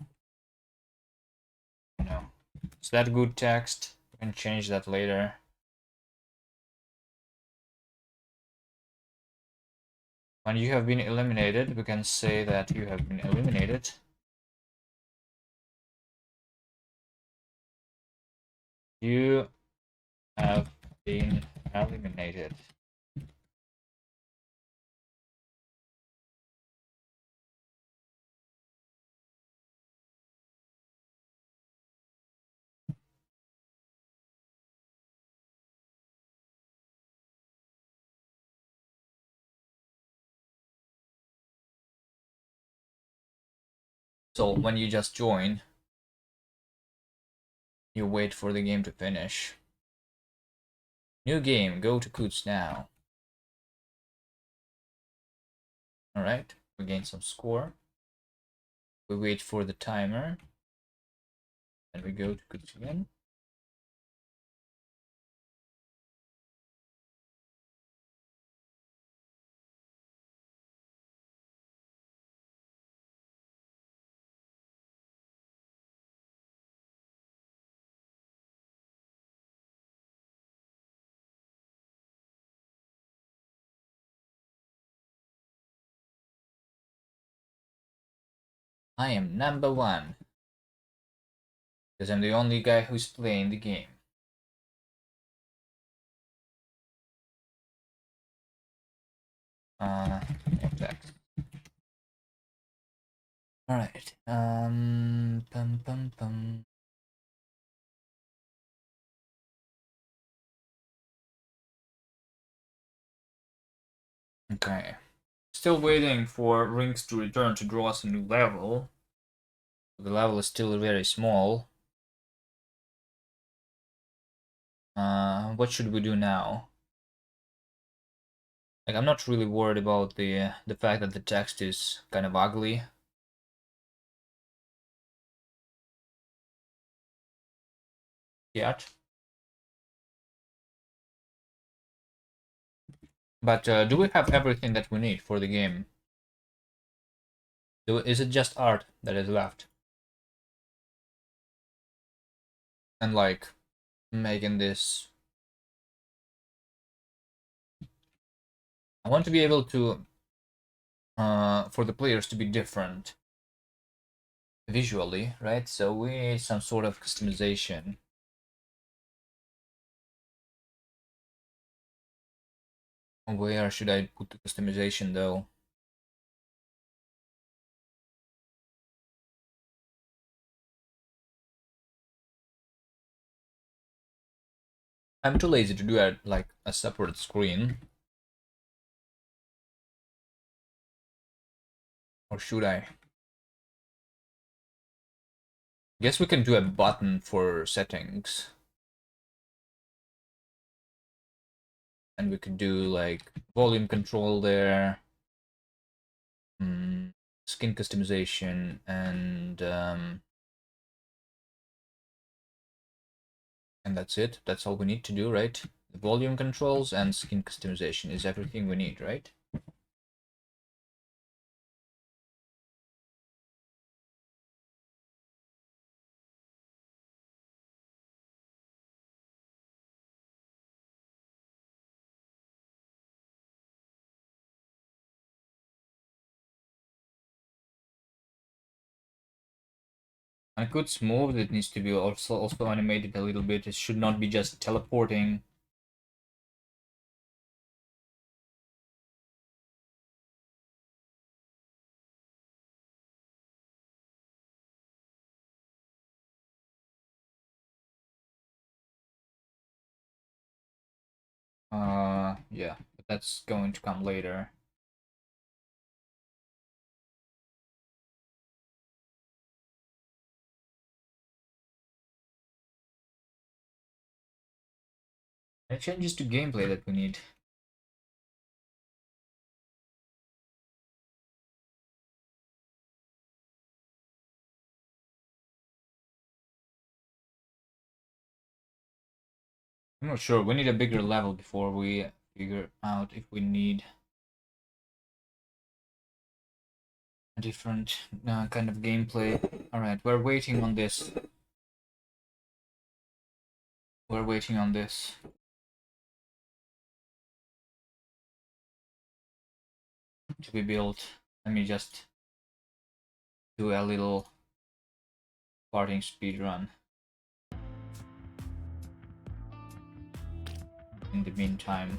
No. Is that good text? We can change that later. When you have been eliminated, we can say that you have been eliminated. You have been eliminated. So when you just join, you wait for the game to finish. New game, go to Coots now. Alright, we gain some score. We wait for the timer. And we go to Coots again. I am number one. Because I'm the only guy who's playing the game. Text. Alright. Pum pum pum. Okay. Still waiting for rings to return to draw us a new level. The level is still very small. What should we do now? Like, I'm not really worried about the fact that the text is kind of ugly. Yet. But do we have everything that we need for the game? Is it just art that is left? And like making this. I want to be able to for the players to be different visually, right? So we need some sort of customization. Where should I put the customization though? I'm too lazy to do a separate screen. Or should I? Guess we can do a button for settings. And we could do like volume control there. Skin customization and that's it. That's all we need to do, right? The volume controls and skin customization is everything we need, right? I could smooth, it needs to be also animated a little bit. It should not be just teleporting. Yeah, but that's going to come later. Any changes to gameplay that we need? I'm not sure. We need a bigger level before we figure out if we need a different kind of gameplay. Alright, we're waiting on this. We're waiting on this. To be built. Let me just do a little parting speed run. In the meantime.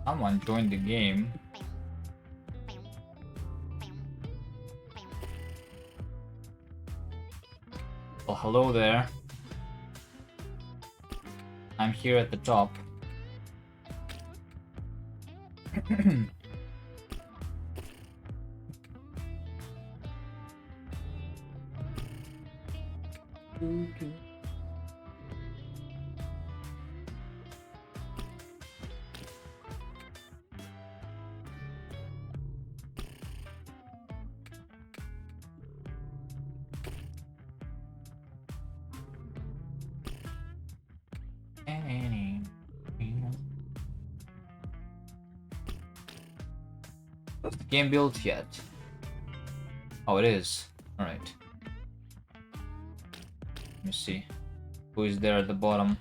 Someone joined the game. Well, hello there. I'm here at the top. Is the game built yet? Oh, it is. Alright. Let me see. Who is there at the bottom?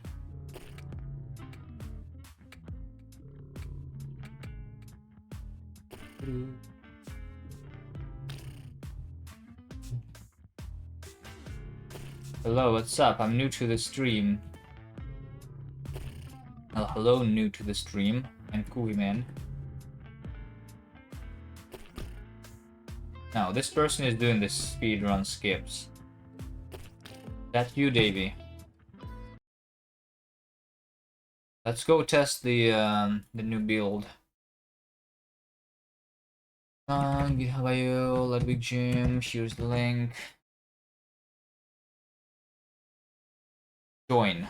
Hello, what's up? I'm new to the stream. Well, hello, new to the stream. I'm kuviman. Now, this person is doing the speedrun skips. That's you, Davey. Let's go test the new build. How are you, Ludwig Jam? Here's the link. Join.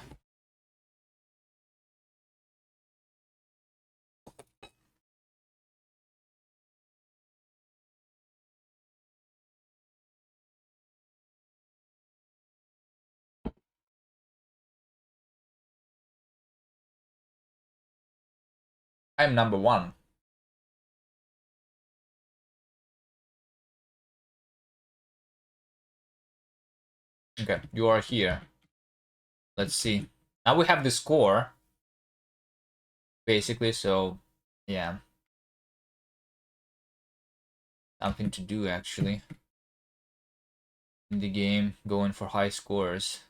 I'm number 1. Okay, you are here. Let's see. Now we have the score. Basically, so yeah. Something to do actually. In the game, going for high scores.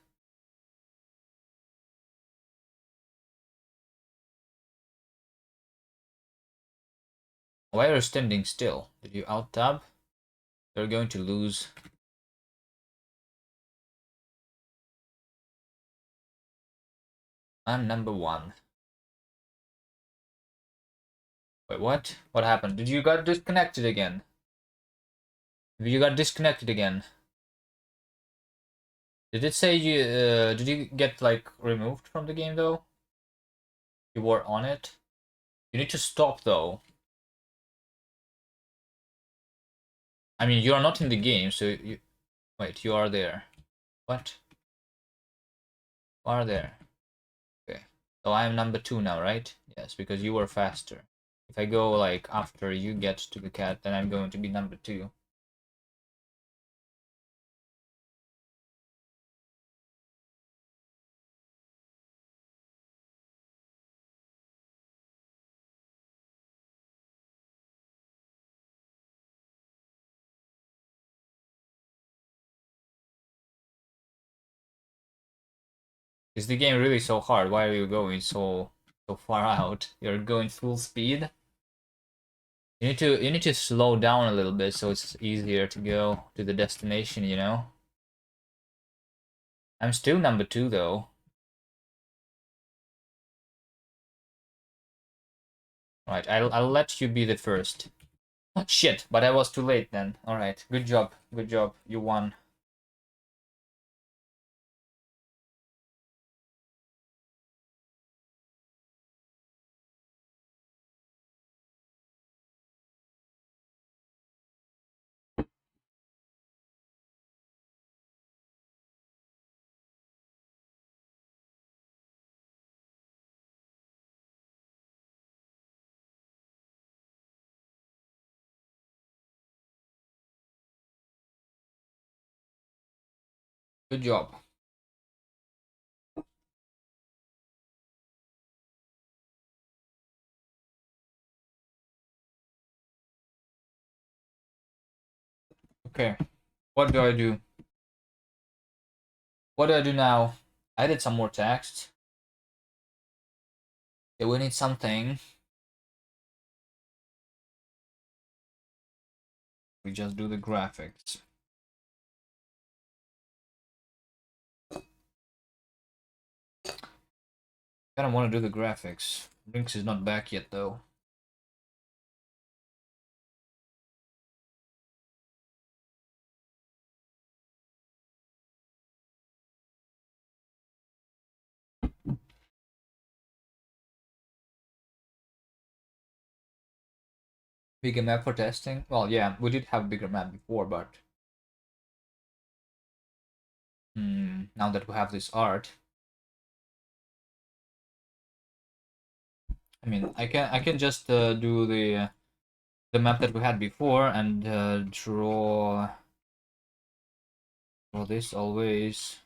Why are you standing still? Did you alt tab? You're going to lose. I'm number 1. Wait, what? What happened? Did you got disconnected again? You got disconnected again. Did it say you, did you get like removed from the game though? You were on it? You need to stop though. I mean, you are not in the game, so you, wait, you are there. What? You are there. Okay. So I am number 2 now, right? Yes, because you were faster. If I go like after you get to the cat, then I'm going to be number 2. Is the game really so hard? Why are you going so far out? You're going full speed? You need to slow down a little bit so it's easier to go to the destination, you know? I'm still number 2 though. Right, I'll let you be the first. Oh, shit, but I was too late then. Alright, good job. Good job. You won. Good job. Okay, what do I do? What do I do now? I did some more text. Okay, we need something. We just do the graphics. I don't want to do the graphics. Rinks is not back yet though. Bigger map for testing? Well, yeah, we did have a bigger map before, but now that we have this art, I mean, I can just do the map that we had before and draw this always.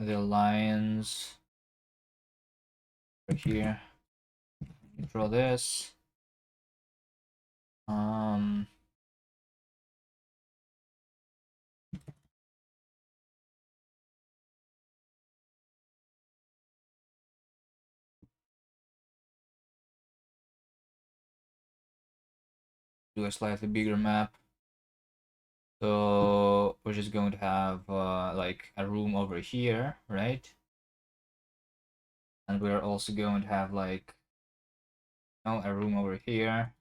The lines right here. Draw this. Do a slightly bigger map. So we're just going to have like a room over here, right? And we're also going to have like a room over here.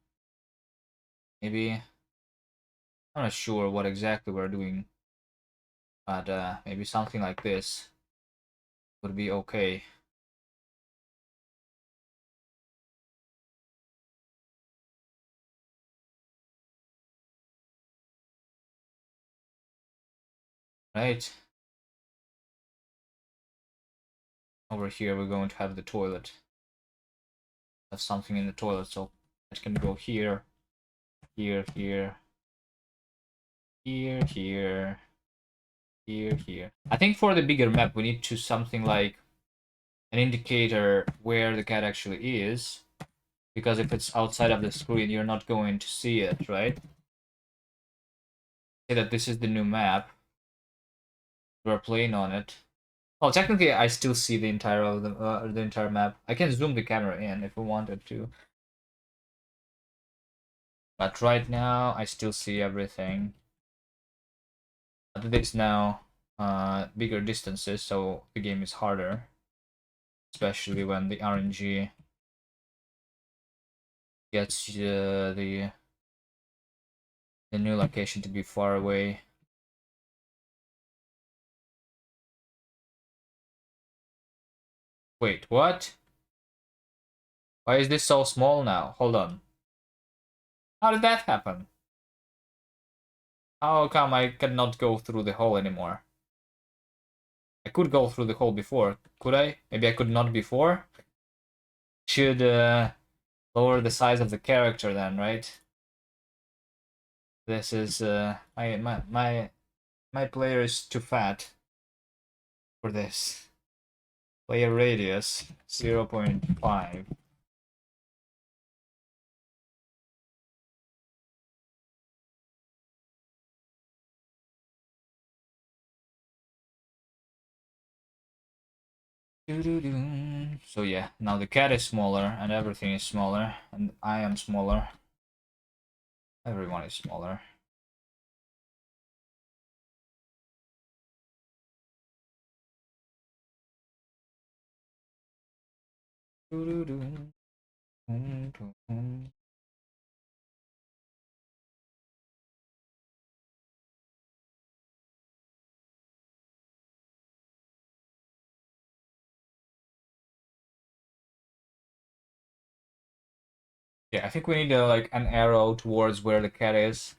Maybe I'm not sure what exactly we're doing, but maybe something like this would be okay. Right? Over here we're going to have the toilet. Have something in the toilet, so it can go here, here, here, here, here, here, here. I think for the bigger map we need to something like an indicator where the cat actually is, because if it's outside of the screen you're not going to see it, right? Say that this is the new map, we're playing on it. Oh, technically I still see the entire map. I can zoom the camera in if we wanted to, but right now I still see everything. I'll do this now. bigger distances, so the game is harder, especially when the RNG gets the new location to be far away. Wait, what? Why is this so small now? Hold on. How did that happen? How come I cannot go through the hole anymore? I could go through the hole before, could I? Maybe I could not before? Should lower the size of the character then, right? This is my player is too fat for this. Player radius 0.5. So yeah, now the cat is smaller and everything is smaller and I am smaller. Everyone is smaller. Yeah, I think we need like an arrow towards where the cat is,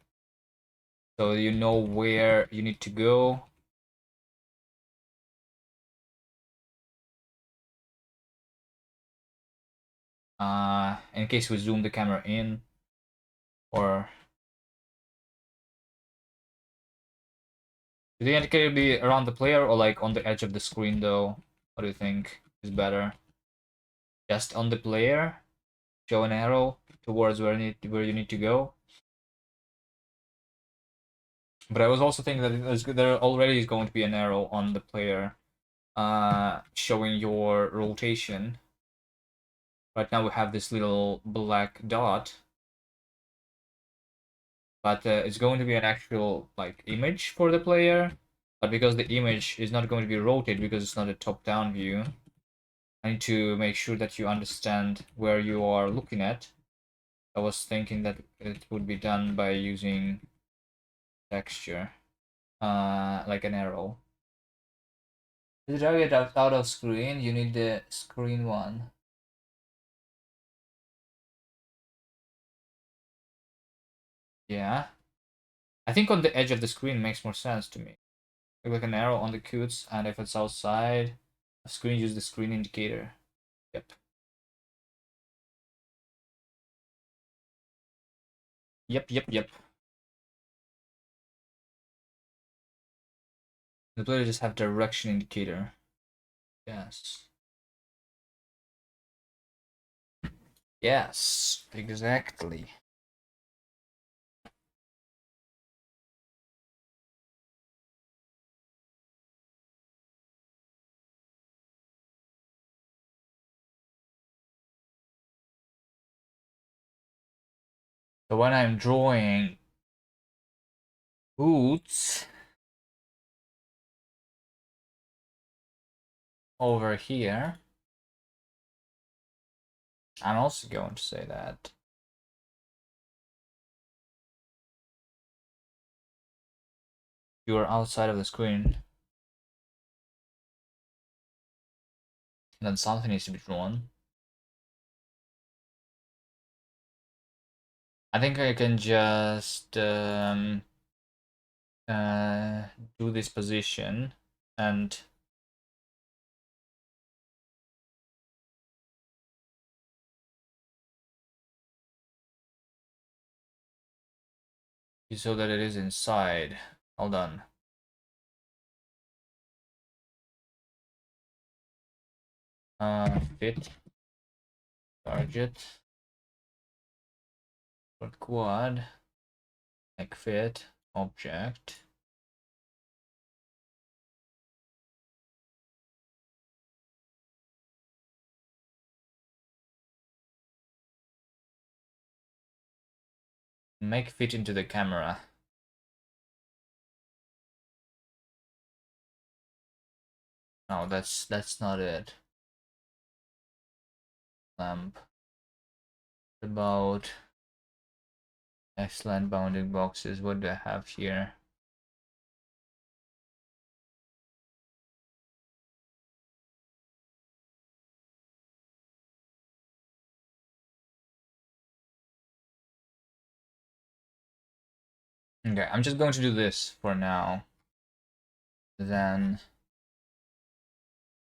so you know where you need to go. In case we zoom the camera in, or do the indicator be around the player or like on the edge of the screen though? What do you think is better? Just on the player, show an arrow towards where you need to go. But I was also thinking that there already is going to be an arrow on the player, showing your rotation. Right now we have this little black dot, but it's going to be an actual like image for the player. But because the image is not going to be rotated because it's not a top-down view, I need to make sure that you understand where you are looking at. I was thinking that it would be done by using texture, like an arrow. To drag it out of screen, you need the screen one. Yeah. I think on the edge of the screen makes more sense to me. Like an arrow on the cutes, and if it's outside the screen, use the screen indicator. Yep. Yep. The player just have direction indicator. Yes. Yes, exactly. So when I'm drawing boots over here, I'm also going to say that you are outside of the screen. Then something needs to be drawn. I think I can just do this position and so that it is inside. Hold on. Fit, target, quad, like fit, object. Make fit into the camera. No, that's not it. Lamp. About excellent bounding boxes. What do I have here? Okay, I'm just going to do this for now. Then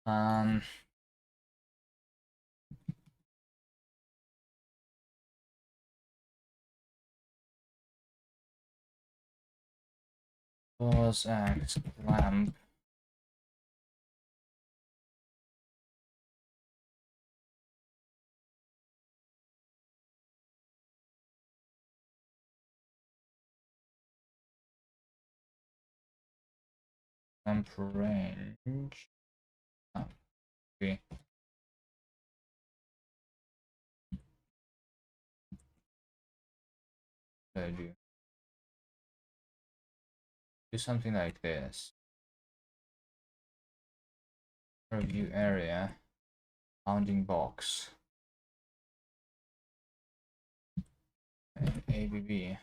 um pause X lamp. Lamp range. Oh, okay. What do I do? Do something like this. Review area. Bounding box. And ABB.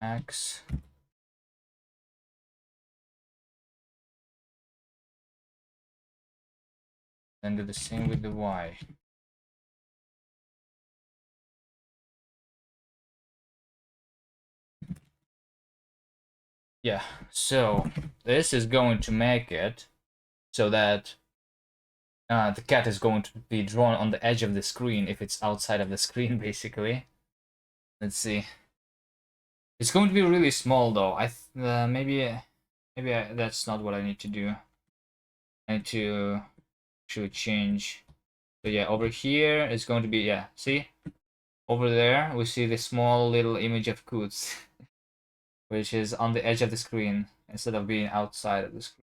X. Then do the same with the Y. Yeah, so this is going to make it so that the cat is going to be drawn on the edge of the screen if it's outside of the screen, basically. Let's see. It's going to be really small, though. That's not what I need to do. I need to actually change. So yeah, over here it's going to be, yeah, see? Over there we see the small little image of Coots, which is on the edge of the screen instead of being outside of the screen.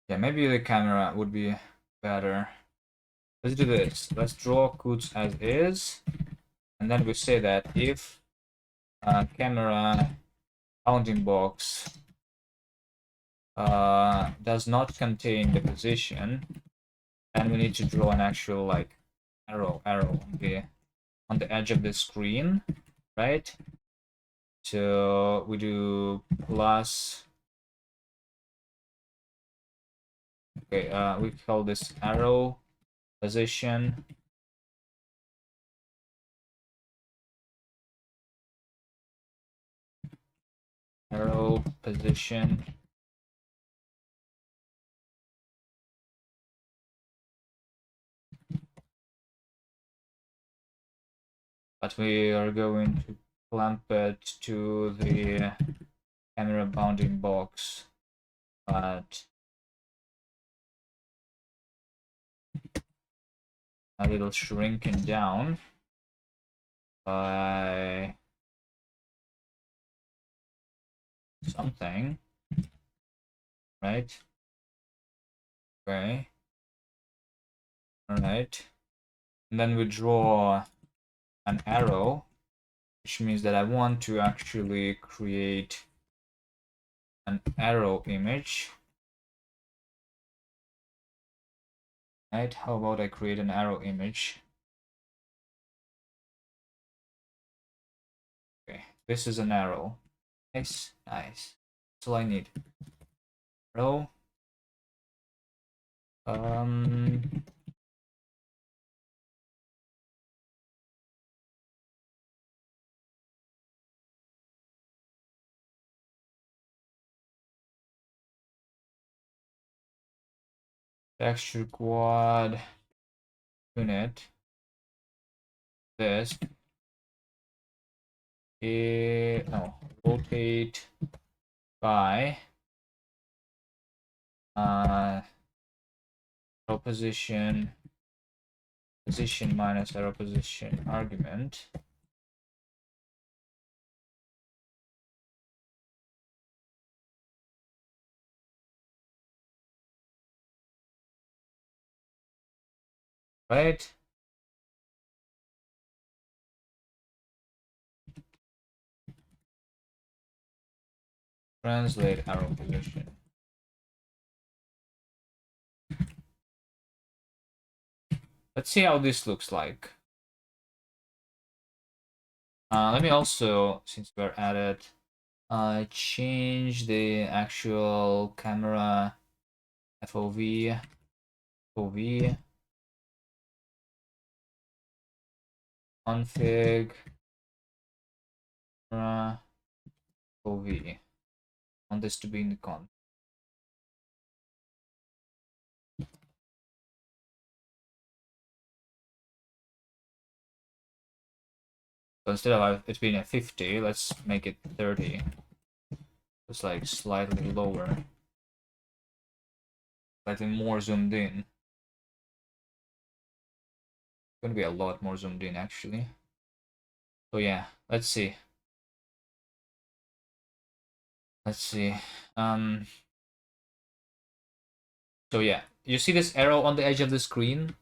Yeah, maybe the camera would be better. Let's do this. Let's draw Coots as is, and then we say that if camera bounding box does not contain the position, and we need to draw an actual like arrow on the edge of the screen, right? So we do plus. Okay, we call this arrow position. Arrow position. But we are going to clamp it to the camera bounding box, but a little shrinking down by something, right? Okay. All right. And then we draw an arrow, which means that I want to actually create an arrow image. Right? How about I create an arrow image? Okay, this is an arrow. Nice, nice. That's all I need. Arrow. Um, Texture quad unit. This. No, rotate by arrow position minus arrow position argument. Right? Translate arrow position. Let's see how this looks like. Let me also, since we're at it, change the actual camera FOV, FOV, config, camera, FOV. I want this to be in the con. So instead of it being at 50, let's make it 30. It's like slightly lower, slightly more zoomed in. It's gonna be a lot more zoomed in actually. So yeah, let's see. Let's see. So yeah, you see this arrow on the edge of the screen?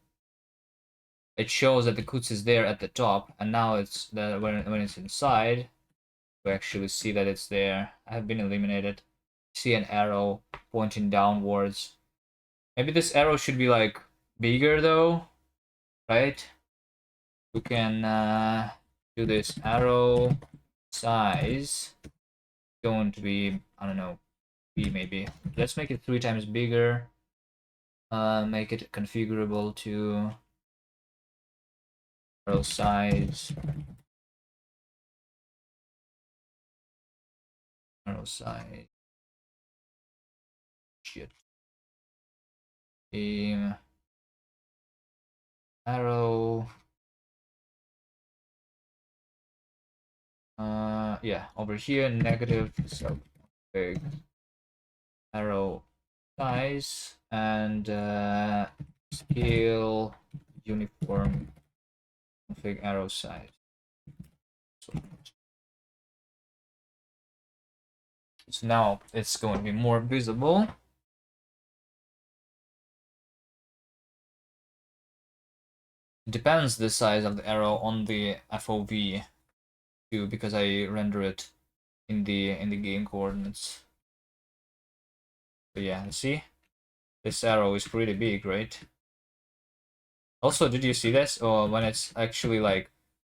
It shows that the kuts is there at the top, and now it's the when it's inside, we actually see that it's there. I have been eliminated. See an arrow pointing downwards. Maybe this arrow should be like bigger though, right? We can do this arrow size. Going to be, I don't know, B maybe. Let's make it 3 times bigger. Make it configurable to arrow size. Arrow size. Shit. Arrow. Yeah, over here, negative, so big arrow size and scale uniform config arrow size. So now it's going to be more visible. It depends the size of the arrow on the FOV too, because I render it in the game coordinates. So yeah, see, this arrow is pretty big, right? Also, did you see this? Or when it's actually like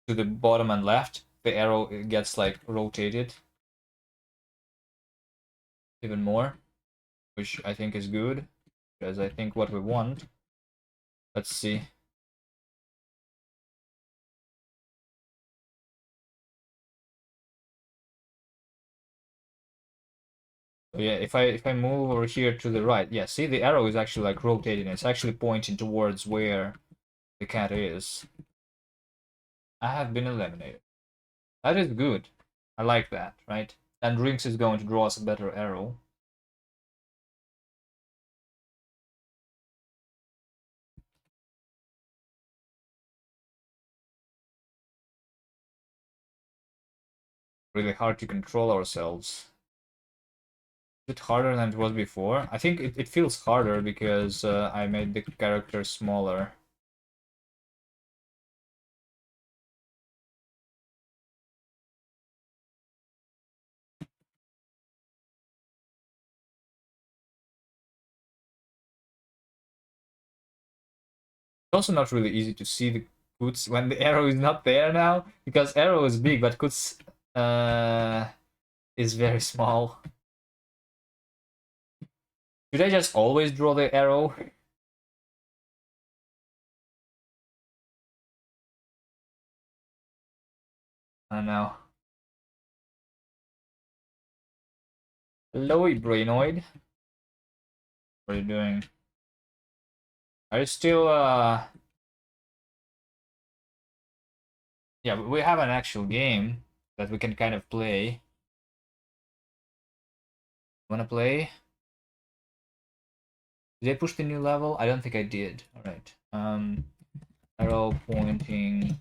to the bottom and left, the arrow gets like rotated even more, which I think is good, because I think what we want. Let's see. So yeah, if I move over here to the right, yeah, see the arrow is actually like rotating. It's actually pointing towards where the cat is. I have been eliminated. That is good. I like that, right? And Rinks is going to draw us a better arrow. Really hard to control ourselves. Is it harder than it was before? I think it feels harder because I made the character smaller. It's also not really easy to see the Kuts when the arrow is not there now, because arrow is big, but Kuts is very small. Should I just always draw the arrow? I don't know. Hello, Brainoid. What are you doing? Are you still yeah, we have an actual game that we can kind of play. Wanna play? Did I push the new level? I don't think I did. Alright. Arrow pointing.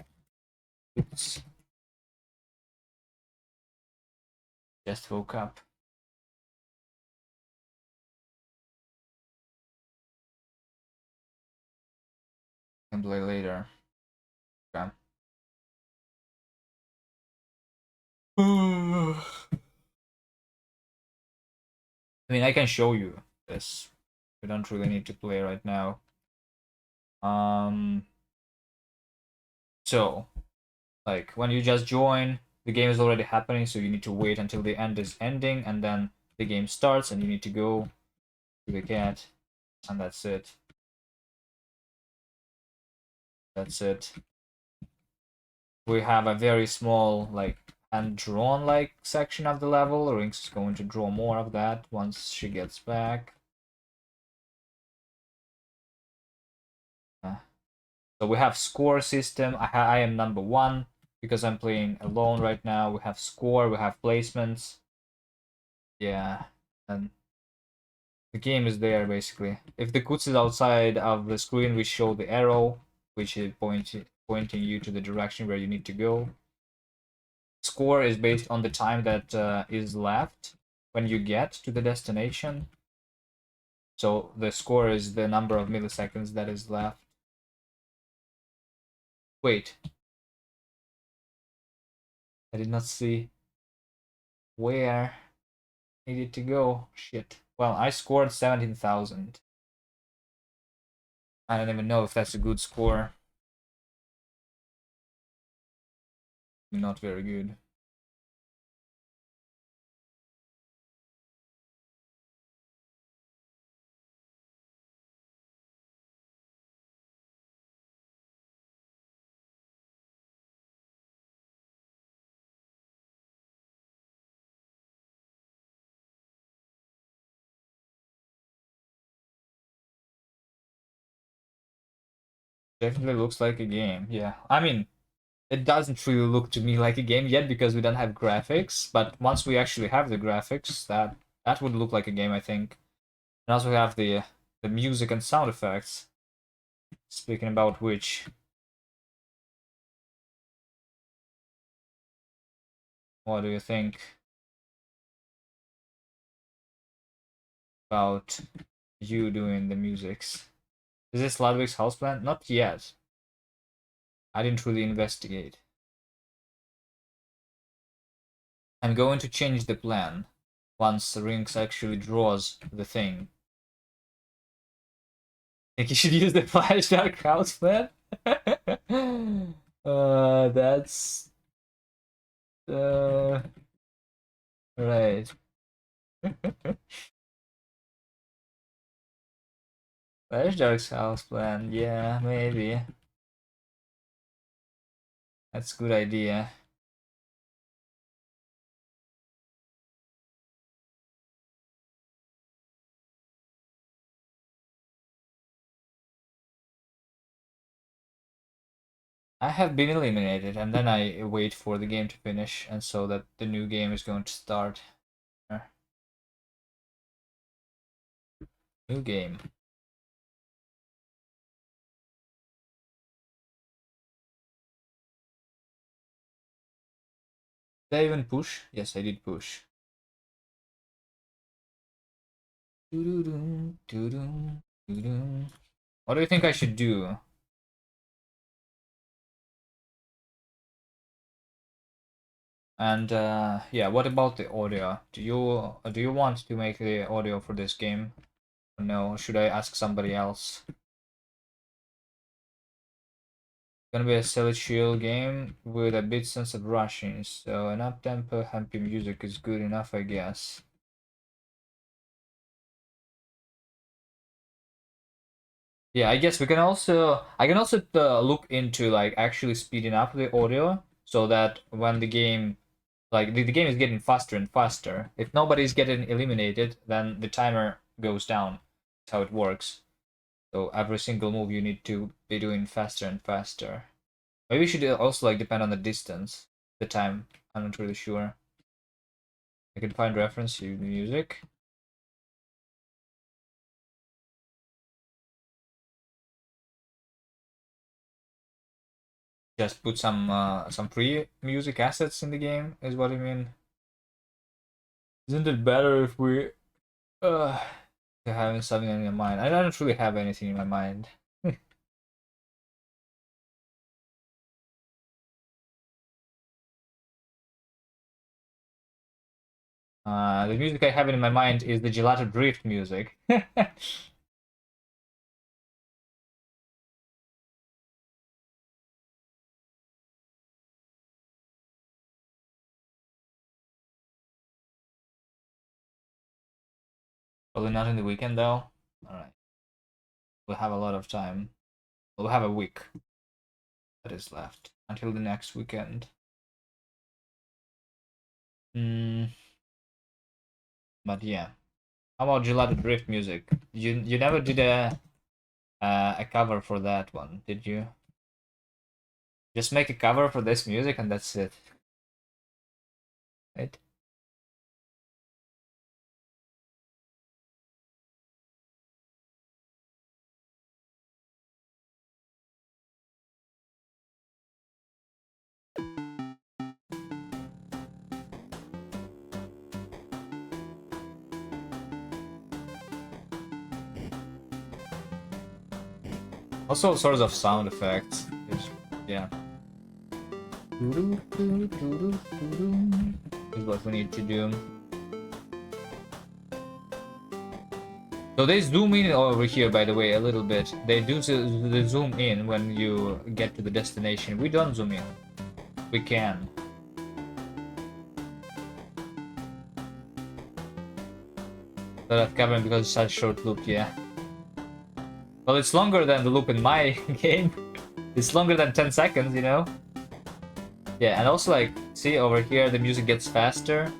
Oops. Just woke up. Can play later. Okay. I mean, I can show you this. We don't really need to play right now. Um, so like when you just join, the game is already happening, so you need to wait until the end is ending, and then the game starts, and you need to go to the cat, and that's it. That's it. We have a very small, like, hand-drawn like section of the level. Rinks is going to draw more of that once she gets back. So we have score system. I am number one because I'm playing alone right now. We have score, we have placements. Yeah, and the game is there basically. If the kuts is outside of the screen, we show the arrow, which is pointing you to the direction where you need to go. Score is based on the time that is left when you get to the destination. So the score is the number of milliseconds that is left. Wait, I did not see where I needed to go. Shit. Well, I scored 17,000. I don't even know if that's a good score. Not very good. Definitely looks like a game. Yeah. I mean, it doesn't really look to me like a game yet because we don't have graphics, but once we actually have the graphics, that would look like a game, I think. And also we have the music and sound effects. Speaking about which, what do you think about you doing the musics? Is this Ludwig's houseplant? Not yet. I didn't really investigate. I'm going to change the plan once Rinks actually draws the thing. Think you should use the flash dark houseplant? That's uh right. Flash dark's houseplant, yeah, maybe. That's a good idea. I have been eliminated, and then I wait for the game to finish, and so that the new game is going to start. New game. Did I even push? Yes, I did push. What do you think I should do? And yeah, what about the audio? Do you want to make the audio for this game? Or no, should I ask somebody else? Gonna be a silly chill game with a bit sense of rushing, so an up-tempo happy music is good enough, I guess. Yeah, I guess I can also look into like actually speeding up the audio so that when the game like the game is getting faster and faster. If nobody's getting eliminated, then the timer goes down. That's how it works. So every single move you need to be doing faster and faster. Maybe you should also like depend on the distance, the time. I'm not really sure. I can find reference to the music. Just put some free music assets in the game is what I mean. Isn't it better if we uh having something in your mind? I don't really have anything in my mind. The music I have in my mind is the Gelato Drift music. Probably not in the weekend though. Alright. We'll have a lot of time. We'll have a week that is left until the next weekend. But yeah. How about Gelato Drift music? You never did a cover for that one, did you? Just make a cover for this music and that's it. Right? Also sorts of sound effects. Yeah. Is what we need to do. So they zoom in over here, by the way, a little bit. They do the zoom in when you get to the destination. We don't zoom in. We can. So that covering because it's such a short loop, yeah. Well, it's longer than the loop in my game. It's longer than 10 seconds, you know? Yeah, and also, like, see over here, the music gets faster.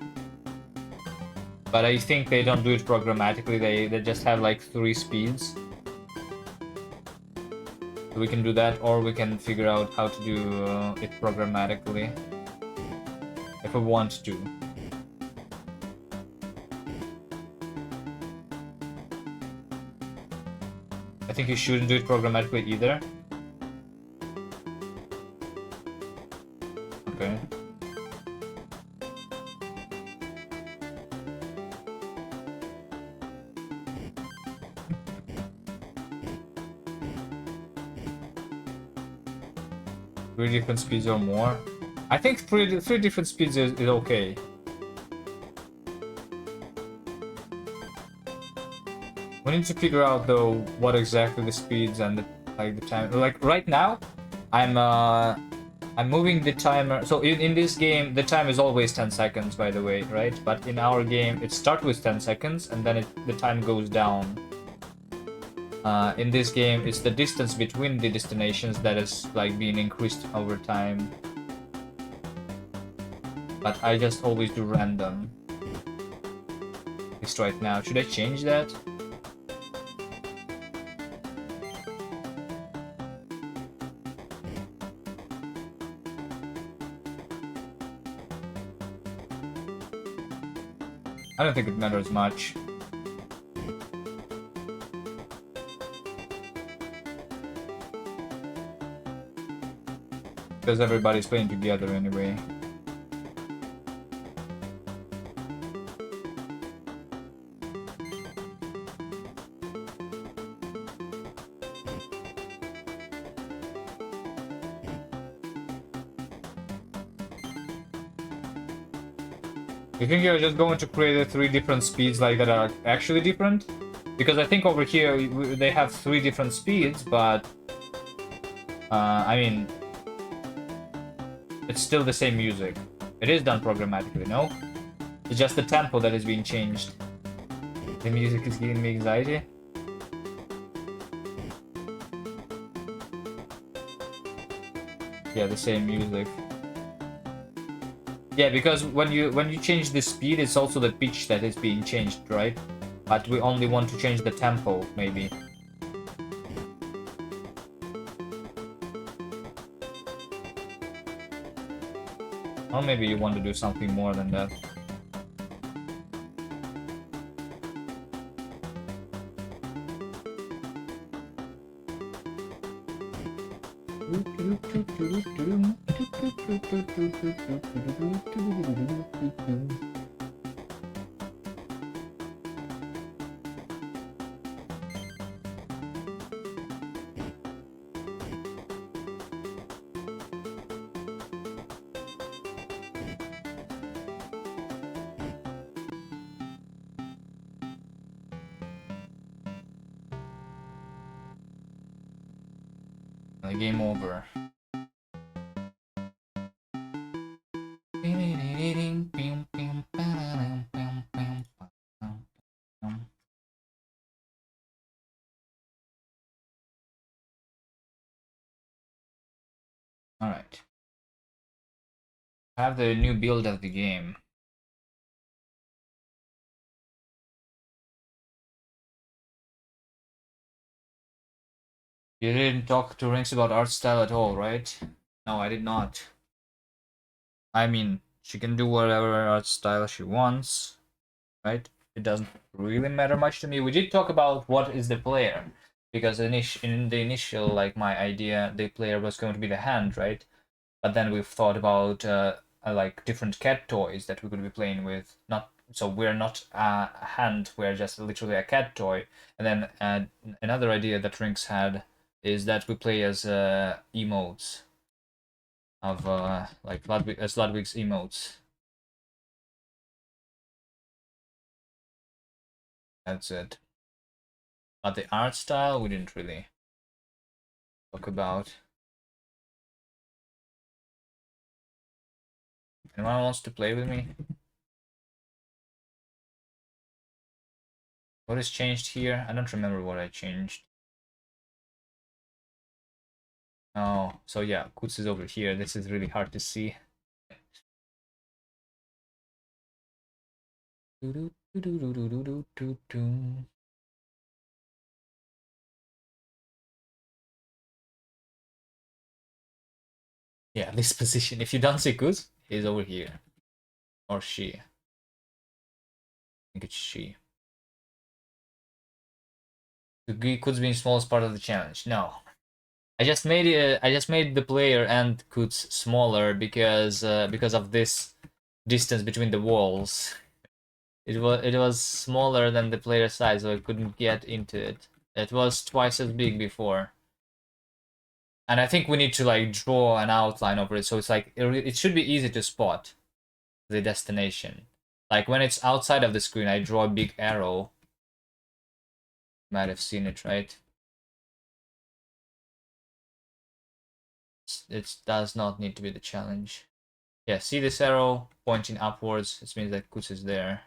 But I think they don't do it programmatically, they just have, like, 3 speeds. So we can do that, or we can figure out how to do it programmatically. If we want to. I think you shouldn't do it programmatically either. Okay. Three different speeds or more. I think three different speeds is okay. We need to figure out though what exactly the speeds and the time. Like right now, I'm moving the timer. So in this game, the time is always 10 seconds, by the way, right? But in our game, it starts with 10 seconds and then the time goes down. In this game, it's the distance between the destinations that is like being increased over time. But I just always do random. At least right now. Should I change that? I don't think it matters much. Because everybody's playing together anyway. You think you're just going to create 3 different speeds like that are actually different? Because I think over here they have 3 different speeds, but I mean, it's still the same music. It is done programmatically, no? It's just the tempo that is being changed. The music is giving me anxiety. Yeah, the same music. Yeah, because when you change the speed, it's also the pitch that is being changed, right? But we only want to change the tempo, maybe. Or maybe you want to do something more than that. Like game over. Alright. I have the new build of the game. You didn't talk to Rinks about art style at all, right? No, I did not. I mean, she can do whatever art style she wants, right? It doesn't really matter much to me. We did talk about what is the player, because in the initial, like, my idea, the player was going to be the hand, right? But then we've thought about like different cat toys that we could be playing with. Not so we're not a hand, we're just literally a cat toy. And then another idea that Rinks had is that we play as emotes of like Ludwig's emotes. That's it. But the art style we didn't really talk about. Anyone wants to play with me? What is changed here? I don't remember what I changed. Oh, so yeah, Kutz is over here. This is really hard to see. Yeah, this position. If you don't see Kutz, he's over here. Or she. I think it's she. Kutz being small is part of the challenge. No. I just made the player and Kutz smaller because of this distance between the walls. It was smaller than the player size, so I couldn't get into it. It was twice as big before. And I think we need to like draw an outline over it, so it's like it should be easy to spot the destination. Like when it's outside of the screen, I draw a big arrow. Might have seen it, right? It does not need to be the challenge. Yeah, see this arrow pointing upwards? This means that Kutz is there.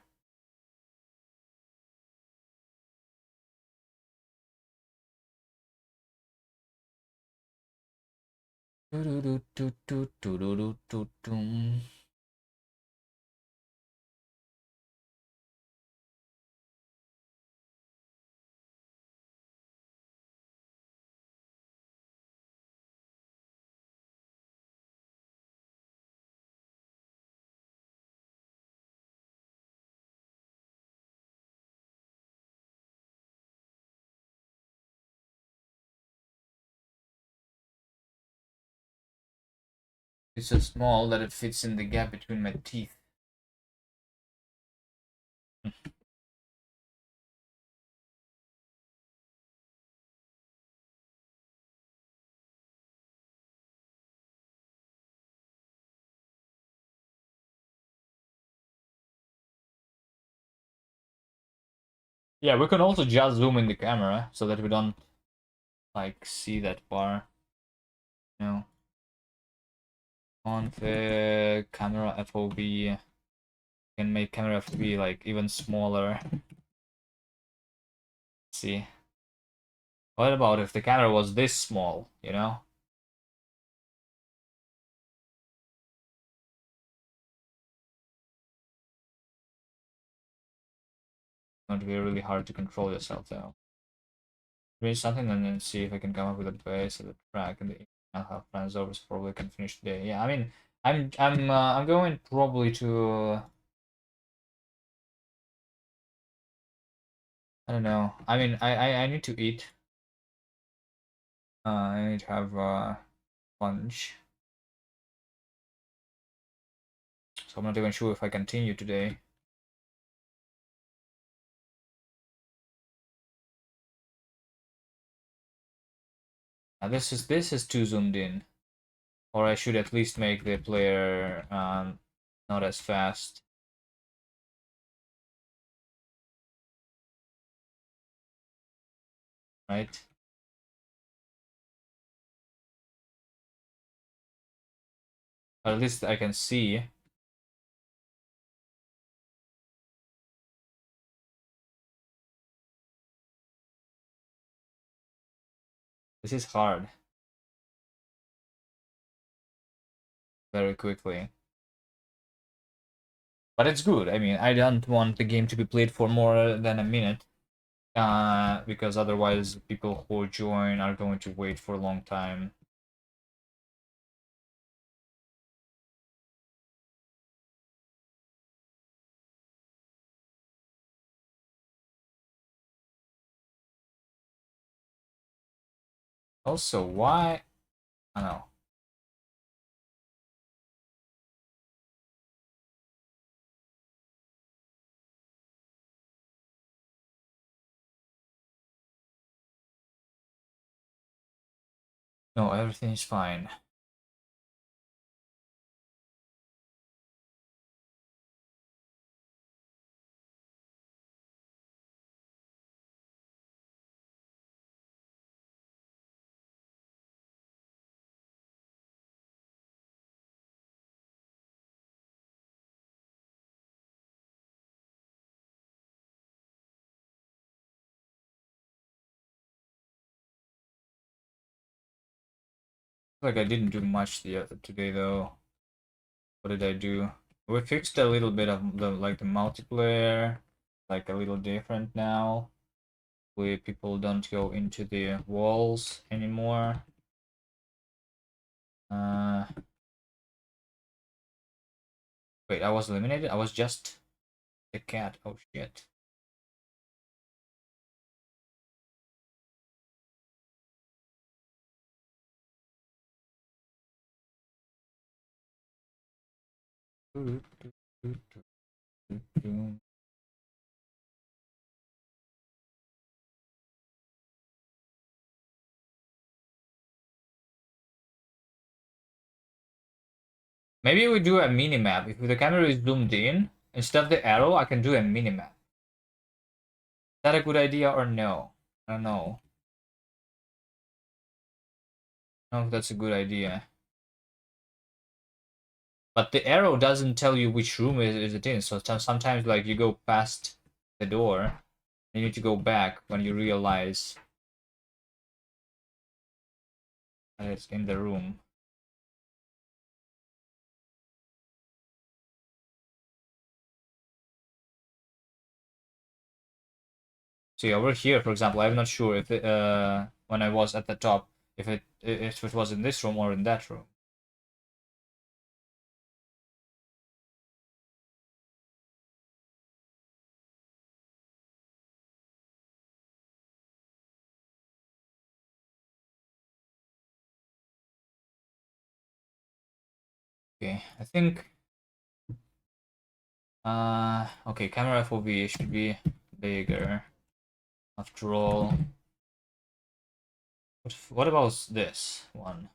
It's so small that it fits in the gap between my teeth. Yeah, we can also just zoom in the camera so that we don't like see that bar. You know. Config camera FOV. Can make camera FOV like even smaller. Let's see. What about if the camera was this small, you know? Going to be really hard to control yourself though. Read something and then see if I can come up with a base of the track and the I'll have plans over so probably can finish today. Yeah, I mean I'm going probably to I don't know. I mean I need to eat. I need to have lunch. So I'm not even sure if I continue today. Now this is too zoomed in. Or I should at least make the player not as fast. Right? At least I can see. This is hard. Very quickly. But it's good. I mean, I don't want the game to be played for more than a minute. Because otherwise people who join are going to wait for a long time. Also, why? I don't know. No, everything is fine. Like I didn't do much today though. What did I do? We fixed a little bit of the multiplayer, like a little different now. Where people don't go into the walls anymore. Wait, I was eliminated? I was just the cat. Oh shit. Maybe we do a mini map. If the camera is zoomed in, instead of the arrow, I can do a mini map. Is that a good idea or no? I don't know. I don't know if that's a good idea. But the arrow doesn't tell you which room is it in. So sometimes like you go past the door, and you need to go back when you realize that it's in the room. See over here, for example, I'm not sure if it, when I was at the top, if it was in this room or in that room. Okay, I think. Okay, camera FOV should be bigger. After all, what about this one?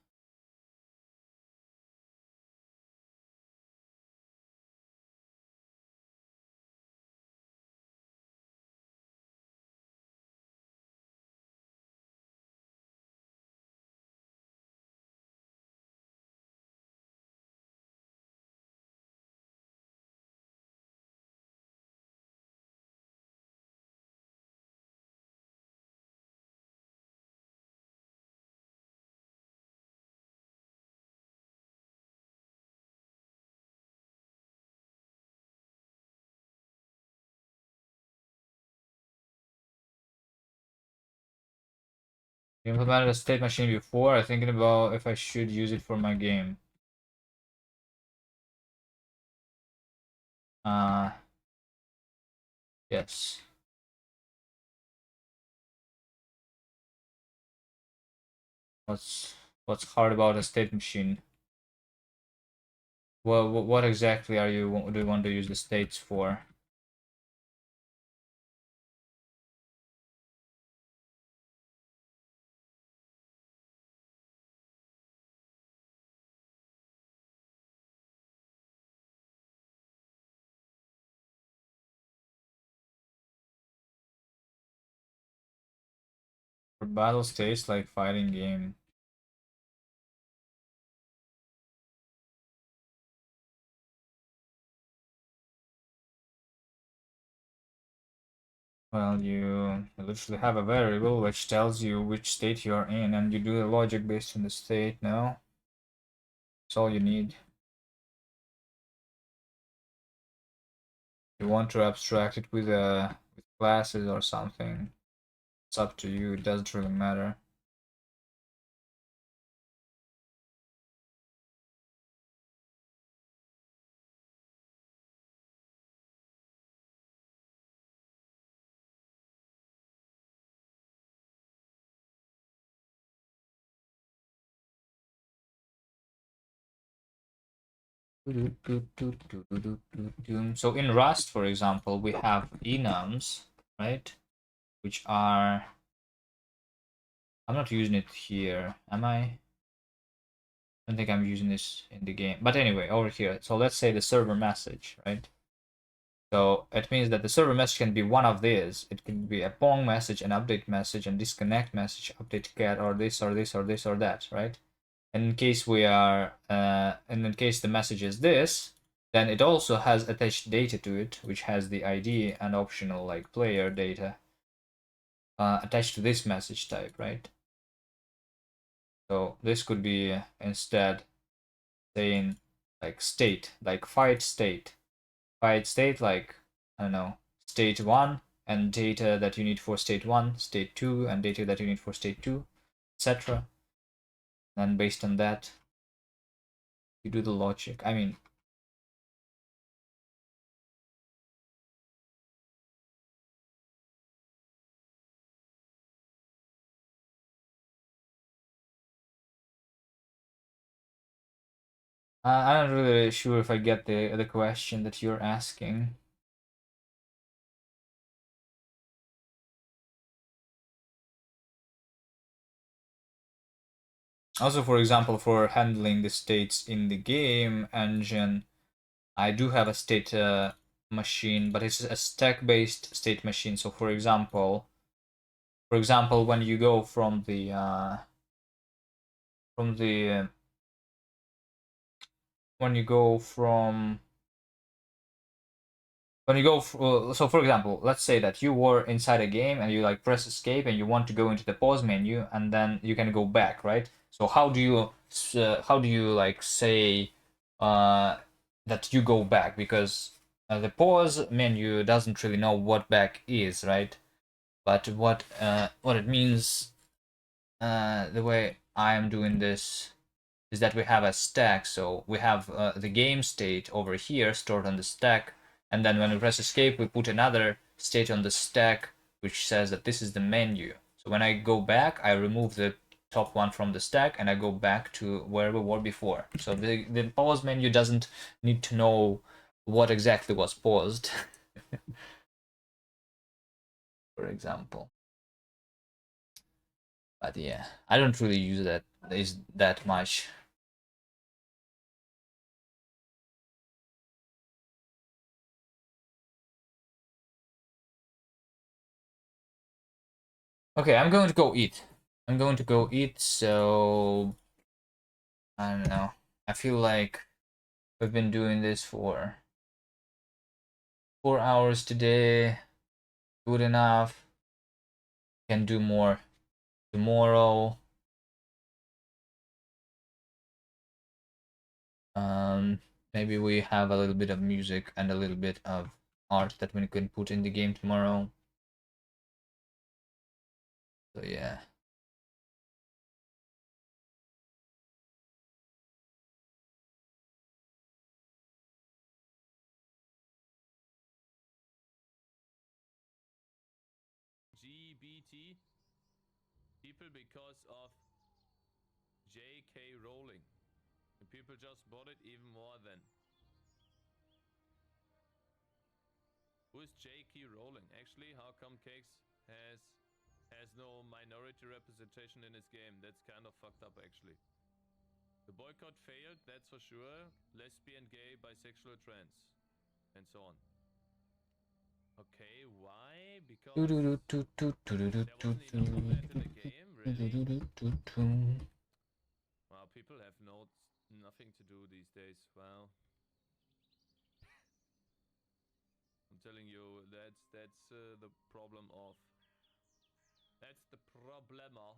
We implemented a state machine before. I'm thinking about if I should use it for my game. Uh, yes. What's what's hard about a state machine? Well, what exactly do you want to use the states for? For battle states like fighting game. Well, you literally have a variable which tells you which state you're in, and you do the logic based on the state. No, that's all you need. You want to abstract it with classes or something. It's up to you. It doesn't really matter. So in Rust, for example, we have enums, right? Which are, I'm not using it here, am I? I don't think I'm using this in the game. But anyway, over here. So let's say the server message, right? So it means that the server message can be one of these. It can be a pong message, an update message, and disconnect message, update cat, or this, or this, or this, or that, right? And in case we are, and in case the message is this, then it also has attached data to it, which has the ID and optional like player data attached to this message type, right? So this could be instead saying like state, like fight state, like I don't know, state 1 and data that you need for state 1, state 2 and data that you need for state 2, etc. And based on that, you do the logic. I mean, I'm not really sure if I get the question that you're asking. Also, for example, for handling the states in the game engine, I do have a state machine, but it's a stack-based state machine. So, for example, when you go from the when you go from when you go so for example, let's say that you were inside a game and you like press escape and you want to go into the pause menu and then you can go back, right? So how do you like say uh that you go back, because the pause menu doesn't really know what back is, right? But what it means, the way I am doing this is that we have a stack. So we have the game state over here stored on the stack, and then when we press escape, we put another state on the stack which says that this is the menu. So when I go back, I remove the top one from the stack and I go back to where we were before. So the pause menu doesn't need to know what exactly was paused, for example. But yeah, I don't really use that much. Okay, I'm going to go eat. So I don't know. I feel like we've been doing this for 4 hours today. Good enough. Can do more tomorrow. Maybe we have a little bit of music and a little bit of art that we can put in the game tomorrow. So yeah. GBT people because of J.K. Rowling. And people just bought it even more than. Who is J.K. Rowling? Actually, how come Cakes has no minority representation in his game? That's kind of fucked up, actually. The boycott failed, that's for sure. Lesbian, gay, bisexual, trans, and so on. Okay, why? Because there wasn't enough of that in the game, really? Wow, people have nothing to do these days. Wow. I'm telling you, that's the problem of. That's the problema.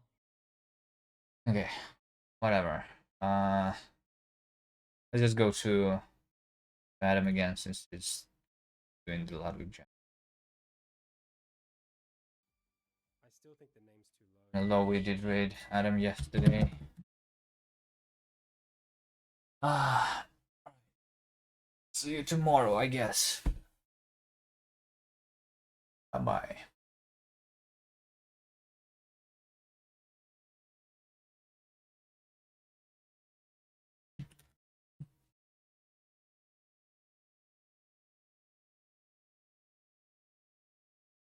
Okay, whatever. Let's just go to Adam again since it's doing the Ludwig Jam. I still think the name's too low. Although we did raid Adam yesterday. See you tomorrow, I guess. Bye bye.